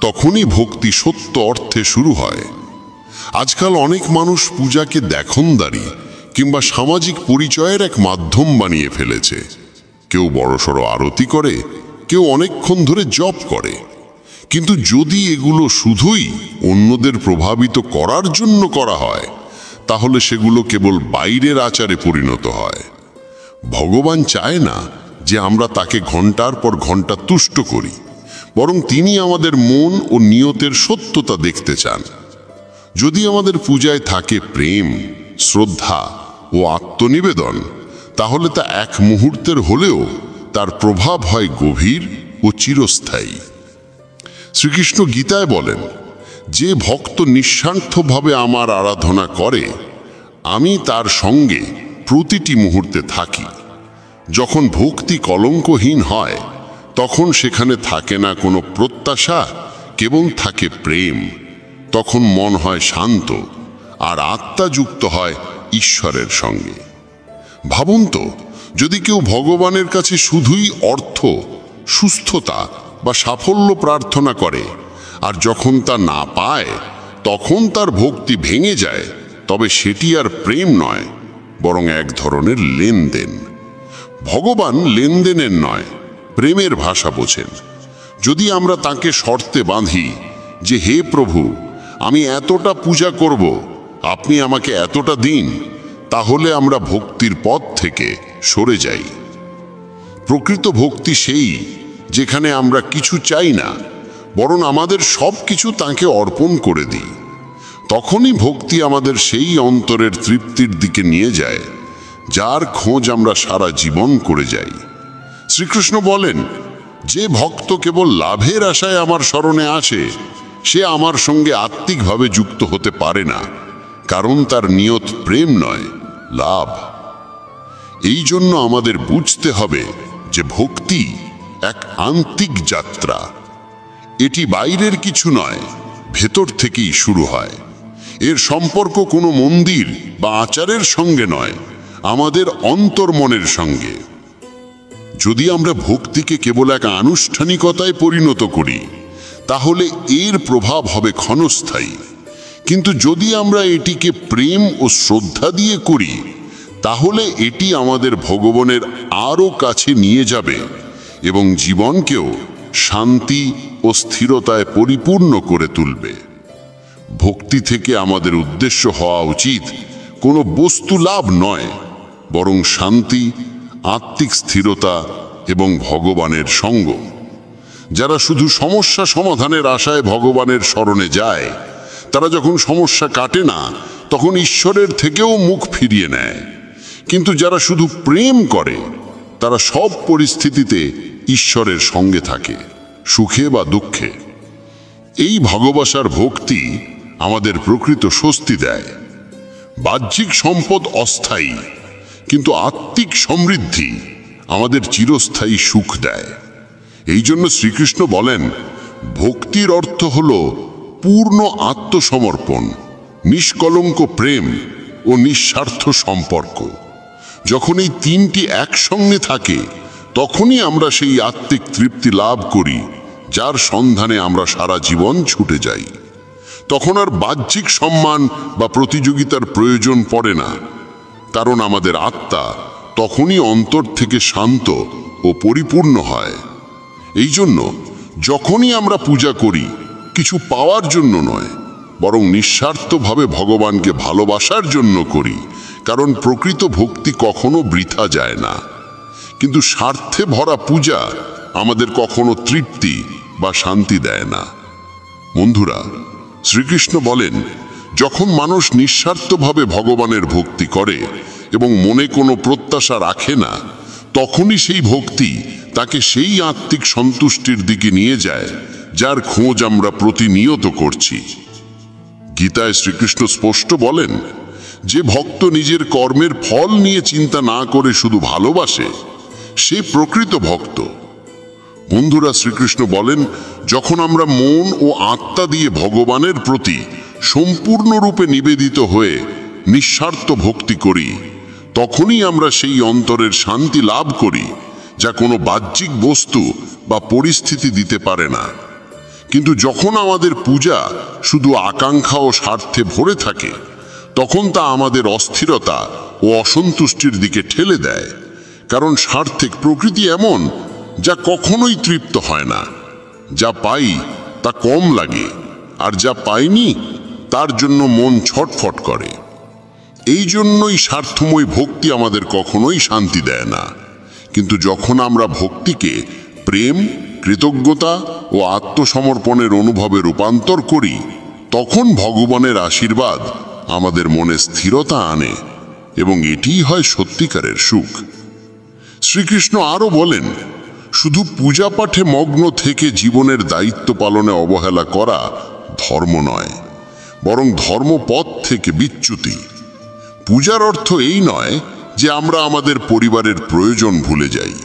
তখনই ভক্তি সত্য অর্থে শুরু হয়। আজকাল অনেক মানুষ পূজাকে দেখনদারি কিংবা সামাজিক পরিচয়ের এক মাধ্যম বানিয়ে ফেলেছে। কেউ বড়সড় আরতি করে, কেউ অনেকক্ষণ ধরে জপ করে। কিন্তু যদি এগুলো শুধুই অন্যদের প্রভাবিত করার জন্য করা হয়, তাহলে সেগুলো কেবল বাইরের আচারে পরিণত হয়। ভগবান চায় না যে আমরা তাকে ঘন্টার পর ঘন্টা তুষ্ট করি, বরং তিনি আমাদের মন ও নিয়তের সত্যতা দেখতে চান। যদি আমাদের পূজায় থাকে প্রেম, শ্রদ্ধা ও আত্মনিবেদন, তাহলে তা এক মুহূর্তের হলেও তার প্রভাব হয় গভীর ও চিরস্থায়ী। শ্রীকৃষ্ণ গীতায় বলেন, যে ভক্ত নিঃস্বার্থভাবে আমার আরাধনা করে, আমি তার সঙ্গে প্রতিটি মুহূর্তে থাকি। যখন ভক্তি কলঙ্কহীন হয়, তখন সেখানে থাকে না কোনো প্রত্যাশা, কেবল থাকে প্রেম। তখন মন হয় শান্ত, আর আত্মা যুক্ত হয় ঈশ্বরের সঙ্গে। ভাবুন তো, যদি কেউ ভগবানের কাছে শুধুই অর্থ, সুস্থতা বা সাফল্য প্রার্থনা করে, আর যখন তা না পায় তখন তার ভক্তি ভেঙে যায়, তবে সেটি আর প্রেম নয়, বরং এক ধরনের লেনদেন। ভগবান লেনদেনের নয়, প্রেমের ভাষা বোঝেন। যদি আমরা তাকে শর্তে বাঁধি যে, হে প্রভু, আমি এতটা পূজা করব, আপনি আমাকে এতটা দিন, তাহলে আমরা ভক্তির পথ থেকে সরে যাই। প্রকৃত ভক্তি সেই যেখানে আমরা কিছু চাই না, বরং আমাদের সব কিছু তাঁকে অর্পণ করে দিই। তখনই ভক্তি আমাদের সেই অন্তরের তৃপ্তির দিকে নিয়ে যায়, যার খোঁজ আমরা সারা জীবন করে যাই। শ্রীকৃষ্ণ বলেন, যে ভক্ত কেবল লাভের আশায় আমার শরণে আসে, সে আমার সঙ্গে আত্মিকভাবে যুক্ত হতে পারে না, কারণ তার নিয়ত প্রেম নয়, লাভ। এই জন্য আমাদের বুঝতে হবে যে ভক্তি এক আন্তিক যাত্রা। এটি বাইরের কিছু নয়, ভেতর থেকেই শুরু হয়। এর সম্পর্ক কোনো মন্দির বা আচারের সঙ্গে নয়, আমাদের অন্তর্মনের সঙ্গে। যদি আমরা ভক্তিকে কেবল এক আনুষ্ঠানিকতায় পরিণত করি, তাহলে এর প্রভাব হবে ক্ষণস্থায়ী। কিন্তু যদি আমরা এটিকে প্রেম ও শ্রদ্ধা দিয়ে করি, তাহলে এটি আমাদের ভগবানের আরও কাছে নিয়ে যাবে এবং জীবনকেও শান্তি ও স্থিরতায় পরিপূর্ণ করে তুলবে। ভক্তি থেকে আমাদের উদ্দেশ্য হওয়া উচিত কোনো বস্তু লাভ নয়, বরং শান্তি, আত্মিক স্থিরতা এবং ভগবানের সঙ্গ। যারা শুধু সমস্যা সমাধানের আশায় ভগবানের শরণে যায়, তারা যখন সমস্যা কাটে না, তখন ঈশ্বরের থেকেও মুখ ফিরিয়ে নেয়। কিন্তু যারা শুধু প্রেম করে, তারা সব পরিস্থিতিতে ঈশ্বরের সঙ্গে থাকে, সুখে বা দুঃখে। এই ভালোবাসার ভক্তি আমাদের প্রকৃত স্বস্তি দেয়। বাহ্যিক সম্পদ অস্থায়ী, কিন্তু আত্মিক সমৃদ্ধি আমাদের চিরস্থায়ী সুখ দেয়। এই জন্য শ্রীকৃষ্ণ বলেন, ভক্তির অর্থ হল পূর্ণ আত্মসমর্পণ, নিষ্কলঙ্ক প্রেম ও নিঃস্বার্থ সম্পর্ক। যখন এই তিনটি একসঙ্গে থাকে, তখনই আমরা সেই আত্মিক তৃপ্তি লাভ করি, যার সন্ধানে আমরা সারা জীবন ছুটে যাই। তখন আর বাহ্যিক সম্মান বা প্রতিযোগিতার প্রয়োজন পড়ে না, কারণ আমাদের আত্মা তখনই অন্তর থেকে শান্ত ও পরিপূর্ণ হয়। এই জন্য যখনই আমরা পূজা করি, কিছু পাওয়ার জন্য নয়, বরং নিঃস্বার্থভাবে ভগবানকে ভালোবাসার জন্য করি, কারণ প্রকৃত ভক্তি কখনো বৃথা যায় না। কিন্তু স্বার্থে ভরা পূজা আমাদের কখনো তৃপ্তি বা শান্তি দেয় না। বন্ধুরা, শ্রীকৃষ্ণ বলেন, যখন মানুষ নিঃস্বার্থভাবে ভগবানের ভক্তি করে এবং মনে কোনো প্রত্যাশা রাখে না, তখনই সেই ভক্তি তাকে সেই আত্মিক সন্তুষ্টির দিকে নিয়ে যায়, যার খোঁজ আমরা প্রতিনিয়ত করছি। গীতায় শ্রীকৃষ্ণ স্পষ্ট বলেন, যে ভক্ত নিজের কর্মের ফল নিয়ে চিন্তা না করে শুধু ভালোবাসে, সে প্রকৃত ভক্ত। বন্ধুরা, শ্রীকৃষ্ণ বলেন, যখন আমরা মন ও আত্মা দিয়ে ভগবানের প্রতি সম্পূর্ণরূপে নিবেদিত হয়ে নিঃস্বার্থ ভক্তি করি, তখনই আমরা সেই অন্তরের শান্তি লাভ করি যা কোনো বাহ্যিক বস্তু বা পরিস্থিতি দিতে পারে না। কিন্তু যখন আমাদের পূজা শুধু আকাঙ্ক্ষা ও স্বার্থে ভরে থাকে, তখন তা আমাদের অস্থিরতা ও অসন্তুষ্টির দিকে ঠেলে দেয়। কারণ স্বার্থিক প্রকৃতি এমন যা কখনোই তৃপ্ত হয় না। যা পাই তা কম লাগে, আর যা পাইনি তার জন্য মন ছটফট করে। এই জন্যই স্বার্থময় ভক্তি আমাদের কখনোই শান্তি দেয় না। কিন্তু যখন আমরা ভক্তিকে প্রেম, কৃতজ্ঞতা ও আত্মসমর্পণের অনুভবে রূপান্তর করি, তখন ভগবানের আশীর্বাদ আমাদের মনে স্থিরতা আনে, এবং এটিই হয় সত্যিকারের সুখ। শ্রীকৃষ্ণ আরও বলেন, শুধু পূজা পাঠে মগ্ন থেকে জীবনের দায়িত্ব পালনে অবহেলা করা ধর্ম নয়, বরং ধর্মপথ থেকে বিচ্যুতি। পূজার অর্থ এই নয় যে আমরা আমাদের পরিবারের প্রয়োজন ভুলে যাই,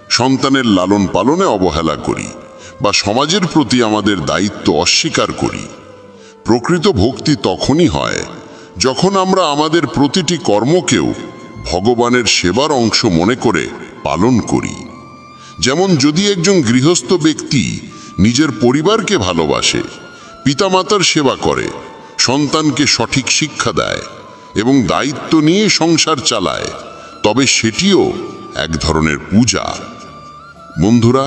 সন্তানের লালন পালনে অবহেলা করি, বা সমাজের প্রতি আমাদের দায়িত্ব অস্বীকার করি। প্রকৃত ভক্তি তখনই হয় যখন আমরা আমাদের প্রতিটি কর্মকেও ভগবানের সেবার অংশ মনে করে পালন করি। যেমন যদি একজন গৃহস্থ ব্যক্তি নিজের পরিবারকে ভালোবাসে, পিতামাতার সেবা করে, সন্তানকে সঠিক শিক্ষা দেয় এবং দায়িত্ব নিয়ে সংসার চালায়, তবে সেটিও এক ধরনের পূজা। বন্ধুরা,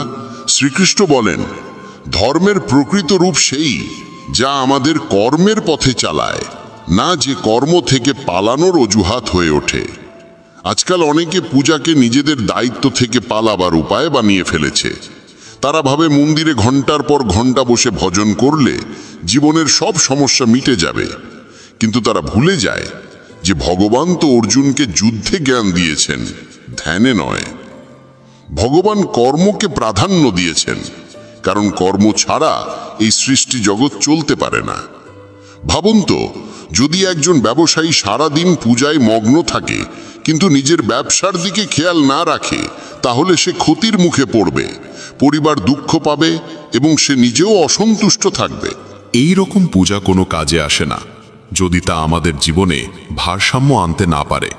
শ্রীকৃষ্ণ বলেন, ধর্মের প্রকৃত রূপ সেই যা আমাদের কর্মের পথে চালায়, না যে কর্ম থেকে পালানোর অজুহাত হয়ে ওঠে। আজকাল অনেকে পূজাকে নিজেদের দায়িত্ব থেকে পালাবার উপায় বানিয়ে ফেলেছে। তারা ভাবে মন্দিরে ঘন্টার পর ঘন্টা বসে ভজন করলে জীবনের সব সমস্যা মিটে যাবে। কিন্তু তারা ভুলে যায় যে ভগবান তো অর্জুনকে যুদ্ধে জ্ঞান দিয়েছেন, ধ্যানে নয়। ভগবান কর্মকে প্রাধান্য দিয়েছেন, কারণ কর্ম ছাড়া এই সৃষ্টি জগৎ চলতে পারে না। ভাবুন তো, যদি একজন ব্যবসায়ী সারা দিন পূজায় মগ্ন থাকে কিন্তু নিজের ব্যবসার দিকে খেয়াল না রাখে, তাহলে সে ক্ষতির মুখে পড়বে, পরিবার দুঃখ পাবে এবং সে নিজেও অসন্তুষ্ট থাকবে। এই রকম পূজা কোনো কাজে আসে না যদি তা আমাদের জীবনে ভারসাম্য আনতে না পারে।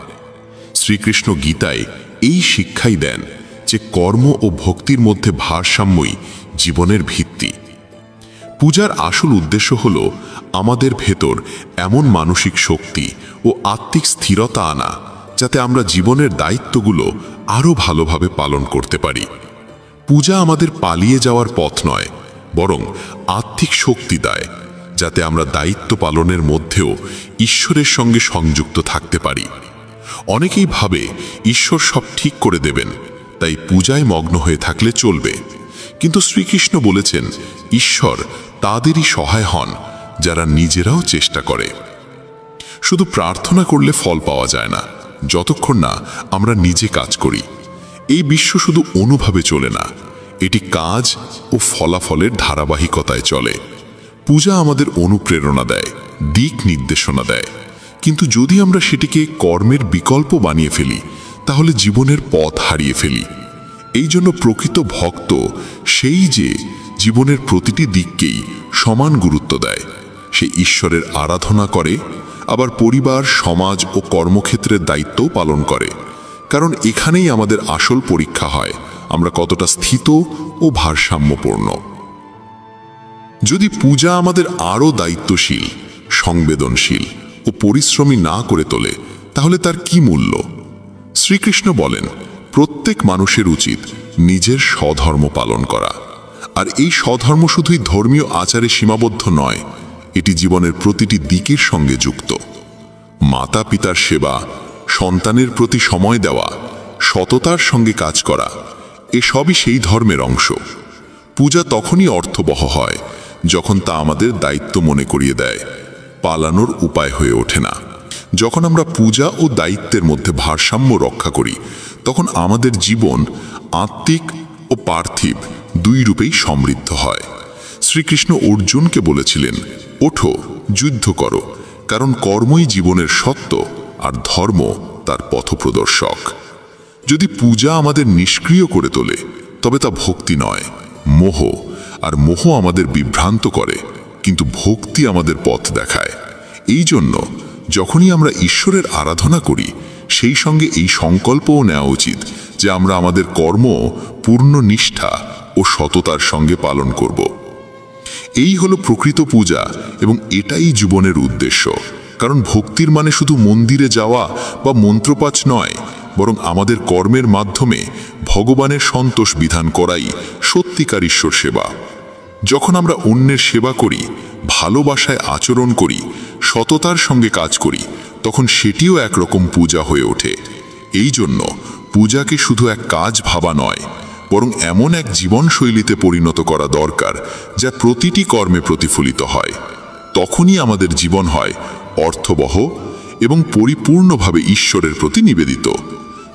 শ্রীকৃষ্ণ গীতায় এই শিক্ষাই দেন যে কর্ম ও ভক্তির মধ্যে ভারসাম্যই জীবনের ভিত্তি। পূজার আসল উদ্দেশ্য হল আমাদের ভেতর এমন মানসিক শক্তি ও আত্মিক স্থিরতা আনা যাতে আমরা জীবনের দায়িত্বগুলো আরও ভালোভাবে পালন করতে পারি। পূজা আমাদের পালিয়ে যাওয়ার পথ নয়, বরং আত্মিক শক্তি দেয় যাতে আমরা দায়িত্ব পালনের মধ্যেও ঈশ্বরের সঙ্গে সংযুক্ত থাকতে পারি। অনেকেই ভাবে ঈশ্বর সব ঠিক করে দেবেন, তাই পূজায় মগ্ন হয়ে থাকলে চলবে। কিন্তু শ্রীকৃষ্ণ বলেছেন, ঈশ্বর তাদেরই সহায় হন যারা নিজেরাও চেষ্টা করে। শুধু প্রার্থনা করলে ফল পাওয়া যায় না যতক্ষণ না আমরা নিজে কাজ করি। এই বিশ্ব শুধু অনুভবে চলে না, এটি কাজ ও ফলাফলের ধারাবাহিকতায় চলে। পূজা আমাদের অনুপ্রেরণা দেয়, দিক নির্দেশনা দেয়, কিন্তু যদি আমরা সেটিকে কর্মের বিকল্প বানিয়ে ফেলি তাহলে জীবনের পথ হারিয়ে ফেলি। এই জন্য প্রকৃত ভক্ত সেই যে জীবনের প্রতিটি দিককেই সমান গুরুত্ব দেয়। সে ঈশ্বরের আরাধনা করে, আবার পরিবার, সমাজ ও কর্মক্ষেত্রের দায়িত্বও পালন করে। কারণ এখানেই আমাদের আসল পরীক্ষা হয় আমরা কতটা স্থিত ও ভারসাম্যপূর্ণ। যদি পূজা আমাদের আরও দায়িত্বশীল, সংবেদনশীল ও পরিশ্রমী না করে তোলে, তাহলে তার কি মূল্য? শ্রীকৃষ্ণ বলেন, প্রত্যেক মানুষের উচিত নিজের স্বধর্ম পালন করা। আর এই স্বধর্ম শুধুই ধর্মীয় আচারে সীমাবদ্ধ নয়, এটি জীবনের প্রতিটি দিকের সঙ্গে যুক্ত। মাতা পিতার সেবা, সন্তানের প্রতি সময় দেওয়া, সততার সঙ্গে কাজ করা, এসবই সেই ধর্মের অংশ। পূজা তখনই অর্থবহ হয় যখন তা আমাদের দায়িত্ব মনে করিয়ে দেয়, পালানোর উপায় হয়ে ওঠে না। যখন আমরা পূজা ও দায়িত্বের মধ্যে ভারসাম্য রক্ষা করি, তখন আমাদের জীবন আত্মিক ও পার্থিব দুই রূপেই সমৃদ্ধ হয়। শ্রীকৃষ্ণ অর্জুনকে বলেছিলেন, ওঠো, যুদ্ধ করো, কারণ কর্মই জীবনের সত্য আর ধর্ম তার পথপ্রদর্শক। যদি পূজা আমাদের নিষ্ক্রিয় করে তোলে, তবে তা ভক্তি নয়, মোহ। আর মোহ আমাদের বিভ্রান্ত করে, কিন্তু ভক্তি আমাদের পথ দেখায়। এই জন্য যখনই আমরা ঈশ্বরের আরাধনা করি, সেই সঙ্গে এই সংকল্পও নেওয়া উচিত যে আমরা আমাদের কর্ম পূর্ণ নিষ্ঠা ও সততার সঙ্গে পালন করব। এই হলো প্রকৃত পূজা, এবং এটাই জীবনের উদ্দেশ্য। কারণ ভক্তির মানে শুধু মন্দিরে যাওয়া বা মন্ত্রপাঠ নয়, বরং আমাদের কর্মের মাধ্যমে ভগবানের সন্তোষ বিধান করাই সত্যিকার ঈশ্বর সেবা। যখন আমরা অন্যের সেবা করি, ভালোবাসায় আচরণ করি, সততার সঙ্গে কাজ করি, তখন সেটিও একরকম পূজা হয়ে ওঠে। এই জন্য পূজাকে শুধু এক কাজ ভাবা নয়, বরং এমন এক জীবনশৈলীতে পরিণত করা দরকার যা প্রতিটি কর্মে প্রতিফলিত হয়। তখনই আমাদের জীবন হয় অর্থবহ এবং পরিপূর্ণভাবে ঈশ্বরের প্রতি নিবেদিত।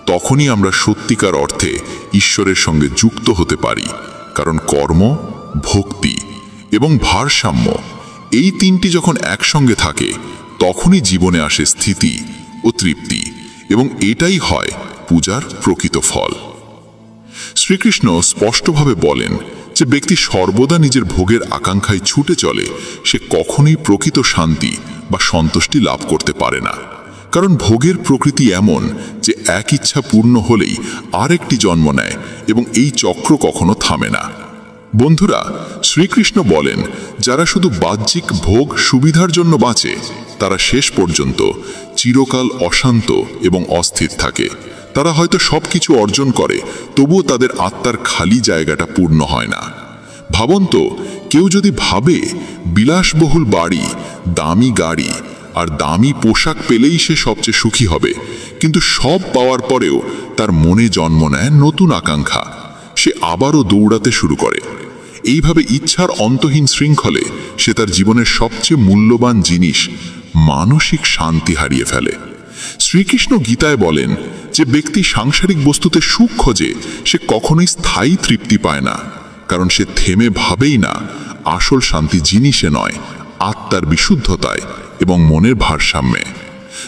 তখনই আমরা সত্যিকার অর্থে ঈশ্বরের সঙ্গে যুক্ত হতে পারি। কারণ কর্ম, ভক্তি এবং ভারসাম্য, এই তিনটি যখন একসঙ্গে থাকে, তখনই জীবনে আসে স্থিতি ও তৃপ্তি, এবং এটাই হয় পূজার প্রকৃত ফল। শ্রীকৃষ্ণ স্পষ্টভাবে বলেন যে ব্যক্তি সর্বদা নিজের ভোগের আকাঙ্ক্ষায় ছুটে চলে, সে কখনোই প্রকৃত শান্তি বা সন্তুষ্টি লাভ করতে পারে না। কারণ ভোগের প্রকৃতি এমন যে এক ইচ্ছা পূর্ণ হলেই আরেকটি জন্ম নেয়, এবং এই চক্র কখনো থামে না। বন্ধুরা, শ্রীকৃষ্ণ বলেন, যারা শুধু বাহ্যিক ভোগ সুবিধার জন্য বাঁচে, তারা শেষ পর্যন্ত চিরকাল অশান্ত এবং অস্থির থাকে। তারা হয়তো সবকিছু অর্জন করে, তবুও তাদের আত্মার খালি জায়গাটা পূর্ণ হয় না। ভাবুন তো, কেউ যদি ভাবে বিলাসবহুল বাড়ি, দামি গাড়ি আর দামি পোশাক পেলেই সে সবচেয়ে সুখী হবে, কিন্তু সব পাওয়ার পরেও তার মনে জন্ম নেয় নতুন আকাঙ্ক্ষা, সে আবারও দৌড়াতে শুরু করে। এইভাবে ইচ্ছার অন্তহীন শৃঙ্খলে সে তার জীবনের সবচেয়ে মূল্যবান জিনিস, মানসিক শান্তি হারিয়ে ফেলে। শ্রীকৃষ্ণ গীতায় বলেন যে ব্যক্তি সাংসারিক বস্তুতে সুখ খোঁজে, সে কখনোই স্থায়ী তৃপ্তি পায় না। কারণ সে থেমে ভাবেই না আসল শান্তি জিনিসে নয়, আত্মার বিশুদ্ধতায় এবং মনের ভারসাম্যে।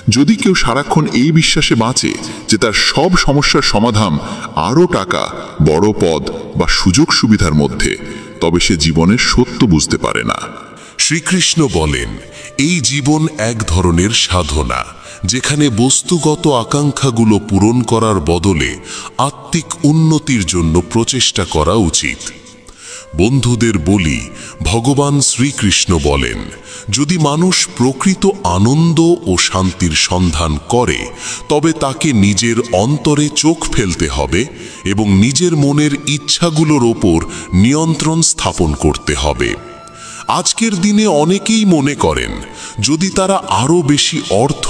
যদি কেউ সারাক্ষণ এই বিশ্বাসে বাঁচে যে তার সব সমস্যার সমাধান আরও টাকা, বড় পদ বা সুযোগ সুবিধার মধ্যে, তবে সে জীবনের সত্য বুঝতে পারে না। শ্রীকৃষ্ণ বলেন, এই জীবন এক ধরনের সাধনা, যেখানে বস্তুগত আকাঙ্ক্ষাগুলো পূরণ করার বদলে আত্মিক উন্নতির জন্য প্রচেষ্টা করা উচিত। বন্ধুদের বলি, ভগবান শ্রীকৃষ্ণ বলেন, যদি মানুষ প্রকৃত আনন্দ ও শান্তির সন্ধান করে, তবে তাকে নিজের অন্তরে চোখ ফেলতে হবে এবং নিজের মনের ইচ্ছাগুলোর ওপর নিয়ন্ত্রণ স্থাপন করতে হবে। আজকের দিনে অনেকেই মনে করেন, যদি তারা আরও বেশি অর্থ,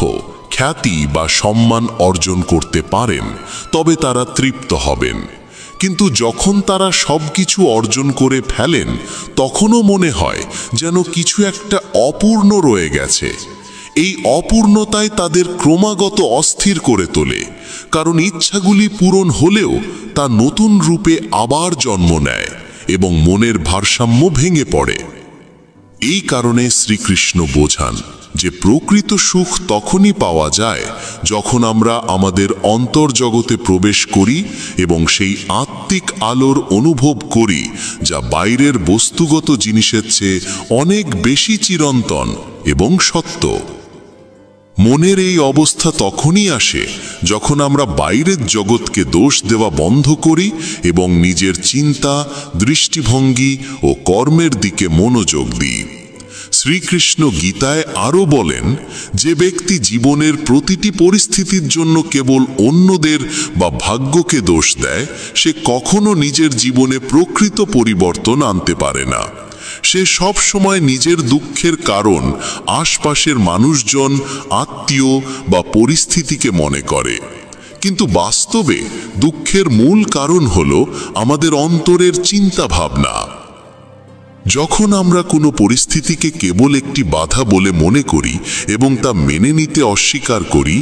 খ্যাতি বা সম্মান অর্জন করতে পারেন, তবে তারা তৃপ্ত হবেন। কিন্তু যখন তারা সবকিছু অর্জন করে ফেলেন, তখনও মনে হয় যেন কিছু একটা অপূর্ণ রয়ে গেছে। এই অপূর্ণতায় তাদের ক্রমাগত অস্থির করে তোলে, কারণ ইচ্ছাগুলি পূরণ হলেও তা নতুন রূপে আবার জন্ম নেয় এবং মনের ভারসাম্য ভেঙে পড়ে। এই কারণে শ্রীকৃষ্ণ বোঝান যে প্রকৃত সুখ তখনই পাওয়া যায় যখন আমরা আমাদের অন্তর্জগতে প্রবেশ করি এবং সেই আত্মিক আলোর অনুভব করি, যা বাইরের বস্তুগত জিনিসের চেয়ে অনেক বেশি চিরন্তন এবং সত্য। মনের এই অবস্থা তখনই আসে যখন আমরা বাইরের জগৎকে দোষ দেওয়া বন্ধ করি এবং নিজের চিন্তা, দৃষ্টিভঙ্গি ও কর্মের দিকে মনোযোগ দিই। শ্রীকৃষ্ণ গীতায় আরও বলেন, যে ব্যক্তি জীবনের প্রতিটি পরিস্থিতির জন্য কেবল অন্যদের বা ভাগ্যকে দোষ দেয়, সে কখনো নিজের জীবনে প্রকৃত পরিবর্তন আনতে পারে না। সে সব সময় নিজের দুঃখের কারণ আশপাশের মানুষজন, আত্মীয় বা পরিস্থিতিকে মনে করে। কিন্তু বাস্তবে দুঃখের মূল কারণ হলো আমাদের অন্তরের চিন্তা ভাবনা। যখন আমরা কোনো পরিস্থিতিকে কেবল একটি বাধা বলে মনে করি এবং তা মেনে নিতে অস্বীকার করি,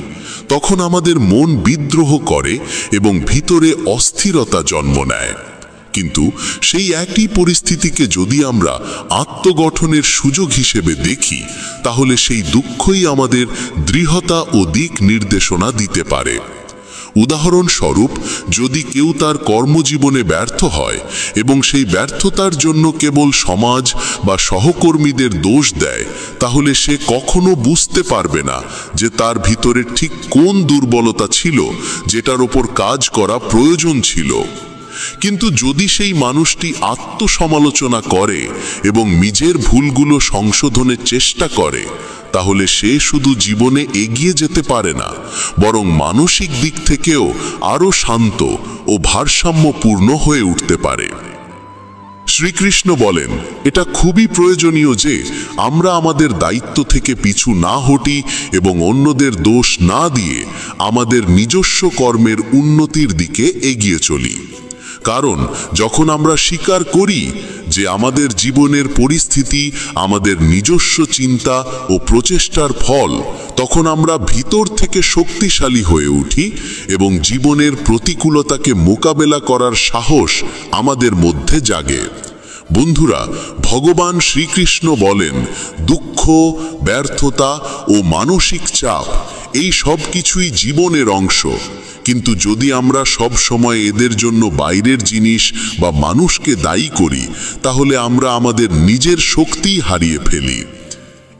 তখন আমাদের মন বিদ্রোহ করে এবং ভিতরে অস্থিরতা জন্ম নেয়। কিন্তু সেই একই পরিস্থিতিকে যদি আমরা আত্মগঠনের সুযোগ হিসেবে দেখি, তাহলে সেই দুঃখই আমাদের দৃঢ়তা ও দিক নির্দেশনা দিতে পারে। উদাহরণস্বরূপ, যদি কেউ তার কর্মজীবনে ব্যর্থ হয় এবং সেই ব্যর্থতার জন্য কেবল সমাজ বা সহকর্মীদের দোষ দেয়, তাহলে সে কখনো বুঝতে পারবে না যে তার ভিতরে ঠিক কোন দুর্বলতা ছিল যেটার ওপর কাজ করা প্রয়োজন ছিল। কিন্তু যদি সেই মানুষটি আত্মসমালোচনা করে এবং নিজের ভুলগুলো সংশোধনের চেষ্টা করে, তাহলে সে শুধু জীবনে এগিয়ে যেতে পারে না, বরং মানসিক দিক থেকেও আরও শান্ত ও ভারসাম্যপূর্ণ হয়ে উঠতে পারে। শ্রীকৃষ্ণ বলেন, এটা খুবই প্রয়োজনীয় যে আমরা আমাদের দায়িত্ব থেকে পিছু না হটি এবং অন্যদের দোষ না দিয়ে আমাদের নিজস্ব কর্মের উন্নতির দিকে এগিয়ে চলি। কারণ যখন আমরা স্বীকার করি যে আমাদের জীবনের পরিস্থিতি আমাদের নিজস্ব চিন্তা ও প্রচেষ্টার ফল, তখন আমরা ভিতর থেকে শক্তিশালী হয়ে উঠি এবং জীবনের প্রতিকূলতাকে মোকাবেলা করার সাহস আমাদের মধ্যে জাগে। বন্ধুরা, ভগবান শ্রীকৃষ্ণ বলেন, দুঃখ, ব্যর্থতা ও মানসিক চাপ এই সব কিছুই জীবনের অংশ। কিন্তু যদি আমরা সব সময় এদের জন্য বাইরের জিনিস বা মানুষকে দায়ী করি, তাহলে আমরা আমাদের নিজের শক্তি হারিয়ে ফেলি।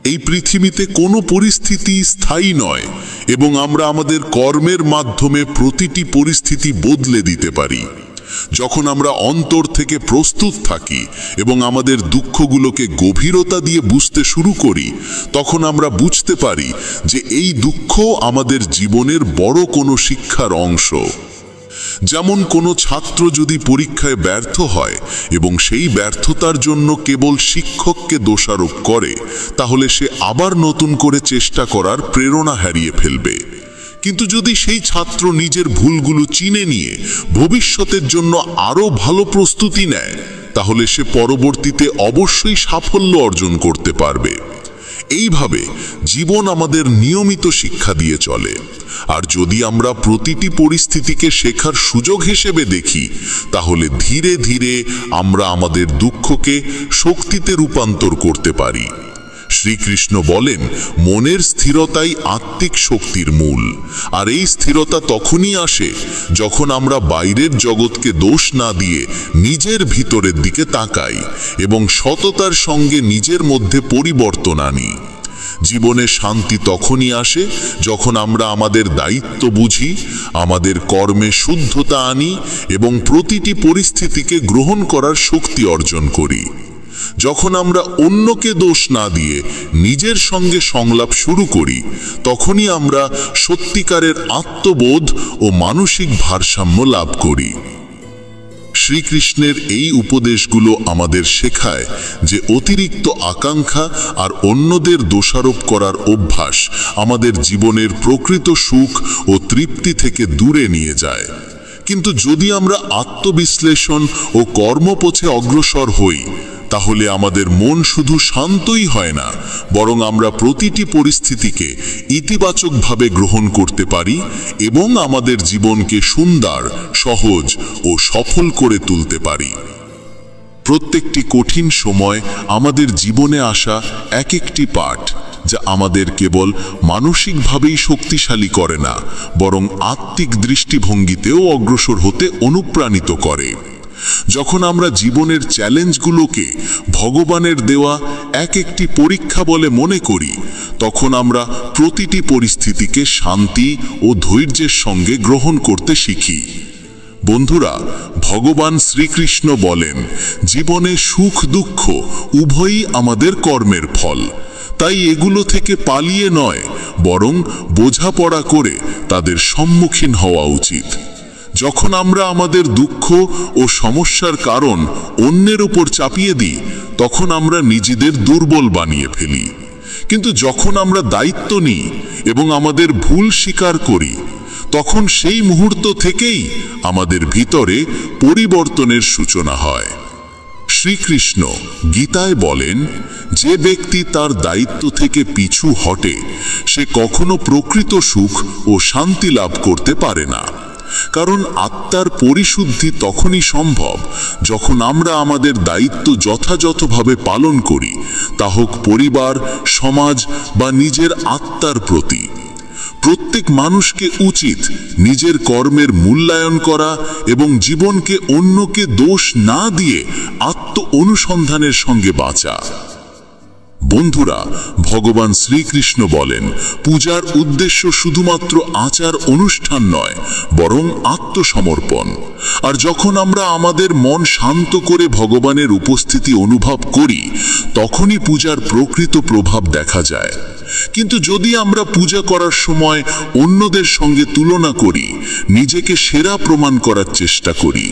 এই পৃথিবীতে কোনো পরিস্থিতি স্থায়ী নয় এবং আমরা আমাদের কর্মের মাধ্যমে প্রতিটি পরিস্থিতি বদলে দিতে পারি। যখন আমরা অন্তর থেকে প্রস্তুত থাকি এবং আমাদের দুঃখগুলোকে গভীরতা দিয়ে বুঝতে শুরু করি, তখন আমরা বুঝতে পারি যে এই দুঃখ আমাদের জীবনের বড় কোনো শিক্ষার অংশ। যেমন কোনো ছাত্র যদি পরীক্ষায় ব্যর্থ হয় এবং সেই ব্যর্থতার জন্য কেবল শিক্ষককে দোষারোপ করে, তাহলে সে আবার নতুন করে চেষ্টা করার প্রেরণা হারিয়ে ফেলবে। কিন্তু যদি সেই ছাত্র নিজের ভুলগুলো চিনে নিয়ে ভবিষ্যতের জন্য আরও ভালো প্রস্তুতি নেয়, তাহলে সে পরবর্তীতে অবশ্যই সাফল্য অর্জন করতে পারবে। এইভাবে জীবন আমাদের নিয়মিত শিক্ষা দিয়ে চলে। আর যদি আমরা প্রতিটি পরিস্থিতিকে শেখার সুযোগ হিসেবে দেখি, তাহলে ধীরে ধীরে আমরা আমাদের দুঃখকে শক্তিতে রূপান্তর করতে পারি। শ্রীকৃষ্ণ বলেন, মনের স্থিরতাই আত্মিক শক্তির মূল। আর এই স্থিরতা তখনই আসে যখন আমরা বাইরের জগৎকে দোষ না দিয়ে নিজের ভিতরের দিকে তাকাই এবং সততার সঙ্গে নিজের মধ্যে পরিবর্তন আনি। জীবনে শান্তি তখনই আসে যখন আমরা আমাদের দায়িত্ব বুঝি, আমাদের কর্মে শুদ্ধতা আনি এবং প্রতিটি পরিস্থিতিকে গ্রহণ করার শক্তি অর্জন করি। যখন আমরা অন্যকে দোষ না দিয়ে নিজের সঙ্গে সংলাপ শুরু করি, তখনই আমরা সত্যিকারের আত্মবোধ ও মানসিক ভারসাম্য লাভ করি। শ্রীকৃষ্ণের এই উপদেশগুলো আমাদের শেখায় যে অতিরিক্ত আকাঙ্ক্ষা আর অন্যদের দোষারোপ করার অভ্যাস আমাদের জীবনের প্রকৃত সুখ ও তৃপ্তি থেকে দূরে নিয়ে যায়। কিন্তু যদি আমরা আত্মবিশ্লেষণ ও কর্মপথে অগ্রসর হই, তাহলে আমাদের মন শুধু শান্তই হয় না, বরং আমরা প্রতিটি পরিস্থিতিকে ইতিবাচকভাবে গ্রহণ করতে পারি এবং আমাদের জীবনকে সুন্দর, সহজ ও সফল করে তুলতে পারি। প্রত্যেকটি কঠিন সময় আমাদের জীবনে আসা এক একটি পাঠ, যা আমাদের কেবল মানসিকভাবেই শক্তিশালী করে না, বরং আত্মিক দৃষ্টিভঙ্গিতেও অগ্রসর হতে অনুপ্রাণিত করে। যখন আমরা জীবনের চ্যালেঞ্জগুলোকে ভগবানের দেওয়া এক একটি পরীক্ষা বলে মনে করি, তখন আমরা প্রতিটি পরিস্থিতিকে শান্তি ও ধৈর্যের সঙ্গে গ্রহণ করতে শিখি। বন্ধুরা, ভগবান শ্রীকৃষ্ণ বলেন, জীবনে সুখ দুঃখ উভয়ই আমাদের কর্মের ফল। তাই এগুলো থেকে পালিয়ে নয়, বরং বোঝাপড়া করে তাদের সম্মুখীন হওয়া উচিত। যখন আমরা আমাদের দুঃখ ও সমস্যার কারণ অন্যের উপর চাপিয়ে দিই, তখন আমরা নিজেদের দুর্বল বানিয়ে ফেলি। কিন্তু যখন আমরা দায়িত্ব নিই এবং আমাদের ভুল স্বীকার করি, তখন সেই মুহূর্ত থেকেই আমাদের ভিতরে পরিবর্তনের সূচনা হয়। শ্রীকৃষ্ণ গীতায় বলেন, যে ব্যক্তি তার দায়িত্ব থেকে পিছু হটে, সে কখনো প্রকৃত সুখ ও শান্তি লাভ করতে পারে না। কারণ আত্মার পরিশুদ্ধি তখনই সম্ভব যখন আমরা আমাদের দায়িত্ব যথাযথভাবে পালন করি, তা হোক পরিবার, সমাজ বা নিজের আত্মার প্রতি। প্রত্যেক মানুষকে উচিত নিজের কর্মের মূল্যায়ন করা এবং জীবনকে অন্যকে দোষ না দিয়ে আত্ম অনুসন্ধানের সঙ্গে বাঁচা। বন্ধুরা, ভগবান শ্রীকৃষ্ণ বলেন, পূজার উদ্দেশ্য শুধুমাত্র আচার অনুষ্ঠান নয়, বরং আত্মসমর্পণ। আর যখন আমরা আমাদের মন শান্ত করে ভগবানের উপস্থিতি অনুভব করি, তখনই পূজার প্রকৃত প্রভাব দেখা যায়। কিন্তু যদি আমরা পূজা করার সময় অন্যদের সঙ্গে তুলনা করি, নিজেকে সেরা প্রমাণ করার চেষ্টা করি,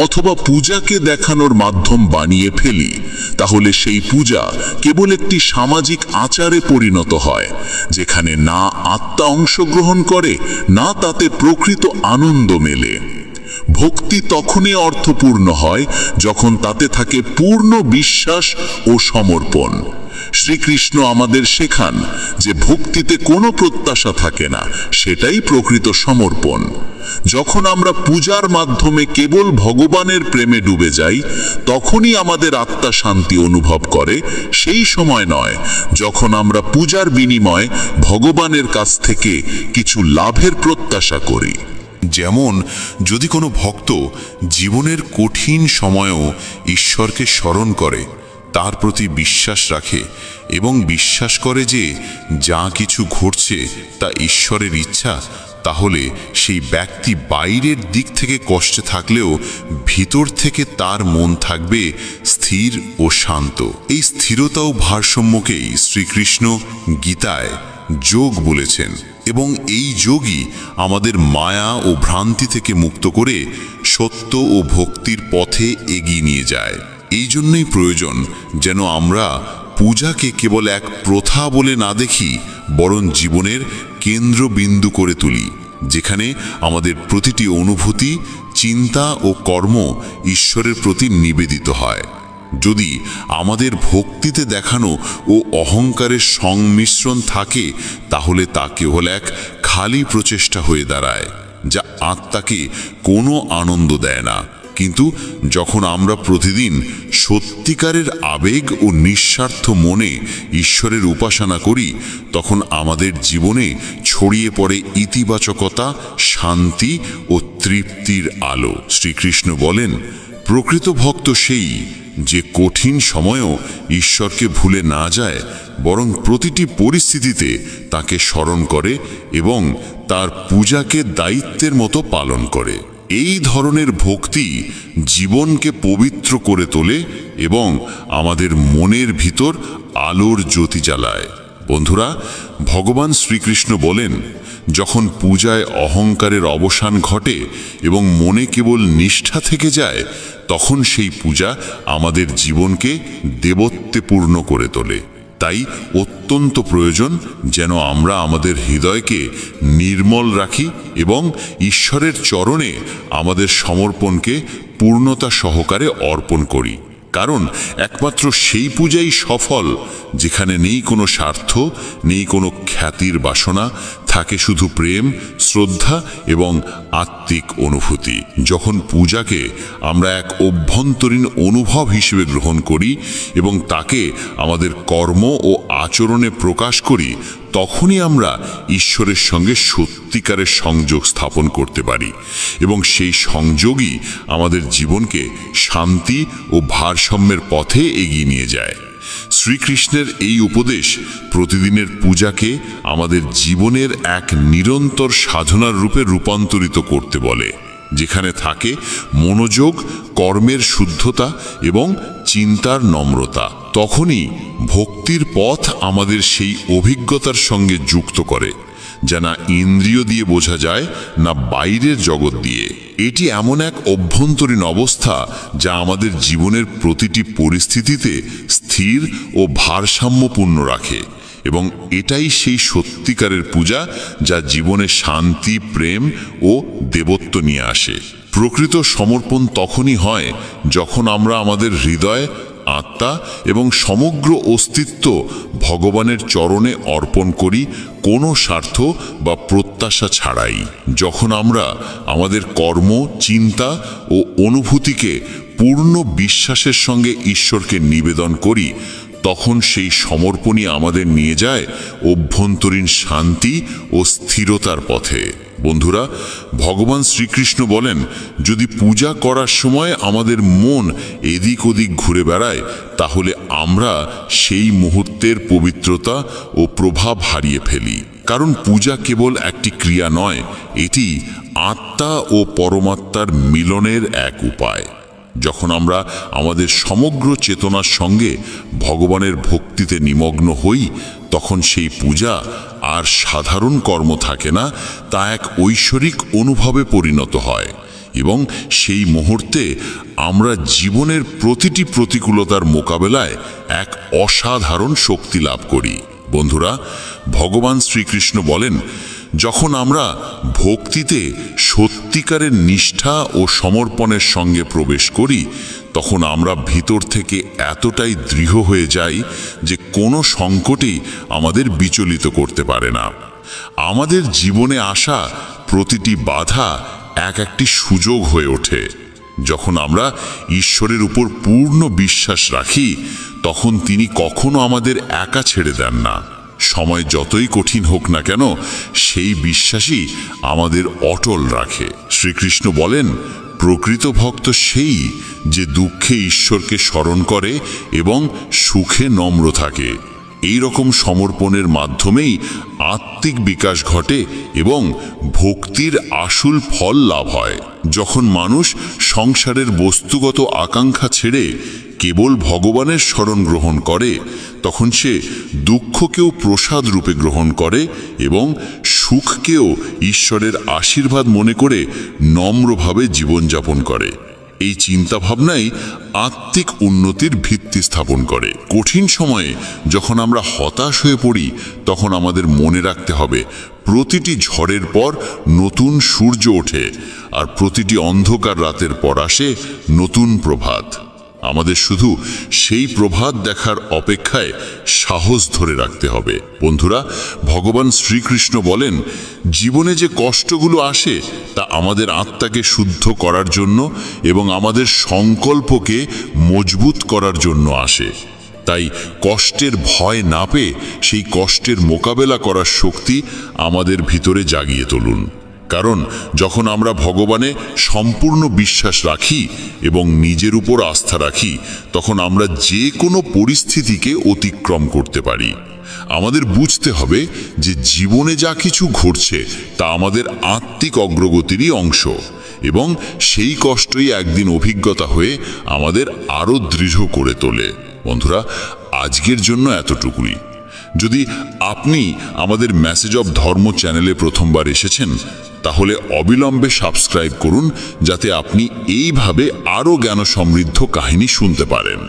অথবা পূজাকে দেখানোর মাধ্যম বানিয়ে ফেলি, তাহলে সেই পূজা কেবল একটি সামাজিক আচারে পরিণত হয়, যেখানে না আত্মা অংশগ্রহণ করে, না তাতে প্রকৃত আনন্দ মেলে। ভক্তি তখনই অর্থপূর্ণ হয় যখন তাতে থাকে পূর্ণ বিশ্বাস ও সমর্পণ। শ্রীকৃষ্ণ আমাদের শেখান যে ভক্তিতে কোনো প্রত্যাশা থাকে না, সেটাই প্রকৃত সমর্পণ। যখন আমরা পূজার মাধ্যমে কেবল ভগবানের প্রেমে ডুবে যাই, তখনই আমাদের আত্মা শান্তি অনুভব করে। সেই সময় নয় যখন আমরা পূজার বিনিময়ে ভগবানের কাছ থেকে কিছু লাভের প্রত্যাশা করি। যেমন যদি কোনো ভক্ত জীবনের কঠিন সময়েও ঈশ্বরকে স্মরণ করে, তার প্রতি বিশ্বাস রাখে এবং বিশ্বাস করে যে যা কিছু ঘটছে তা ঈশ্বরের ইচ্ছা, তাহলে সেই ব্যক্তি বাইরের দিক থেকে কষ্টে থাকলেও ভিতর থেকে তার মন থাকবে স্থির ও শান্ত। এই স্থিরতা ও ভারসাম্যকেই শ্রীকৃষ্ণ গীতায় যোগ বলেছেন, এবং এই যোগই আমাদের মায়া ও ভ্রান্তি থেকে মুক্ত করে সত্য ও ভক্তির পথে এগিয়ে নিয়ে যায়। এই জন্যই প্রয়োজন যেন আমরা পূজাকে কেবল এক প্রথা বলে না দেখি, বরং জীবনের কেন্দ্রবিন্দু করে তুলি, যেখানে আমাদের প্রতিটি অনুভূতি, চিন্তা ও কর্ম ঈশ্বরের প্রতি নিবেদিত হয়। যদি আমাদের ভক্তিতে দেখানো ও অহংকারের সংমিশ্রণ থাকে, তাহলে তা কেবল এক খালি প্রচেষ্টা হয়ে দাঁড়ায়, যা আত্মাকে কোনো আনন্দ দেয় না। কিন্তু যখন আমরা প্রতিদিন সত্যিকারের আবেগ ও নিঃস্বার্থ মনে ঈশ্বরের উপাসনা করি, তখন আমাদের জীবনে ছড়িয়ে পড়ে ইতিবাচকতা, শান্তি ও তৃপ্তির আলো। শ্রীকৃষ্ণ বলেন, প্রকৃত ভক্ত সেই যে কঠিন সময়েও ঈশ্বরকে ভুলে না যায়, বরং প্রতিটি পরিস্থিতিতে তাকে স্মরণ করে এবং তার পূজাকে দায়িত্বের মতো পালন করে। এই ধরনের ভক্তি জীবনকে পবিত্র করে তোলে এবং আমাদের মনের ভিতর আলোর জ্যোতি জ্বালায়। বন্ধুরা, ভগবান শ্রীকৃষ্ণ বলেন, যখন পূজায় অহংকারের অবসান ঘটে এবং মনে কেবল নিষ্ঠা থেকে যায়, তখন সেই পূজা আমাদের জীবনকে দেবত্বে পূর্ণ করে তোলে। তাই অত্যন্ত প্রয়োজন যেন আমরা আমাদের হৃদয়কে নির্মল রাখি এবং ঈশ্বরের চরণে আমাদের সমর্পণকে পূর্ণতা সহকারে অর্পণ করি। কারণ একমাত্র সেই পূজাই সফল যেখানে নেই কোনো স্বার্থ, নেই কোনো খ্যাতির বাসনা, থাকে শুধু প্রেম, শ্রদ্ধা এবং আত্মিক অনুভূতি। যখন পূজাকে আমরা এক অভ্যন্তরীণ অনুভব হিসেবে গ্রহণ করি এবং তাকে আমাদের কর্ম ও আচরণে প্রকাশ করি, তখনই আমরা ঈশ্বরের সঙ্গে সত্যিকারের সংযোগ স্থাপন করতে পারি এবং সেই সংযোগই আমাদের জীবনকে শান্তি ও ভারসাম্যের পথে এগিয়ে নিয়ে যায়। শ্রীকৃষ্ণের এই উপদেশ প্রতিদিনের পূজাকে আমাদের জীবনের এক নিরন্তর সাধনার রূপে রূপান্তরিত করতে বলে, যেখানে থাকে মনোযোগ, কর্মের শুদ্ধতা এবং চিন্তার নম্রতা। তখনই ভক্তির পথ আমাদের সেই অভিজ্ঞতার সঙ্গে যুক্ত করে, যা না ইন্দ্রিয় দিয়ে বোঝা যায়, না বাইরের জগৎ দিয়ে। এটি এমন এক অভ্যন্তরীণ অবস্থা যা আমাদের জীবনের প্রতিটি পরিস্থিতিতে স্থির ও ভারসাম্যপূর্ণ রাখে, এবং এটাই সেই সত্যিকারের পূজা যা জীবনে শান্তি, প্রেম ও দেবত্ব নিয়ে আসে। প্রকৃত সমর্পণ তখনই হয় যখন আমরা আমাদের হৃদয়, আত্মা এবং সমগ্র অস্তিত্ব ভগবানের চরণে অর্পণ করি, কোনো স্বার্থ বা প্রত্যাশা ছাড়াই। যখন আমরা আমাদের কর্ম, চিন্তা ও অনুভূতিকে পূর্ণ বিশ্বাসের সঙ্গে ঈশ্বরকে নিবেদন করি, তখন সেই সমর্পণই আমাদের নিয়ে যায় অভ্যন্তরীণ শান্তি ও স্থিরতার পথে। বন্ধুরা, ভগবান শ্রীকৃষ্ণ বলেন, যদি পূজা করার সময় আমাদের মন এদিক ওদিক ঘুরে বেড়ায়, তাহলে আমরা সেই মুহূর্তের পবিত্রতা ও প্রভাব হারিয়ে ফেলি। কারণ পূজা কেবল একটি ক্রিয়া নয়, এটি আত্মা ও পরমাত্মার মিলনের এক উপায়। যখন আমরা আমাদের সমগ্র চেতনার সঙ্গে ভগবানের ভক্তিতে নিমগ্ন হই, তখন সেই পূজা আর সাধারণ কর্ম থাকে না, তা এক ঐশ্বরিক অনুভবে পরিণত হয় এবং সেই মুহূর্তে আমরা জীবনের প্রতিটি প্রতিকূলতার মোকাবেলায় এক অসাধারণ শক্তি লাভ করি। বন্ধুরা, ভগবান শ্রীকৃষ্ণ বলেন, যখন আমরা ভক্তিতে সত্যিকারের নিষ্ঠা ও সমর্পণের সঙ্গে প্রবেশ করি, তখন আমরা ভিতর থেকে এতটাই দৃঢ় হয়ে যাই যে কোনো সংকটই আমাদের বিচলিত করতে পারে না। আমাদের জীবনে আসা প্রতিটি বাধা একটি সুযোগ হয়ে ওঠে। যখন আমরা ঈশ্বরের উপর পূর্ণ বিশ্বাস রাখি, তখন তিনি কখনো আমাদের একা ছেড়ে দেন না। সময় যতই কঠিন হোক না কেন, সেই বিশ্বাসই আমাদের অটল রাখে। শ্রীকৃষ্ণ বলেন, প্রকৃত ভক্ত সেই যে দুঃখে ঈশ্বরকে স্মরণ করে এবং সুখে নম্র থাকে। এই রকম সমর্পণের মাধ্যমেই আত্মিক বিকাশ ঘটে এবং ভক্তির আসল ফল লাভ হয়। যখন মানুষ সংসারের বস্তুগত আকাঙ্ক্ষা ছেড়ে কেবল ভগবানের শরণ গ্রহণ করে, তখন সে দুঃখকেও প্রসাদ রূপে গ্রহণ করে এবং সুখকেও ঈশ্বরের আশীর্বাদ মনে করে নম্রভাবে জীবনযাপন করে। এই চিন্তাভাবনাই আত্মিক উন্নতির ভিত্তি স্থাপন করে। কঠিন সময়ে যখন আমরা হতাশ হয়ে পড়ি, তখন আমাদের মনে রাখতে হবে, প্রতিটি ঝড়ের পর নতুন সূর্য ওঠে, আর প্রতিটি অন্ধকার রাতের পর আসে নতুন প্রভাত। আমাদের শুধু সেই প্রভাত দেখার অপেক্ষায় সাহস ধরে রাখতে হবে। বন্ধুরা, ভগবান শ্রীকৃষ্ণ বলেন, জীবনে যে কষ্টগুলো আসে তা আমাদের আত্মাকে শুদ্ধ করার জন্য এবং আমাদের সংকল্পকে মজবুত করার জন্য আসে। তাই কষ্টের ভয় না পেয়ে সেই কষ্টের মোকাবেলা করার শক্তি আমাদের ভিতরে জাগিয়ে তুলুন। কারণ যখন আমরা ভগবানে সম্পূর্ণ বিশ্বাস রাখি এবং নিজের উপর আস্থা রাখি, তখন আমরা যে কোনো পরিস্থিতিকে অতিক্রম করতে পারি। আমাদের বুঝতে হবে যে জীবনে যা কিছু ঘটছে তা আমাদের আত্মিক অগ্রগতিরই অংশ, এবং সেই কষ্টই একদিন অভিজ্ঞতা হয়ে আমাদের আরও দৃঢ় করে তোলে। বন্ধুরা, আজকের জন্য এতটুকুই। যদি আপনি আমাদের মেসেজ অব ধর্ম চ্যানেলে প্রথমবার এসেছেন, তাহলে অবিলম্বে সাবস্ক্রাইব করুন, যাতে আপনি এইভাবে আরও জ্ঞান সমৃদ্ধ কাহিনী শুনতে পারেন।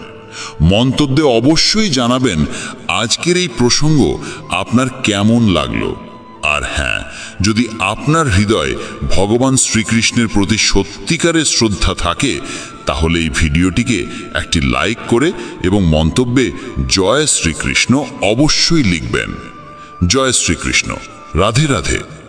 মন্তব্যে অবশ্যই জানাবেন আজকের এই প্রসঙ্গ আপনার কেমন লাগলো। আর হ্যাঁ, যদি আপনার হৃদয়ে ভগবান শ্রীকৃষ্ণের প্রতি সত্যিকারের শ্রদ্ধা থাকে, তাহলে এই ভিডিওটিকে একটি লাইক করে এবং মন্তব্যে জয় শ্রীকৃষ্ণ অবশ্যই লিখবেন। জয় শ্রীকৃষ্ণ। রাধে রাধে।